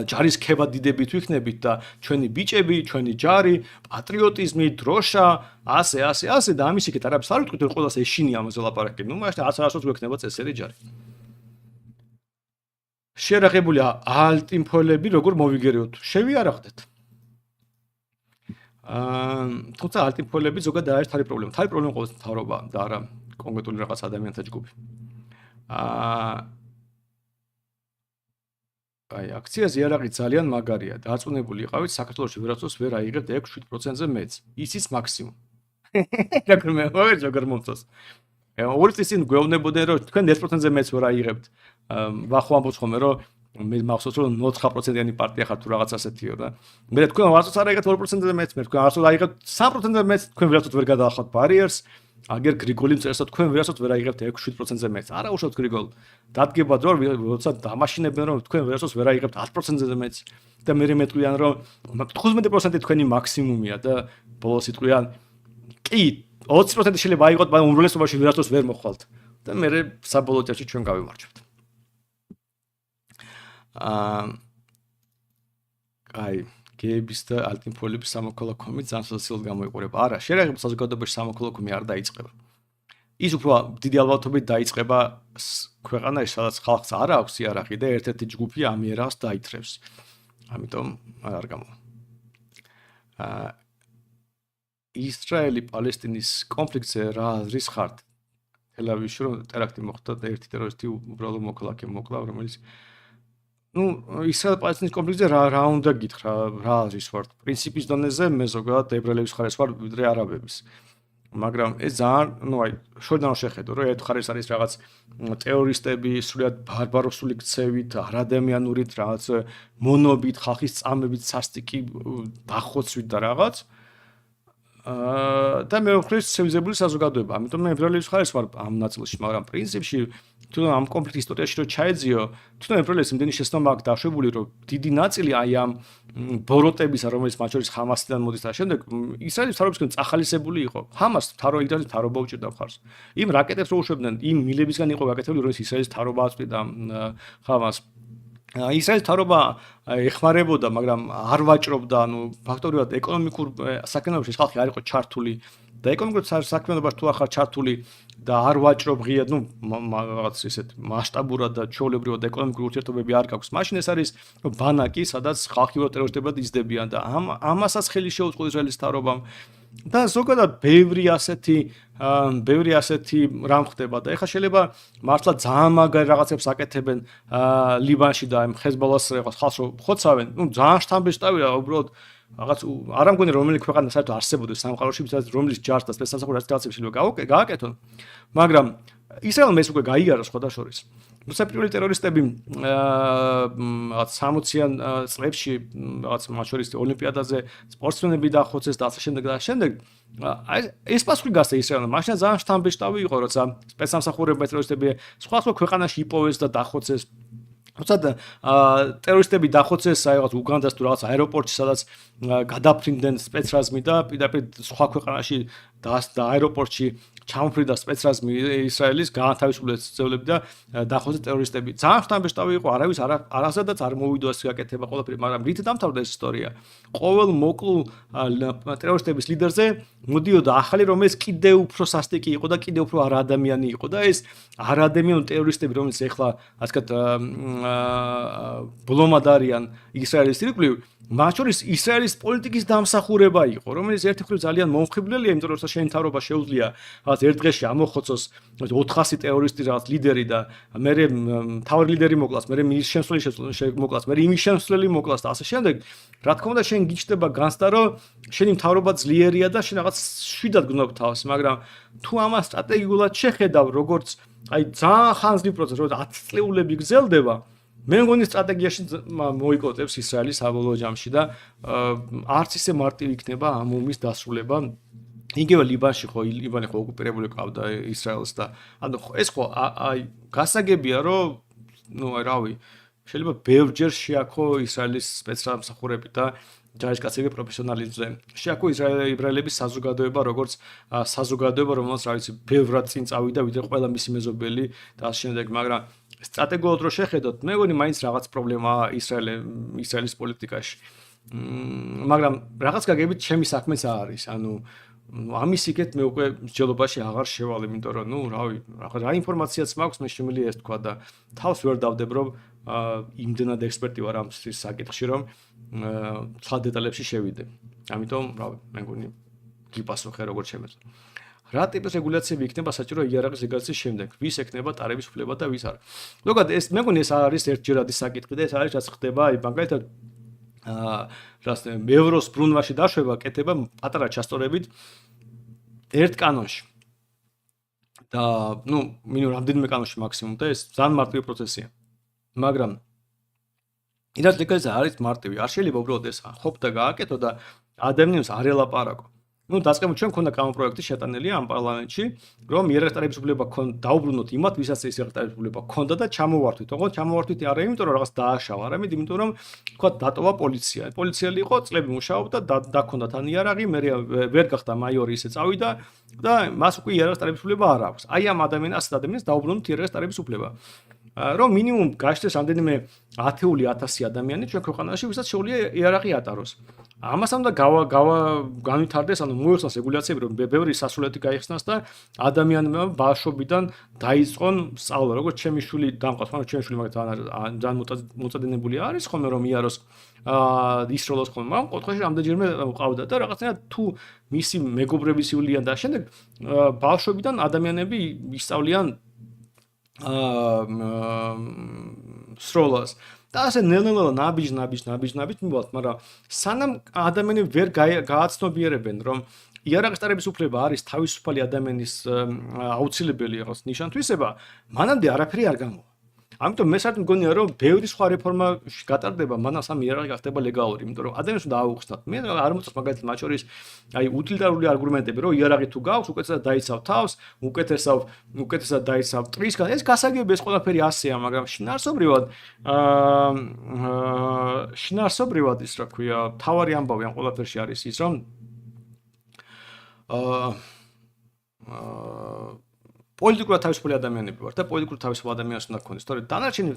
ჯარის ქება დიდებით ვიქნებით და ჩვენი ბიჭები, ჩვენი ჯარი, პატრიოტიზმი, დროშა, ასე და ამის იქით არაფერს არ ვიტყვით, რომ ყველას ეშინია ამაზე ლაპარაკი. ნუ მაშინ არასოდეს გვექნება წესერი ჯარი. შეერაღებულია ალტიმფოელები, როგორ მოვიგერიოთ? შევიარაღდეთ. თუმცა ალტიმფოელები ზოგადად არის თავი პრობლემა. თავი პრობლემა ყოველთვის მთავრობა და არა კონკრეტული რაღაც ადამიანთა ჯგუფი. აი, აქციაზე იარაღი ძალიან მაგარია. დაწუნებული იყავით, საქართველოში ვერაცოს ვერ აიღებთ 6-7%-ზე მეც. ისიც მაქსიმუმ. როგორ მომწონს. ორი წლის წინ გვეუბნებოდნენ, რომ თქვენ 1%-ზე მეც ვერ აიღებთ. ვახო ამბობთ ხოლმე, რომ მე მახსოვს, რომ 4%-იანი პარტია ხართ თუ რაღაც ასეთიო და მე თქვენ ვარცოთ არ აიღებთ 2%-ზე მეც, მე თქვენ არასოდეს აიღებთ 3%-ზე მეც, თქვენ ვერაცოთ ვერ გადაახავთ ბარიერს. აგერ გრიგოლი წერსა თქვენ ვერასოდეს ვერ აიღებთ 6-7%-ზე მეც. არა უშავთ გრიგოლ. დადგება დრო, როცა დამაშინებენ რომ თქვენ ვერასოდეს ვერ აიღებთ 10%-ზე მეც და მე მეტყვიან რომ 15% თქვენი მაქსიმუმია და ბოლოს იტყვიან კი 20% შეიძლება აიღოთ, მაგრამ უმრავლესობაში ვერასოდეს ვერ მოხვალთ და მე საბოლოო ჯერში ჩვენ გავიმარჯვებთ. აი გეების და ალტიმფოელების სამოქალაქო ომი ძალიან სოციალურად გამოიყურება. არა, შეერაღებულ საზოგადოებაში სამოქალაქო ომი არ დაიწყება. ის უფრო დიდი ალბათობით დაიწყება ქვეყანაში, სადაც ხალხს არ აქვს იარაღი და ერთ-ერთი ჯგუფი ამ იარაღს დაითრევს. ამიტომ არ გამოვა. ისრაელი-პალესტინის კონფლიქტზე რა აზრის ხართ? თელ-ავივში რომ ტერაქტი მოხდა და ერთი ტერორისტი უბრალო მოქალაქე მოკლა, რომელიც ისრაელ-პალესტინის კონფლიქტზე რა უნდა გითხრა, რა აზრის ვართ? პრინციპის დონეზე მე ზოგადად ებრაელების მხარეს ვარ ვიდრე არაბების. მაგრამ ეს ძალიან, აი, შორიდან შეხედო, რომ ერთ მხარეს არის რაღაც ტერორისტები, სრულიად ბარბაროსული ქცევით, არადამიანურით, რაღაც მონობით, ხალხის წამებით, სასტიკი დახოცვით და რაღაც. და მე ვხრივ ცივიზებული საზოგადოება. ამიტომ მე ებრაელების მხარეს ვარ ამ ნაწილში, მაგრამ პრინციპში თუნდაც ამ კონფლიქტის ისტორიაში რომ ჩაეძიო, თუნდაც ებრაელებს იმდენი შეცდომა აქვს დაშვებული, რომ დიდი ნაწილი აი ამ ბოროტებისა, რომელიც მათ შორის ჰამასიდან მოდის და შემდეგ ისრაელის მთავრობისგან წახალისებული იყო. ჰამას მთავრობა უჭირდა მხარს. იმ რაკეტებს რო უშვებდნენ, იმ მილებისგან იყო გაკეთებული, რომ ისრაელის მთავრობა აწვდიდა ჰამას. ისრაელის მთავრობა ეხმარებოდა, მაგრამ არ ვაჭრობდა, ფაქტობრივად ეკონომიკურ საქმიანობაში ხალხი არ იყო ჩართული და ეკონომიკურ საქმიანობაში თუ ახარ ჩართული და არ ვაჭრობ ღიად, რაღაც ისეთ მასშტაბურად და ჩვეულებრივად ეკონომიკური ურთიერთობები არ გაქვს. მაშინ ეს არის ბანაკი, სადაც ხალხი ტერორისტებად იზრდებიან და ამასაც ხელი შეუწყო ისრაელის მთავრობამ. და ზოგადად ბევრი ასეთი რამ ხდება და ეხლა შეიძლება მართლა ძალიან მაგარი რაღაცებს აკეთებენ ლიბანში და ამ ხეზბოლას ხალხს რო ხოცავენ, ძალიან შთამბეჭდავია უბრალოდ რაღაც არ ამგონი რომელი ქვეყანა საერთოდ არსებობდეს სამყაროში, ვისაც რომლის ჯარს და სპეცსამსახურებს რაღაცებს შეიძლება გააკეთონ, მაგრამ ისრაელმა ეს უკვე გაიარა სხვათა შორის. როცა პირველი ტერორისტები რაღაც 60-იან წლებში რაღაც მათ შორის ოლიმპიადაზე სპორტსმენები დახოცეს და ასე შემდეგ და ასე შემდეგ ეს პასუხი გასცა ისრაელმა. მაშინ ძალიან შთამბეჭდავი იყო, როცა სპეცსამსახურებმა ტერორისტები სხვა ქვეყანაში იპოვეს და დახოცეს. როცა ტერორისტები დახოცეს რაღაც უგანდას თუ რაღაც აეროპორტში, სადაც გადაფრინდნენ სპეცრაზმი და პირდაპირ სხვა ქვეყანაში და აეროპორტში ჩამოფრინდა სპეცრაზმი ისრაელის გაანთავისუფლეს ძევლები და დახოცეს ტერორისტები. ძალიან შთამბეჭდავი იყო, არავის არასადაც არ მოვიდო ეს გაკეთება ყველაფერი, მაგრამ რით დამთავრდა ეს ისტორია? ყოველ მოკლულ ტერორისტების ლიდერზე მოდიოდა ახალი, რომელიც კიდევ უფრო სასტიკი იყო და კიდევ უფრო არაადამიანი იყო და ეს არაადამიანი ტერორისტები, რომელიც ეხლა ასე ვთქვათ ბლომად არიან ისრაელის ირგვლივ, მათ შორის ისრაელის პოლიტიკის დამსახურება იყო, რომელიც ერთი მხრივ ძალიან მომხიბვლელია, იმიტომ რომ შენ თავრობა შეუძლია რაღაც ერთ დღეში ამოხოცოს 400 ტერორისტი რაღაც ლიდერი და მე თავი ლიდერი მოკლას, მე მის შემსვლელი მოკლას, მე იმის შემსვლელი მოკლას და ასე შემდეგ. რა თქმა უნდა, შენ გიჩნდება განცდა, რომ შენი მთავრობა ძლიერია და შენ რაღაც შვიდად გნობ თავს, მაგრამ თუ ამას სტრატეგიულად შეხედავ, როგორც აი ძალიან ხანძრი პროცესი, როგორც 10 წლეულები გრძელდება, მე მგონი სტრატეგიაში მოიკოტებს ისრაელი საბოლოო ჯამში და არც ისე მარტივი იქნება ამ ომის დასრულება. იგივე ლიბანში ხო ლიბანი ხო ოკუპირებული ყავდა ისრაელს და ანუ ეს ხო აი გასაგებია რომ ნუ აი რავი შეიძლება ბევრჯერ შეაქო ისრაელის სპეცსამსახურები და ჯარისკაცები პროფესიონალიზმზე შეაქო ისრაელების საზოგადოება როგორც საზოგადოება რომელსაც რა ვიცი ბევრად წინ წავიდა ვიდრე ყველა მისი მეზობელი და ამ შემდეგ მაგრამ სტრატეგიულად რო შეხედოთ მე მგონი მაინც რაღაც პრობლემაა ისრაელის პოლიტიკაში მაგრამ რაღაც გაგებით ჩემი საქმეც არის ანუ ამის იქეთ მე უკვე მსჯელობაში აღარ შევალ იმიტომ რომ ნუ რავი რა ინფორმაციაც მაქვს მე შემიძლია ეს თქვა და თავს ვერ დავდებ რომ იმდენად ექსპერტი ვარ ამ საკითხში რომ სხვა დეტალებში შევიდე ამიტომ რავი მე მგონი გიპასუხე როგორც შემეძლო რა ტიპის რეგულაციები იქნება საჭირო იარაღის ლეგალიზაციის შემდეგ ვის ექნება ტარების უფლება და ვის არა ზოგადად ეს მე მგონი ეს არის ერთჯერადი საკითხი და ეს არის რაც ხდება აი მაგალითად რას მევროს ბრუნვაში დაშვება კეთება პატარა ჩასწორებით ერთ კანონში და ნუ მინიმუმ რამდენიმე კანონში მაქსიმუმ და ეს ძალიან მარტივი პროცესია მაგრამ ირაც ლეგალიზაცია არის მარტივი არ შეიძლება უბრალოდ ეს ხობდა გააკეთო და ადამიანს არ ელაპარაკო ну დაწყებულ ჩვენ ქონდა კანონპროექტი შეტანილი ამ პარლამენტში რომ იარაღის ტარების უფლება დაუბრუნოთ იმათ ვისაც ეს იარაღის ტარების უფლება ქონდა და ჩამოვართვით ოღონდ ჩამოვართვით არა იმიტომ რომ რაღაც დააშავა არამედ იმიტომ რომ თქვა დატოვა პოლიცია პოლიციელი იყო წლები მუშაობდა და დაქონდა თან იარაღი მე ვერ გახდა მაიორი ისე წავიდა და მას უკვე იარაღის ტარების უფლება არ აქვს აი ამ ადამიანს დაუბრუნოთ იარაღის ტარების უფლება რომ მინიმუმ გაშდეს რამდენიმე 10,000 ადამიანი ჩვენ ქვეყანაში ვისაც შეუძლია იარაღი ატაროს ამასთან და განვითარდეს ანუ მოიხსნას რეგულაციები რომ ბევრი სასულეთი გაიხსნას და ადამიანებმა ბავშვობიდან დაიწყონ სწავლა როგორც ჩემი შვილი დამყავს მაგრამ ჩემი შვილი მაგათ ძალიან მოწადენებული არის ხოლმე რომ იაროს ისროლოს ხოლმე მაგრამ კუთხეში რამდენჯერმე ყავდა და რაღაცნაირად თუ მისი მეგობრების ივლიან და შემდეგ ბავშვობიდან ადამიანები ისწავლიან სროლას და ასე ნელ-ნელა ნაბიჯ მივალთ, მაგრამ სანამ ადამიანები ვერ გააცნობიერებენ, რომ იარაღის ტარების უფლება არის თავისუფალი ადამიანის აუცილებელი რაღაც ნიშან-თვისება, მანამდე არაფერი არ გამოვა. ამიტომ მე საერთოდ მგონია, რომ ბევრი სხვა რეფორმა გატარდება, მანამ სამ იარაღი გახდება ლეგალური, იმიტომ რომ ადამიანს უნდა აუხსნათ. მე არ მოწონს მაგალითად მათ შორის აი უტილიტარული არგუმენტები, რომ იარაღი თუ გაქვს, უკეთესად დაიცავ თავს, უკეთესად დაიცავ ტრისგან. ეს გასაგებია, ეს ყველაფერი ასეა, მაგრამ შინაარსობრივად ის რა ქვია, თავარი ამბავი ამ ყველაფერში არის ის, რომ პოლიტიკურად თავისუფალი ადამიანები ვარ და პოლიტიკურად თავისუფალ ადამიანს უნდა გქონდეს. თორე დანარჩენი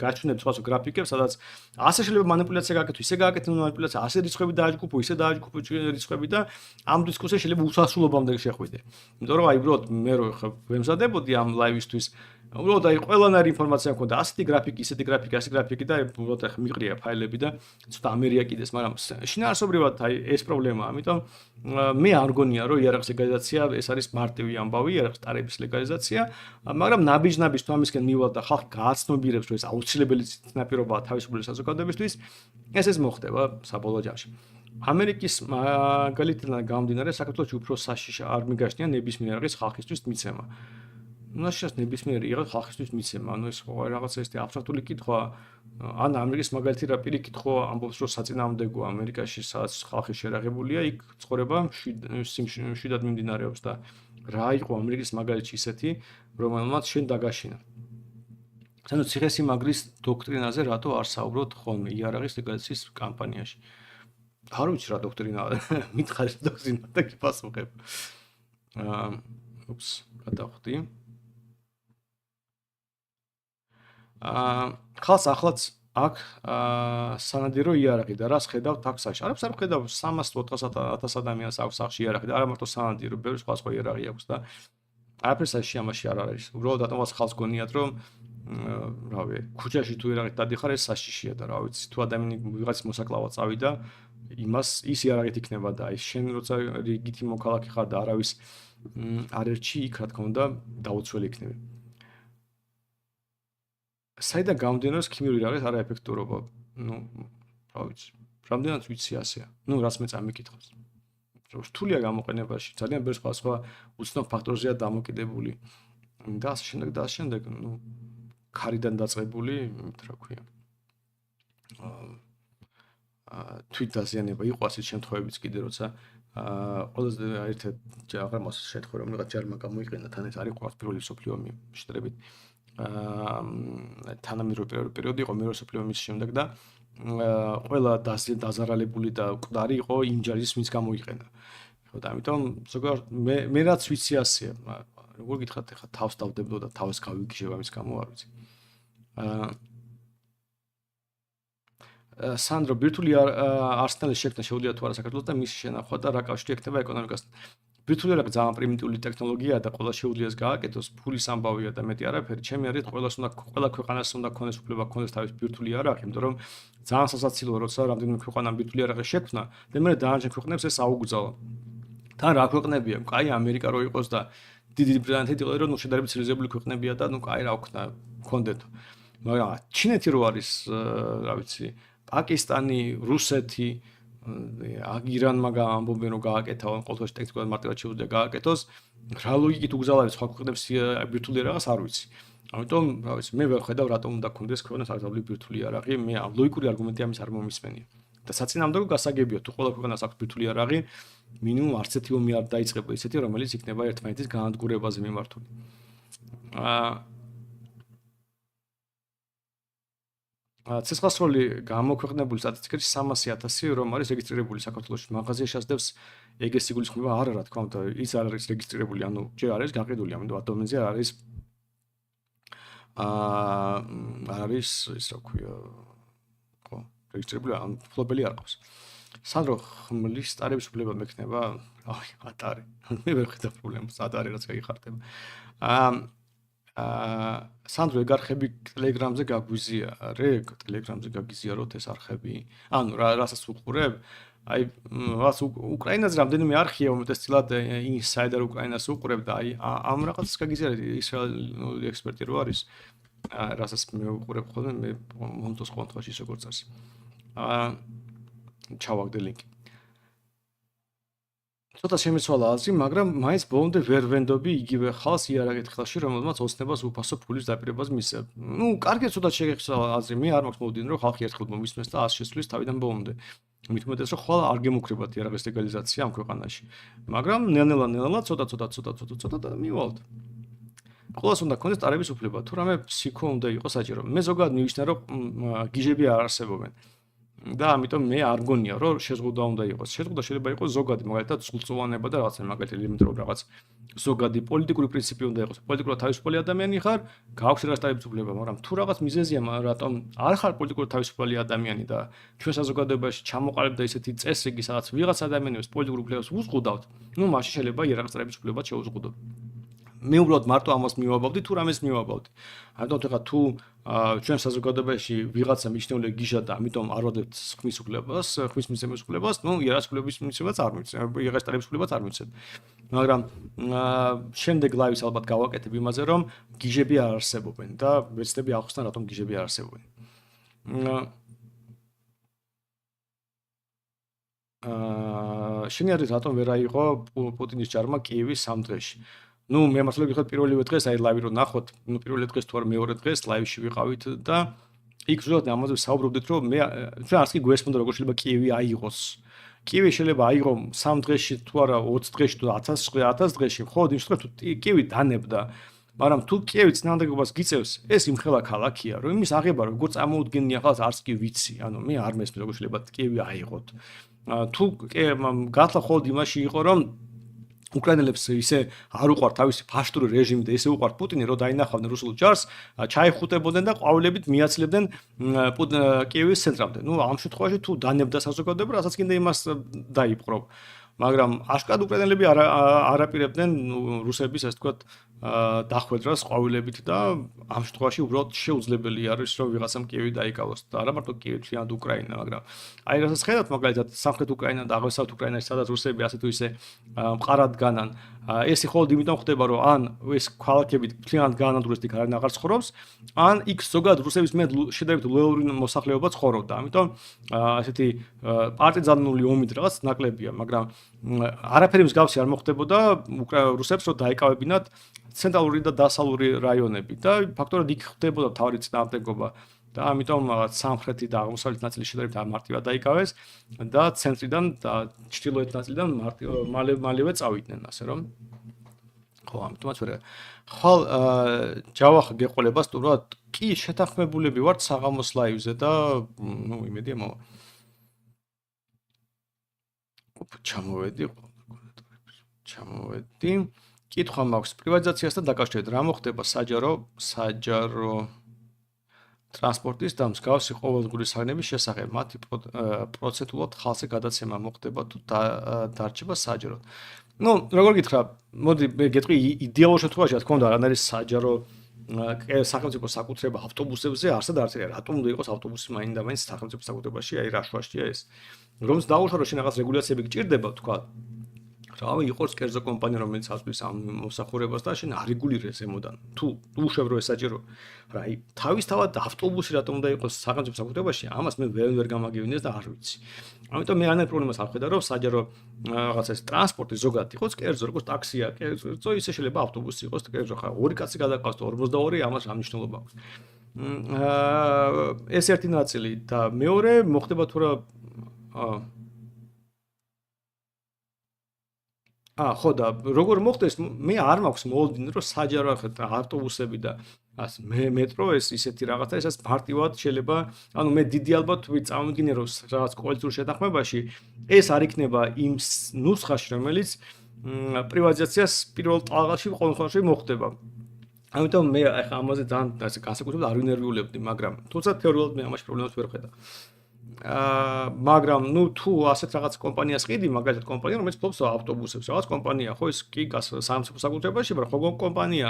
გაჩვენებს სხვადასხვა გრაფიკებს, სადაც ასე შეიძლება მანიპულაცია გააკეთო, ისე გააკეთო მანიპულაცია, ასე რიცხვები დააჯგუფო, ისე დააჯგუფო რიცხვები და ამ დისკუსიაში შეიძლება უსასრულობამდე შეხვიდე. იმიტომ რომ აი უბრალოდ მე რო ხა ვემზადებოდი ამ ლაივისთვის უბრალოდ აი ყველანაირი ინფორმაცია მქონდა, ასეთი გრაფიკი, ისეთი გრაფიკი, ასეთი გრაფიკი და უბრალოდ ახ მიყრია ფაილები და ცოტა ამერიკიდეს, მაგრამ შინაარსობრივად აი ეს პრობლემაა, ამიტომ მე არ გონია რომ იარაღის ლეგალიზაცია ეს არის მარტივი ამბავი, იარაღის ტარების ლეგალიზაცია, მაგრამ ნაბიჯ-ნაბიჯ თუ ამისკენ მივალ და ხალხი გააცნობიერებს რომ ეს აუცილებელი წინაპირობაა თავისუფალი საზოგადოებისთვის, ეს მოხდება საბოლოო ჯამში. ამერიკის მაგალითიდან გამომდინარე, საქართველოში უფრო საშიშ არ მიგაშნია ნებისმიერ იარაღის ხალხისთვის მიცემა. ნაშას ნებისმიერი იღებს ხალხისთვის მიცემა, ანუ ეს ხო რაღაცა ეს აბსტრაქტული კითხვა, ან ამერიკის მაგალითი რა პირი კითხვა ამბობს, რომ საწინააღმდეგო ამერიკაში სადაც ხალხი შერაღებულია, იქ ცხოვრება მშვიდად მიმდინარეობს და რა იყო ამერიკის მაგალითი ისეთი, რომელმაც შენ დაგაშინა. ანუ ციხესიმაგრის დოქტრინაზე რატო არ საუბრობთ ხოლმე იარაღის ლეგალიზაციის კამპანიაში? არ ვიცი რა დოქტრინაა, მითხარი დოქტრინა და გიპასუხებ. უps, გადავხდი. ხალხს ახლაც აქ სანადირო იარაღი და რას ხედავთ აქ სახში? არაფერს არ ხედავ 300-400 ადამიანს აქვს სახში იარაღი და არა მარტო სანადირო, ბევრი სხვა იარაღი აქვს და არაფერს ამაში არ არის. უბრალოდ ატომას ხალხს გონიათ რომ რავი, ქუჩაში თუ იარაღით დადიხარ ეს საშიშია და რა ვიცი, თუ ადამიანი ვიღაც მოსაკლავად წავიდა, ის იარაღით იქნება და ის შენ როცა რიგითი მოქალაქე ხარ და არავის არ ერჩი, იქ რა თქმა უნდა დაუცველი იქნება. საიდან გამომდინარეობს ქიმიური იარაღის არაეფექტურობა? ნუ, რა ვიცი, რამდენად ვიცი ასეა. ნუ რაც მე წამიკითხავს. რთულია გამოყენებაში, ძალიან ბევრი სხვა უცნობ ფაქტორზეა დამოკიდებული. და ასე შემდეგ, ნუ ქარიდან დაწყებული, რა ქვია. თვით დაზიანება იყო ასეთ შემთხვევებიც კიდე როცა ყველაზე ერთ-ერთი აღარ მას შეთხო რომ რაღაც ჯარმა გამოიყენა თან ეს არის ყოველთვის პირველი სოფლიო ომი შედარებით თანამედროვე პერიოდი იყო მეორე სოფლიო ომის შემდეგ და ყველა დაზარალებული და მკვდარი იყო იმ ჯარის ვინც გამოიყენა. ხო და ამიტომ ზოგადად მე რაც ვიცი ასეა. როგორ გითხრათ ახლა თავს დავდებდო და თავს გავიგიჟებ ამის გამო არ ვიცი. სანდრო ბირთვული არსენალის შექმნა შეუძლია თუ არა საქართველოს და მისი შენახვა და რა კავშირი ექნება ეკონომიკასთან. ბირთვული არაკი ძალიან პრიმიტიული ტექნოლოგიაა და ყველა შეუძლიას გააკეთოს, ფულის ამბავია და მეტი არაფერი. ჩემი აზრით ყველა ქვეყანას უნდა ქონდეს უფლება ქონდეს თავის ბირთვული არახი, იმიტომ რომ ძალიან სასაცილოა როცა რამდენიმე ქვეყანამ ბირთვული არახი შექმნა და მე დანარჩენ ქვეყნებს ეს აუგზავნო. თან რა ქვეყნებია? კაი ამერიკა რო იყოს და დიდი ბრიტანეთი იყო რომ შედარებით ცივილიზებული ქვეყნებია და ნუ კაი რა ვქნა კონდეთ. მაგრამ ჩინეთი რო არის, რა ვიცი, პაკისტანი, რუსეთი, ირანმა ამბობენ რომ გააკეთა, ყოველთვის ტექნიკურად მარტივად შეუძლია გააკეთოს. რა ლოგიკით უგზავნებს სხვა ქვეყნებს ბირთვული არაღას არ ვიცი. ამიტომ, რა ვიცი, მე ვერ ხედავ რატომ უნდა ქონდეს ქვეყნას აღზრდილი ბირთვული არაღი, მე ლოგიკური არგუმენტი ამის არ მომისმენია. და საწინააღმდეგო გასაგებია თუ ყველა ქვეყანას აქვს ბირთვული არაღი, მინიმუმ არც ერთი ომი არ დაიწყება ისეთი, რომელიც იქნება ერთმანეთის განადგურებაზე მიმართული. ცეცხლსროლი გამოქვეყნებული სტატისტიკაში 300,000 რომ არის რეგისტრირებული საქართველოში. მაღაზიაში ასდევს ეგეს სიგულისხმება არა რა თქმა უნდა, ის არ არის რეგისტრირებული, ანუ ჯერ არის გაყიდული, ამიტომ ადამიანზე არის არ არის ის რა ქვია, ხო, რეგისტრირებული, ან ფლობელი არ ყავს. სანდრო ხმლის სტარების უფლება მექნება? აი, ატარი. მე ვერ ხედავ პრობლემას, ატარი რაც გაიხარდება. სანდრო ეგ არხები ტელეგრამზე გაგვიზია, რეგ ტელეგრამზე გაგიზიაროთ ეს არხები. ანუ რასაც უყურებ, აი რაც უკრაინაზე რამდენიმე არხია, უმეტესწილად ინსაიდერ უკრაინას უყურებ და აი ამ რაღაცას გაგიზიარეთ ისრაელი ექსპერტი რო არის, რასაც მე უყურებ ხოლმე, მე მომწონს კონტროლში ის როგორც არის. ჩავაგდე ლინკი. ცოტა შემიცვალა აზრი, მაგრამ მაინც ბოლომდე ვერ ვენდობი იგივე ხალხს იარაღით ხელში, რომელმაც ოცნებას უფასო ფულის დაპირებას მისცემ. ნუ, კარგია ცოტა შეგეხსნა აზრი, მე არ მაქვს მოვიდნენ რომ ხალხი ერთხელ მომისმენს და ას შეცვლის თავიდან ბოლომდე. მით უმეტეს რომ ხვალ არ გემუქრებათ იარაღის ლეგალიზაცია ამ ქვეყანაში. მაგრამ ნელ-ნელა ცოტა და მივალთ. ყველას უნდა ქონდეს ტარების უფლება, თუ რამე სიქო უნდა იყოს საჭირო. მე ზოგადად მივიშნა რომ გიჟები არ არსებობენ. და ამიტომ მე არ გონია რომ შეზღუდვა უნდა იყოს. შეზღუდვა შეიძლება იყოს ზოგადი, მაგალითად სულწოვანება და რაღაცა მაგალითად ელემენტარული რაღაც ზოგადი პოლიტიკური პრინციპი უნდა იყოს. პოლიტიკურად თავისუფალი ადამიანი ხარ, გააქვს რაღაც ტარების უფლება, მაგრამ თუ რაღაც მიზეზია, რატომ არ ხარ პოლიტიკურად თავისუფალი ადამიანი და ჩვენ საზოგადოებაში ჩამოყალიბდა და ისეთი წესრიგი, სადაც ვიღაც ადამიანებს პოლიტიკურ უფლებას უზღუდავთ, ნუ მაშინ შეიძლება იარაღის ტარების უფლება შეუზღუდოთ. მე უბრალოდ მარტო ამას მივაბავდი, თუ რამეს მივაბავდი. ამიტომ ხა თუ ჩვენ საზოგადოებაში ვიღაცა მიჩნეული გიჟა და ამიტომ არ ვადებთ ხმის უფლებას, ხმის მიცემის უფლებას, ნუ იარაღის უფლების მიცემაც არ მიცემ, იარაღის ტარების უფლებას არ მიცემ. მაგრამ შემდეგ ლაივის ალბათ გავაკეთებ იმაზე, რომ გიჟები არ არსებობენ და ვეცდები ახსნა რატომ გიჟები არ არსებობენ. შენი არის რატომ ვერ აიღო პუტინის ჯარმა კიევის 3 დღეში? ნუ მე მართლა გიხოთ პირველივე დღეს აი ლაივი რო ნახოთ, ნუ პირველ დღეს თუ არ მეორე დღეს ლაივში ვიყავით და იქ ზუსტად ამაზე საუბრობდით, რომ მე ჩვენ არც კი გვესმოდა როგორ შეიძლება კიევი აიღოს. კიევი შეიძლება აიღო 3 დღეში თუ არა 20 დღეში თუ 1000 დღეში, მხოლოდ იმ შემთხვევაში თუ კიევი დანებდა. მაგრამ თუ კიევი წინააღმდეგობას გიწევს, ეს იმხელა ქალაქია, რომ იმის აღება როგორ წარმოუდგენია ხალხს არც კი ვიცი. ანუ მე არ მესმის როგორ შეიძლება კიევი აიღოთ. თუ გათლა მხოლოდ იმაში იყო, რომ უკრაინელებს ისე არ უყვართ თავისი ფაშტური რეჟიმი და ისე უყვართ პუტინი, რომ დაინახავდნენ რუსულ ჯარს, ჩაიხუტებოდნენ და ყვავილებით მიაცლებდნენ კიევის ცენტრამდე. ნუ ამ შემთხვევაში თუ დანებდა საზოგადოება, რასაც კიდე იმას დაიპყრო. მაგრამ აშკარად უკრაინელები არაპირებდნენ რუსების ასე ვთქვათ დახვედრას ყვავილებით და ამ შემთხვევაში უბრალოდ შეუძლებელი არის რომ ვიღაცამ კიევი დაიკავოს და არა მარტო კიევი, მთლიანად უკრაინა, მაგრამ აი რასაც ხედავთ მაგალითად სამხრეთ უკრაინა და აღმოსავლეთ უკრაინაში სადაც რუსები ასე თუ ისე მყარად განან ეს მხოლოდ იმიტომ ხდება რომ ან ეს ქალაქები მთლიანად გაანადგურეს და იქ აღარ ცხოვრობს ან იქ ზოგადად რუსების მე შედარებით ლოიალური მოსახლეობა ცხოვრობდა ამიტომ ასეთი პარტიზანული ომით რაღაც ნაკლებია მაგრამ არაფერი მსგავსი არ მოხდებოდა რუსებს რომ დაეკავებინათ ცენტრალური და დასავლური რაიონები და ფაქტორად იქ ხდებოდა თავი წინააღმდეგობა და ამიტომ სამხრეთი და აღმოსავლეთი ნაწილი შედარებით მარტივად დაიკავეს და ცენტრიდან და ჩრდილოეთ ნაწილიდან მალევე წავიდნენ ასე რომ ხო ამიტომაც ვერა ხვალ ჯავახ გეყოლება სტურად კი შეთანხმებულები ვართ საღამოს ლაივზე და ნუ იმედია მოვა ჩამოვედი კითხვა მაქვს პრივატიზაციასთან დაკავშირებით რა მოხდება საჯარო ტრანსპორტის და მსგავსი ყოველდღიური საგნების შესახებ მათი პროცენტულად ხალხზე გადაცემა მოხდება თუ დარჩება საჯაროდ ну როგორ გითხრა მოდი გეტყვი იდეალურ შემთხვევაში რა თქმა უნდა არ არის საჯარო სახელმწიფო საკუთრება ავტობუსებზე არსად არც რატომ უნდა იყოს ავტობუსი მაინდა-მაინც სახელმწიფო საკუთრებაში აი რა შვაშია ეს რომს დაუშვარ რომ შენ რაღაც რეგულაციები გჭირდება თქვა რავი იყოს კერძო კომპანია რომელიც აწვის ამ მოსახურებას და შენ არეგულირე ზემოდან თუ უშვებ რომ ეს საჭირო რა აი თავისთავად ავტობუსი რატომ უნდა იყოს სახელმწიფო საკუთრებაში ამას მე ვერ გამაგივინეს და არ ვიცი ამიტომ მე ანე პრობლემას არ ხედავ რომ საჯარო რაღაცა ეს ტრანსპორტი ზოგადად იყოს კერძო როგორც ტაქსია კერძო ისე შეიძლება ავტობუსი იყოს კერძო ხა ორი კაცი გადაყავს 42 ამას რა მნიშვნელობა აქვს ეს ერთი ნაწილი და მეორე მოხდება თუ რა ხო და როგორ მოხდეს მე არ მაქვს მოლოდინი რომ საჯარო ავტობუსები და მეტრო ეს ისეთი რაღაცა ესაც მარტივად შეიძლება ანუ მე დიდი ალბათ წამოვიდგინე რომ რაღაც კოალიციური შეთანხმებაში ეს არ იქნება იმ ნუსხაში რომელიც პრივატიზაციას პირველ ტალღაში ყოველ შემთხვევაში მოხდება ამიტომ მე ახლა ამაზე ძალიან ასე განსაკუთრებით არ ვინერვიულებდი მაგრამ თუმცა თეორიულად მე ამაში პრობლემას ვერ ხედავ მაგრამ ნუ თუ ასეთ რაღაც კომპანიას ყიდი მაგალითად კომპანია რომელიც ფლობს ავტობუსებს რაღაც კომპანია ხო ეს კი სამსახურის საკუთრებაში მაგრამ ხო კომპანია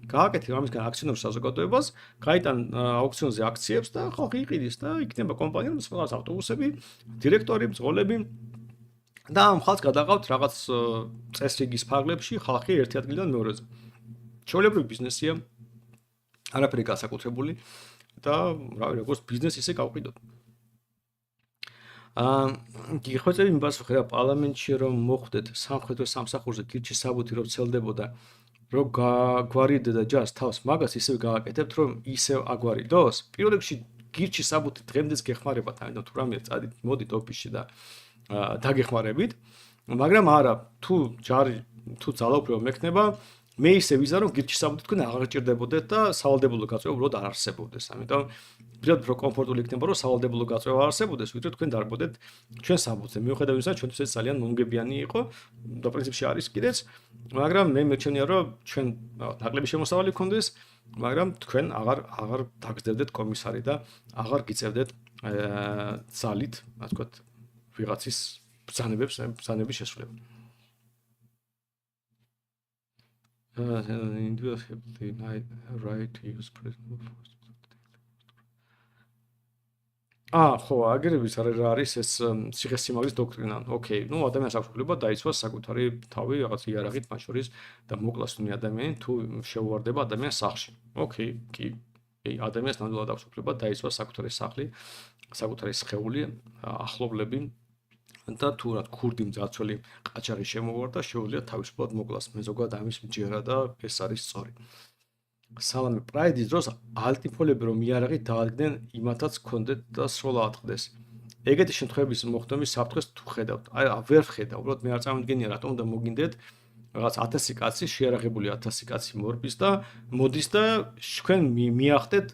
გააკეთე ამისგან აქციონერ საზოგადოებას გაიტან აუქციონზე აქციებს და ხალხი იყიდის და იქნება კომპანია რომელიც ფლობს ავტობუსები დირექტორი მძღოლები და ამ ხალხს გადაყავთ რაღაც წესრიგის ფარგლებში ხალხი ერთი ადგილიდან მეორეზე ჩვეულებრივი ბიზნესია არაფერი განსაკუთრებული და რავი როგორც ბიზნესი ისე გავყიდოთ გიხოცები იმას ვხედავ პარლამენტში რომ მოხვდეთ სამხედრო სამსახურზე გირჩი საბუთი რომ ცელდებოდა რომ გვარიდდა ჯარს თავს მაგას ისევ გააკეთებთ რომ ისევ აგვარიდოს პირველ რიგში გირჩი საბუთი დღემდეც გეხმარებათ ამიტომ თუ რამე წადით მოდით ოფისში და დაგეხმარებით მაგრამ არა თუ ჯარი თუ ძალაუფლება მექნება მე ისე ვიზარო გირჩი საბუთი თქვენ აღარ ჭირდებოდეთ და სავალდებულო გაწევა უბრალოდ არ არსებობდეს ამიტომ პირად რო კომფორტული იქნება რომ სავალდებულო გაწევა არსებობდეს ვიდრე თქვენ დარბოდეთ ჩვენ საბუთზე მიუხედავ იმისა ჩვენთვის ეს ძალიან მომგებიანი იყო და პრინციპში არის კიდეც მაგრამ მე მერჩენია რომ ჩვენ ნაკლები შემოსავალი გქონდეს მაგრამ თქვენ აღარ დაგძდებდეთ კომისარი და აღარ გიწევდეთ ძალით რა თქვა ვიღაცის ბრძანების შესრულება right to use prisoner force ხო, აგერების რა არის ეს ციხესიმაგრის დოქტრინა. ოკეი, ნუ ადამიანს აქვს უფლება დაიცვას საკუთარი თავი რაღაც იარაღით, მათ შორის და მოკლას თუნი ადამიანი თუ შეუვარდება ადამიანს სახლში. ოკეი, კი. ადამიანს ნამდვილად აქვს უფლება დაიცვას საკუთარი სახლი, საკუთარი სხეული, ახლობლები და თუ რა ქურდი მძაცველი ყაჩაღი შემოვარდა, შეუძლია თავისუფლად მოკლას. მე ზოგადად ამის მჯერა და ეს არის სწორი. სალამი პრაიდის დროს ალტიფოლები რომ იარაღით დაადგნენ იმათაც ჰქონდეთ და სროლა ატყდეს. ეგეთი შემთხვევების მოხდომის საფრთხეს თუ ხედავთ, აი ვერ ვხედავ, უბრალოდ მე არ წარმოვიდგენია რატომ უნდა მოგინდეთ რაღაც 1000 კაცი შეიარაღებული 1000 კაცი მორბის და მოდის და თქვენ მიახდეთ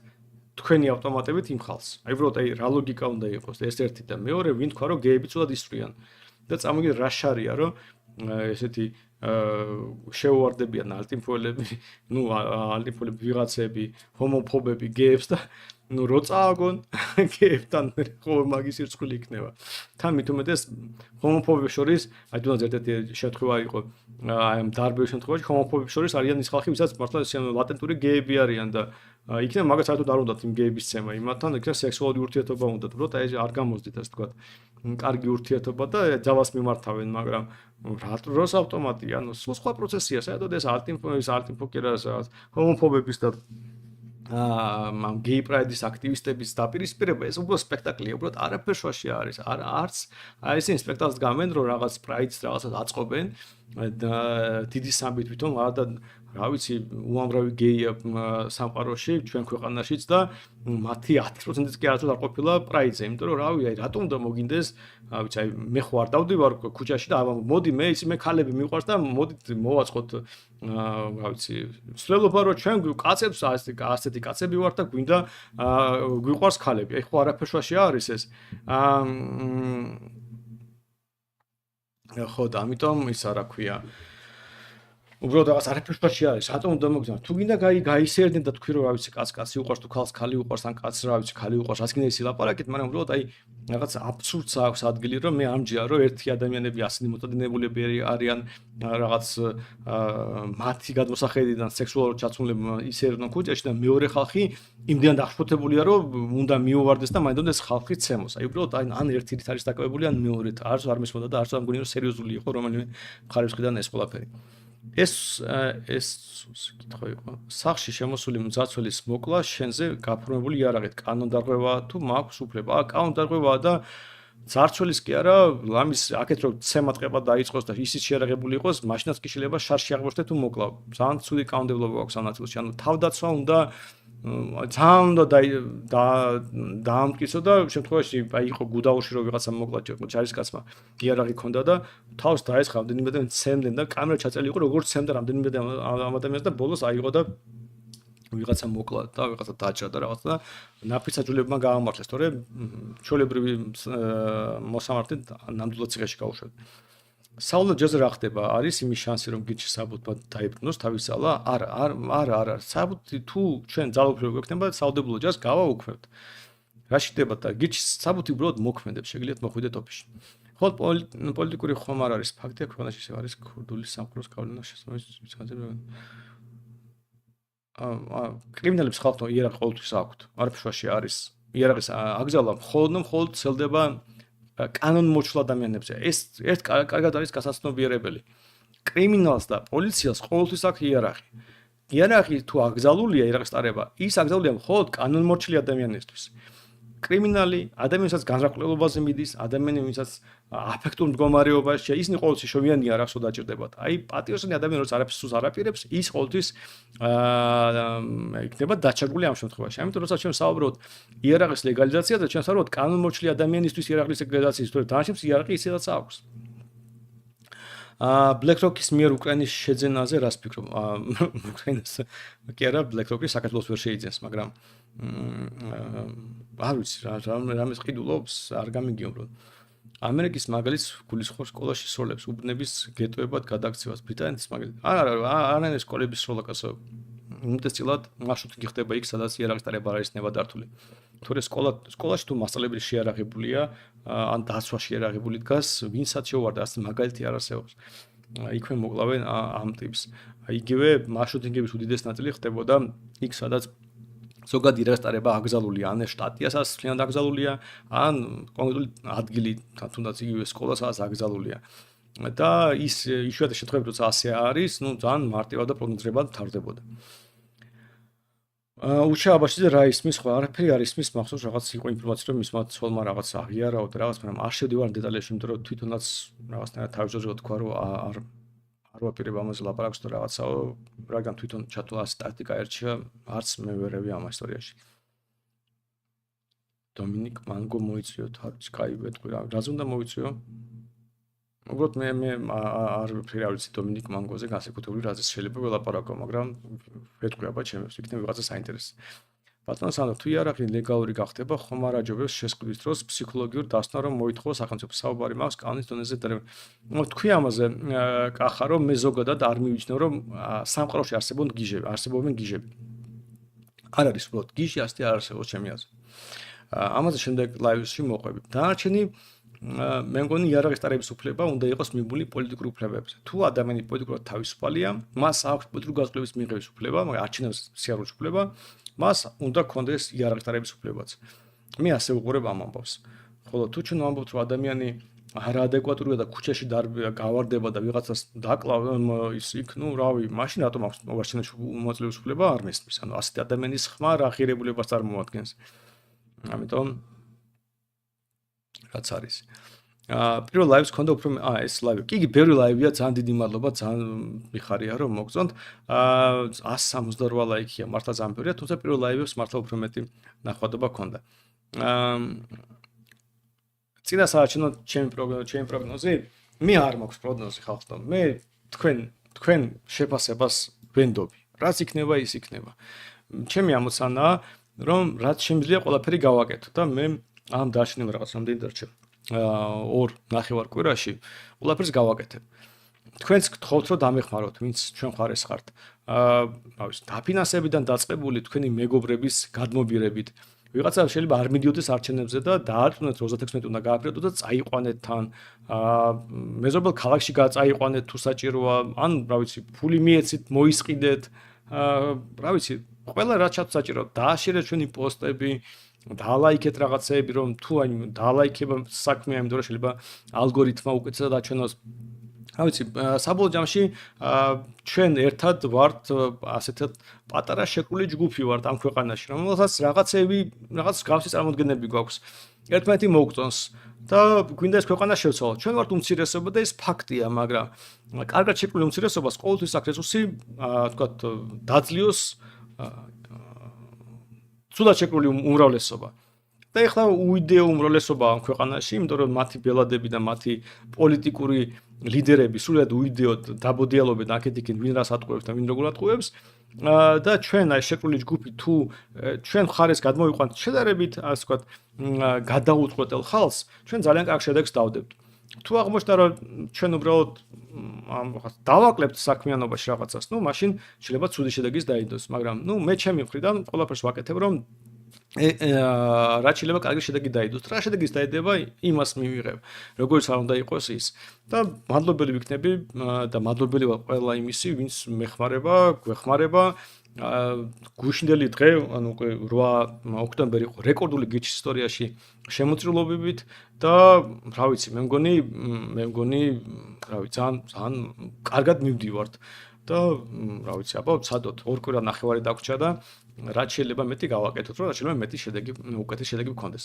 თქვენი ავტომატებით იმ ხალხს. აი უბრალოდ აი რა ლოგიკა უნდა იყოს ეს ერთი და მეორე ვინ თქვა რომ გეები ცუდად ისვრიან და წარმოგიდგენთ რა შარია რომ ესეთი შეუვარდებიან ალტიფოლები, ნუ ალტიფოლები ვიღაცები, ჰომოფობები გეებს და ნუ რო წააგონ გეებთან ხო მაგის ირწყვილი იქნება. თან მით უმეტეს ჰომოფობებს შორის, აი თუნდაც ერთ-ერთი შემთხვევა იყო, აი ამ დარბევის შემთხვევაში ჰომოფობებს შორის არიან ის ხალხი, ვისაც მართლა ლატენტური გეები არიან და იქნება მაგას საერთოდ არ უნდათ იმ გეების ცემა, იმათთან იქნება სექსუალური ურთიერთობა უნდათ, უბრალოდ აი არ გამოძდით ასე თქვა. კარგი ურთიერთობა და ჯავას მიმართავენ, მაგრამ როს ავტომატია, ანუ სხვა პროცესია, საერთოდ ეს ალტიფოკერას ჰომოფობების და ამ გეი პრაიდის აქტივისტების დაპირისპირება ეს უბრალოდ სპექტაკლია, უბრალოდ არაფერ შუაში არის. არც აი ეს სპექტაკლს გამენ რომ რაღაც პრაიდს რაღაცას აწყობენ და დიდი სამბით თვითონ არა და რა ვიცი, უამრავი გეია სამყაროში, ჩვენ ქვეყანაშიც და მათი 10%-იც კი არასდროს არ ყოფილა პრაიდზე, იმიტომ რომ რავი, აი რატომ უნდა მოგინდეს, რა ვიცი, აი მე ხო არ დავდივარ ქუჩაში და მოდი მე ქალები მიყვარს და მოდით მოვაწყოთ რა ვიცი, სვლელობა რომ ჩვენ კაცებს ასეთი კაცები ვართ და გვინდა გვიყვარს ქალები. აი ხო არაფერ შუაში არის ეს. ხო და ამიტომ ის არა ქვია. უბრალოდ რაღაც არაფერ შუაში არის. რატომ უნდა მოგზავნოთ? თუ გინდა გაისერდნენ და თქვი რომ რა ვიცი, კაცი უყვარს თუ ქალს ქალი უყვარს, ან კაცს რა ვიცი, ქალი უყვარს, რაც გინდა ისილაპარაკეთ, მაგრამ უბრალოდ აი რაღაც აბსურდს აქვს ადგილი, რომ მე ამჯერა რომ ერთი ადამიანები ასეთი მოწოდებულები არიან რაღაც მათი გადმოსახედიდან სექსუალურად ჩაცმულებმა ისერდნენ ქუჩაში და მეორე ხალხი იმდენად აღშფოთებულია, რომ უნდა მიუვარდეს და მაინდ უნდა ეს ხალხი ცემოს. აი უბრალოდ ან ერთით არის დაკავებული, ან მეორით. არ მისმოდა და არც არ მგონია რომ სერიოზული იყო რომელიმე მხარის მხრიდან ეს ყველაფერი. ეს კითხვა იყო. სახლში შემოსული მძაცველის მოკლა შენზე გაფორმებული იარაღით კანონდარღვევაა თუ მაქვს უფლება? კანონდარღვევაა და ძარცველის კი არა, ამის აქეთ რომ ცემატყება დაიწყოს და ისიც შეიარაღებული იყოს, მაშინაც კი შეიძლება შარში აღმოჩნდე თუ მოკლა. ძალიან ცუდი კანონმდებლობა აქვს ამ ნაწილში. ანუ თავდაცვა უნდა ძალიან უნდა დაამტკიცო და შემთხვევაში აი იყო გუდაურში რომ ვიღაცა მოკლა ჯარისკაცმა იარაღი ქონდა და თავს დაესხა რამდენიმე და ცემდნენ და კამერა ჩაწელი იყო როგორც ცემდა რამდენიმე და ამ ადამიანს და ბოლოს აიღო და ვიღაცა მოკლა და ვიღაცა დაჭრა და რაღაცა და ნაფიცაჯულებმა გაამართლეს, თორე ჩვეულებრივი მოსამართლე ნამდვილად ციხეში გაუშვეს. საუბრობ ჯერზე რა ხდება? არის იმის შანსი რომ გიჩი საბუთმა დაიბრუნოს თავის ძალა? არა. საბუთი თუ ჩვენ ძალაუფლება გვექნება, საუდებულო ჯარს გავაუქმებთ. რა შეიძლება და გიჩი საბუთი უბრალოდ მოქმედებს, შეგიძლიათ მოხვიდეთ ოფისში. ხოლო პოლიტიკური ხომ არ არის ფაქტია, ქვეყანაში ისევ არის ქურდული სამყაროს გავლენა შესაძლებელი. კრიმინალებს ხალხო იარაღი ყოველთვის აქვთ. არაფერ შუაში არის. იარაღის აკრძალვა მხოლოდ ცელდება კანონმოჩულ ადამიანებზე. ეს ერთ კარგად არის გასაცნობიერებელი. კრიმინალს და პოლიციას ყოველთვის აქვს იარაღი. იარაღი თუ აკრძალულია იარაღის ტარება, ის აკრძალულია მხოლოდ კანონმორჩილი ადამიანისთვის. კრიმინალი ადამიანსაც განზრახველობაზე მიდის, ადამიანებსაც აფექტურ მდგომარეობაში, ისინი ყოველთვის შოვიანი იარაღს დაჭირდებათ. აი პატიოსანი ადამიანი როცა არაფერს სულს არ აპირებს, ის ყოველთვის იქნება დაჩაგრული ამ შემთხვევაში. ამიტომ როცა ჩვენ საუბრობთ იარაღის ლეგალიზაციაზე, ჩვენ საუბრობთ კანონმორჩილი ადამიანისთვის იარაღის ლეგალიზაციის, თორე დანარჩენს იარაღი ისედაც აქვს. BlackRock-ის მიერ უკრაინის შეძენაზე რას ფიქრობ? უკრაინას კი არა, BlackRock-ი საქართველოს ვერ შეიძენს, მაგრამ არ ვიცი რამეს ყიდულობს, არ გამიგიომროთ. ამერიკის მაგალითს გულისხმობს სკოლაში სროლებს, უბნების გეტოებად გადაქცევას, ბრიტანეთის მაგალითს. არა სკოლების სროლა კაცო. უმეტესწილად მარშრუტი გიხდება იქ, სადაც იარაღის ტარება არ არის ნებადართული. თორე სკოლაში თუ მასწავლებელი შეიარაღებულია, ან დაცვა შეიარაღებული დგას, ვინცაც შეუვარდა, ასე მაგალითი არ არსებობს. იქვე მოკლავენ ამ ტიპს. იგივე მარშრუტინგების უდიდეს ნაწილი ხდებოდა იქ, სადაც ზოგადი იარაღის ტარება აკრძალულია, ან შტატია, სადაც მთლიანად აკრძალულია, ან კონკრეტული ადგილი, თუნდაც იგივე სკოლა, სადაც აკრძალულია. და ის იშვიათი შემთხვევები, როცა ასე არის, ძალიან მარტივად და პროგნოზირებად თარდებოდა. უშა აბაშიძე რა ისმის, ხო, არაფერი არ ისმის, მახსოვს რაღაც იყო ინფორმაცია, რომ მისმა ცოლმა რაღაც აღიარაო და რაღაც, მაგრამ არ შევდივარ დეტალებში, იმიტომ რომ თვითონაც რაღაცნაირად თავისჯერჯერობით თქვა, რომ არ ვაპირებ ამაზე ლაპარაკს თუ რაღაცაო, რადგან თვითონ ჩათვლა ასე ტაქტიკა ერჩია, არც მე ვერევი ამ ისტორიაში. დომინიკ მანგო მოიწვიოთ, არც კაი ვეთქვი რა, რაც უნდა მოიწვიო? უბრალოდ მე არ ვფიქრე არ ვიცი დომინიკ მანგოზე განსაკუთრებული რაზეც შეიძლება ველაპარაკო, მაგრამ ვეთქვი აბა ჩემს, იქნება ვიღაცა საინტერესო. ბატონო სანდრო, თუ იარაღი ლეგალური გახდება, ხომ არ აჯობებს შესყიდვის დროს ფსიქოლოგიურ დასვნა რომ მოითხოვო სახელმწიფო საუბარი მაქვს კანონის დონეზე და თქვი ამაზე კახა რომ მე ზოგადად არ მივიჩნევ რომ სამყაროში არსებობენ გიჟები. არ არის უბრალოდ გიჟი ასეთი არ არსებობს ჩემი აზრით. ამაზე შემდეგ ლაივში მოყვებით. დანარჩენი მე მგონი იარაღის ტარების უფლება უნდა იყოს მიბული პოლიტიკურ უფლებებზე. თუ ადამიანი პოლიტიკურად თავისუფალია, მას აქვს პოლიტიკური გაზრდების მიღების უფლება, მაგრამ არჩევნების სიარულის უფლება, მას უნდა კონდეს იარაღის ტარების უფლებაც. მე ასე ვუყურებ ამ ამბავს. ხოლო თუ ჩვენ ვამბობთ, რომ ადამიანი არაადეკვატურია და ქუჩაში გავარდება და ვიღაცას დაკლავ ის იქ, ну, რავი, მაშინ რატომ აქვს მოვარჩენოს მოწლების უფლება არ მესმის. ანუ ასეთი ადამიანის ხმა რა ღირებულებას წარმოადგენს. ამიტომ რაც არის. პირველ ლაივს ქონდა უფრო ეს ლაივი. კი, ბევრი ლაივია, ძალიან დიდი მადლობა, ძალიან მიხარია რომ მოგწონთ. 168 ლაიქია, მართლა ძალიან ბევრია, თუმცა პირველ ლაივებს მართლა უფრო მეტი ნახვადობა ქონდა. წინა საარჩევნო ჩემი პროგნოზი, მე არ მაქვს პროგნოზი ხალხთან. მე თქვენ შეფასებას ვენდობი. რაც იქნება, ის იქნება. ჩემი ამოცანაა, რომ რაც შემიძლია ყველაფერი გავაკეთო და მე ამ დაშინებულ რაღაც რამდენი დარჩა. 2.5 კვირაში ყველაფერს გავაკეთებ. თქვენც გთხოვთ რომ დამეხმაროთ, ვინც ჩვენ მხარეს ხართ. რა ვიცი, დაფინანსებიდან დაწყებული თქვენი მეგობრების გადმობირებით. ვიღაცა შეიძლება არ მიდიოდეს არჩევნებზე და დაარწმუნეთ 36 უნდა გააფრთხილოთ და წაიყვანეთ თან. მეზობელ ქალაქში წაიყვანეთ თუ საჭიროა, ან რა ვიცი, ფული მიეცით, მოისყიდეთ. რა ვიცი, ყველა რაც საჭიროა, დააშერეთ ჩვენი პოსტები. დაალაიქეთ რაღაცეები რომ თუ აი დაალაიქება საქმეა იმიტომ რომ შეიძლება ალგორითმა უკეთესად აჩვენოს. რა ვიცი, საბოლოო ჯამში ჩვენ ერთად ვართ ასეთად პატარა შეკრული ჯგუფი ვართ ამ ქვეყანაში, რომელსაც რაღაცეები, რაღაც გავსი წარმოდგენები გვაქვს. ერთმანეთი მოგწონს და გვინდა ეს ქვეყანა შევცვალოთ. ჩვენ ვართ უმცირესობა და ეს ფაქტია, მაგრამ კარგად შეკრული უმცირესობას ყოველთვის აქვს რესურსი, თქვათ, დაძლიოს ცუდად შეკრული უმრავლესობა. და ეხლა უიდეო უმრავლესობა ამ ქვეყანაში, იმიტომ რომ მათი ბელადები და მათი პოლიტიკური ლიდერები სულად უიდეოდ დაბოდიალობენ აქეთ-იქით ვინ რას ატყუებს და ვინ როგორ ატყუებს. და ჩვენ აი შეკრული ჯგუფი თუ ჩვენ ხარეს გადმოვიყვანთ შედარებით, ასე ვთქვათ, გადაუწყვეტელ ხალხს, ჩვენ ძალიან კარგ შედეგს დავდებთ. თუ აღმოჩნდა რომ ჩვენ უბრალოდ დავაკლებთ საქმიანობაში რაღაცას, ну, მაშინ შეიძლება ცუდი შედეგის დაიდოს, მაგრამ ну, მე ჩემი მხრიდან ყველაფერს ვაკეთებ, რომ რაც შეიძლება კარგი შედეგი დაიდოს. რა შედეგის დაიდება, იმას მივიღებ, როგორც არ უნდა იყოს ის. და მადლობელი ვიქნები და მადლობელი ვარ ყველა იმისი, ვინც მეხმარება, გვეხმარება. გუშინდელი დღე, ანუ უკვე 8 ოქტომბერი იყო რეკორდული გიჩის ისტორიაში შემოწირულობებით და რა ვიცი, მე მგონი, რა ვიცი, ძალიან კარგად მივდივართ და რა ვიცი, აბა ვცადოთ 2 კვირა ნახევარი დაგვრჩა და რაც შეიძლება მეტი გავაკეთოთ, რომ რაც შეიძლება მეტი შედეგი, უკეთესი შედეგი გქონდეს.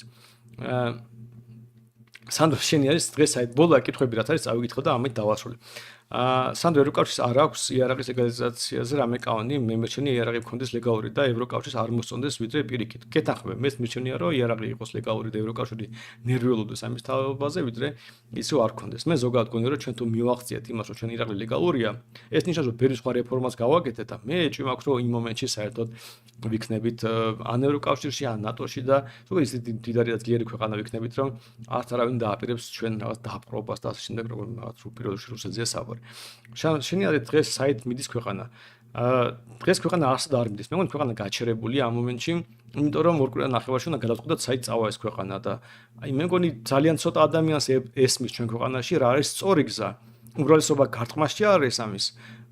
სანდრო, შენი არის დღეს აი ბოლო კითხვები რაც არის, წავიკითხო და ამით დავასრულე. სანდრო, ევროკავშირს არ აქვს იარაღის ლეგალიზაციაზე რამე კანონი, მე მერჩენია იარაღი გქონდეს ლეგალური და ევროკავშირს არ მოსწონდეს ვიდრე პირიქით. გეთანხმებ, მე მერჩენია რომ იარაღი იყოს ლეგალური და ევროკავშირი ნერვიულობდეს ამის თავაზე, ვიდრე ისევ არ გქონდეს. მე ზოგადად გონია რომ ჩვენ თუ მივახციეთ იმას, რომ ჩვენ იარაღი ლეგალურია, ეს ნიშნავს რომ ბევრი სხვა რეფორმას გავაკეთეთ და მე ეჭვი მაქვს რომ იმ მომენტში საერთოდ ვიქნებით ან ევროკავშირში, ან ნატოში და ზოგადად ისეთი მდიდარი და ძლიერი ქვეყანა ვიქნებით, რომ არც არავინ დააპირებს ჩვენ რაღაც დაპყრობას და ასე შემდეგ, როგორც რაღაც პირველში რუსეთზეა საუბარი. შენი არის დღეს საით მიდის ქვეყანა. დღეს ქვეყანა არსად არ მიდის. მე მგონი ქვეყანა გაჩერებულია ამ მომენტში, იმიტომ რომ 2 კვირა ნახევარში უნდა გადავწყვიტოთ საით წავა ეს ქვეყანა და აი მე მგონი ძალიან ცოტა ადამიანს ესმის ჩვენ ქვეყანაში რა არის სწორი გზა. უმრავლესობა გარტყმაში არის ამის.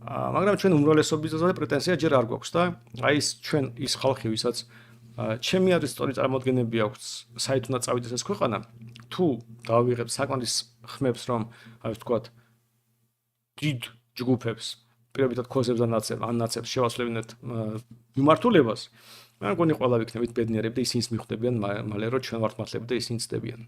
მაგრამ ჩვენ უმრავლესობისაზე პრეტენზია ჯერ არ გვაქვს და აი ჩვენ ის ხალხი, ვისაც ჩემი არის სწორი წარმოდგენები აქვს, საით უნდა წავიდეს ეს ქვეყანა, თუ დავიღებ საკმარის ხმებს, რომ აი ვთქვათ დიდ ჯგუფებს, პირობითად ქოსებს და ნაცებს შევასრულებინეთ მიმართულებას, მე მგონი ყველა ვიქნებით ბედნიერები და ისინიც მიხვდებიან მალე რომ ჩვენ ვართ მართლები და ისინიც ხდებიან.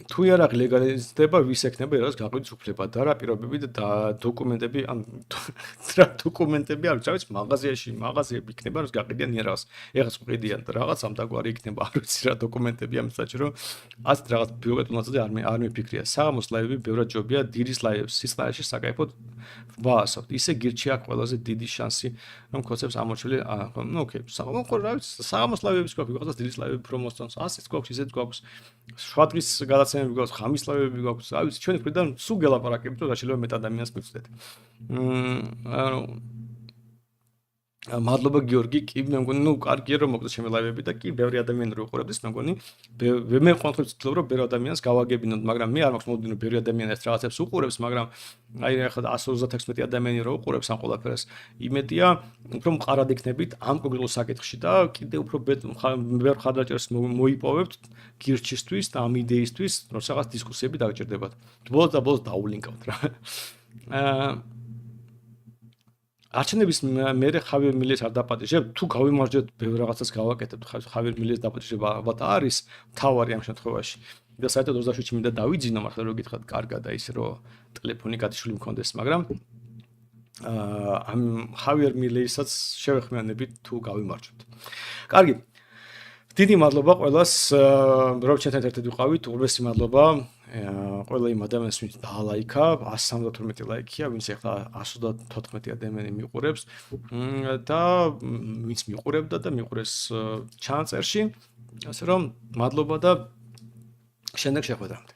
თუ იარაღ ლეგალიზდება, ვის ექნება იარაღს გაყიდვის უფლება და რა პირობები და დოკუმენტები, ან რა დოკუმენტები არ ვიცი, მაღაზიები იქნება, რომ გაყიდიან იარაღს. ეხლა ყიდიან და რაღაც ამდაგვარი იქნება, არ ვიცი რა დოკუმენტები ამ საჭირო, რომ ასეთ რაღაც ბიუროკრატიაზე არ მიფიქრია. საღამოს ლაივები ბევრად ჯობია, დილის ლაივებს სისხლში საკაიფოდ ვაასავთ. ისე გირჩი აქვს ყველაზე დიდი შანსი, რომ კონცეპტს ამორჩილი, ну ოკეი, საღამოს ლაივების გვაქვს, ვიღაცას დილის ლაივები პრომოსტონს, ასეც გვაქვს, ისეც გვაქვს. სხვა დღის გადაცემები გვაქვს, ხამის ლაივები გვაქვს, რა ვიცი, ჩვენი მხრიდან სულ გელაპარაკებით, რომ შეიძლება მეტ ადამიანს მივხვდეთ. მადლობა გიორგი, კი მე მგონი, ну კარგია რომ მოგწეს ჩემი ლაივები და კი ბევრი ადამიანი რო უყურებდეს, მე მგონი, მე ყოველთვის ვცდილობ რომ ბევრი ადამიანს გავაგებინოთ, მაგრამ მე არ მაქვს მოდიდი რომ ბევრი ადამიანი ეს რაღაცებს უყურებს, მაგრამ აი ახლა 136 ადამიანი რო უყურებს ამ ყველაფერს, იმედია უფრო მყარად იქნებით ამ კონკრეტულ საკითხში და კიდე უფრო ბევრ ხარდაჭერს მოიპოვებთ გირჩისთვის და ამ იდეისთვის, რომ რაღაც დისკუსიები დაგჭირდებათ. ბოლოს დაულინკავთ რა. არჩევნების მერე ხავიერ მილეს არ დაპატიჟებ, თუ გავიმარჯვებთ, ბევრ რაღაცას გავაკეთებთ, ხავიერ მილეს დაპატიჟება ალბათ არის მთავარი ამ შემთხვევაში. და საერთოდ 27-ში მინდა დავიძინო, მართლა რო გითხრათ, კარგად და ისე რომ ტელეფონი გათიშული მქონდეს, მაგრამ ამ ხავიერ მილესაც შევეხმიანებით თუ გავიმარჯვებთ. კარგი. დიდი მადლობა ყველას, რომ ჩვენთან ერთად ვიყავით, უღრმესი მადლობა. ყველა იმ ადამიანს, ვინც დაალაიქა, 172 ლაიქია, ვინც ახლა 134 ადამიანი მიყურებს და ვინც მიყურებდა და მიყურეს ჩანაწერში. ასე რომ, მადლობა და შემდეგ შეხვედრამდე.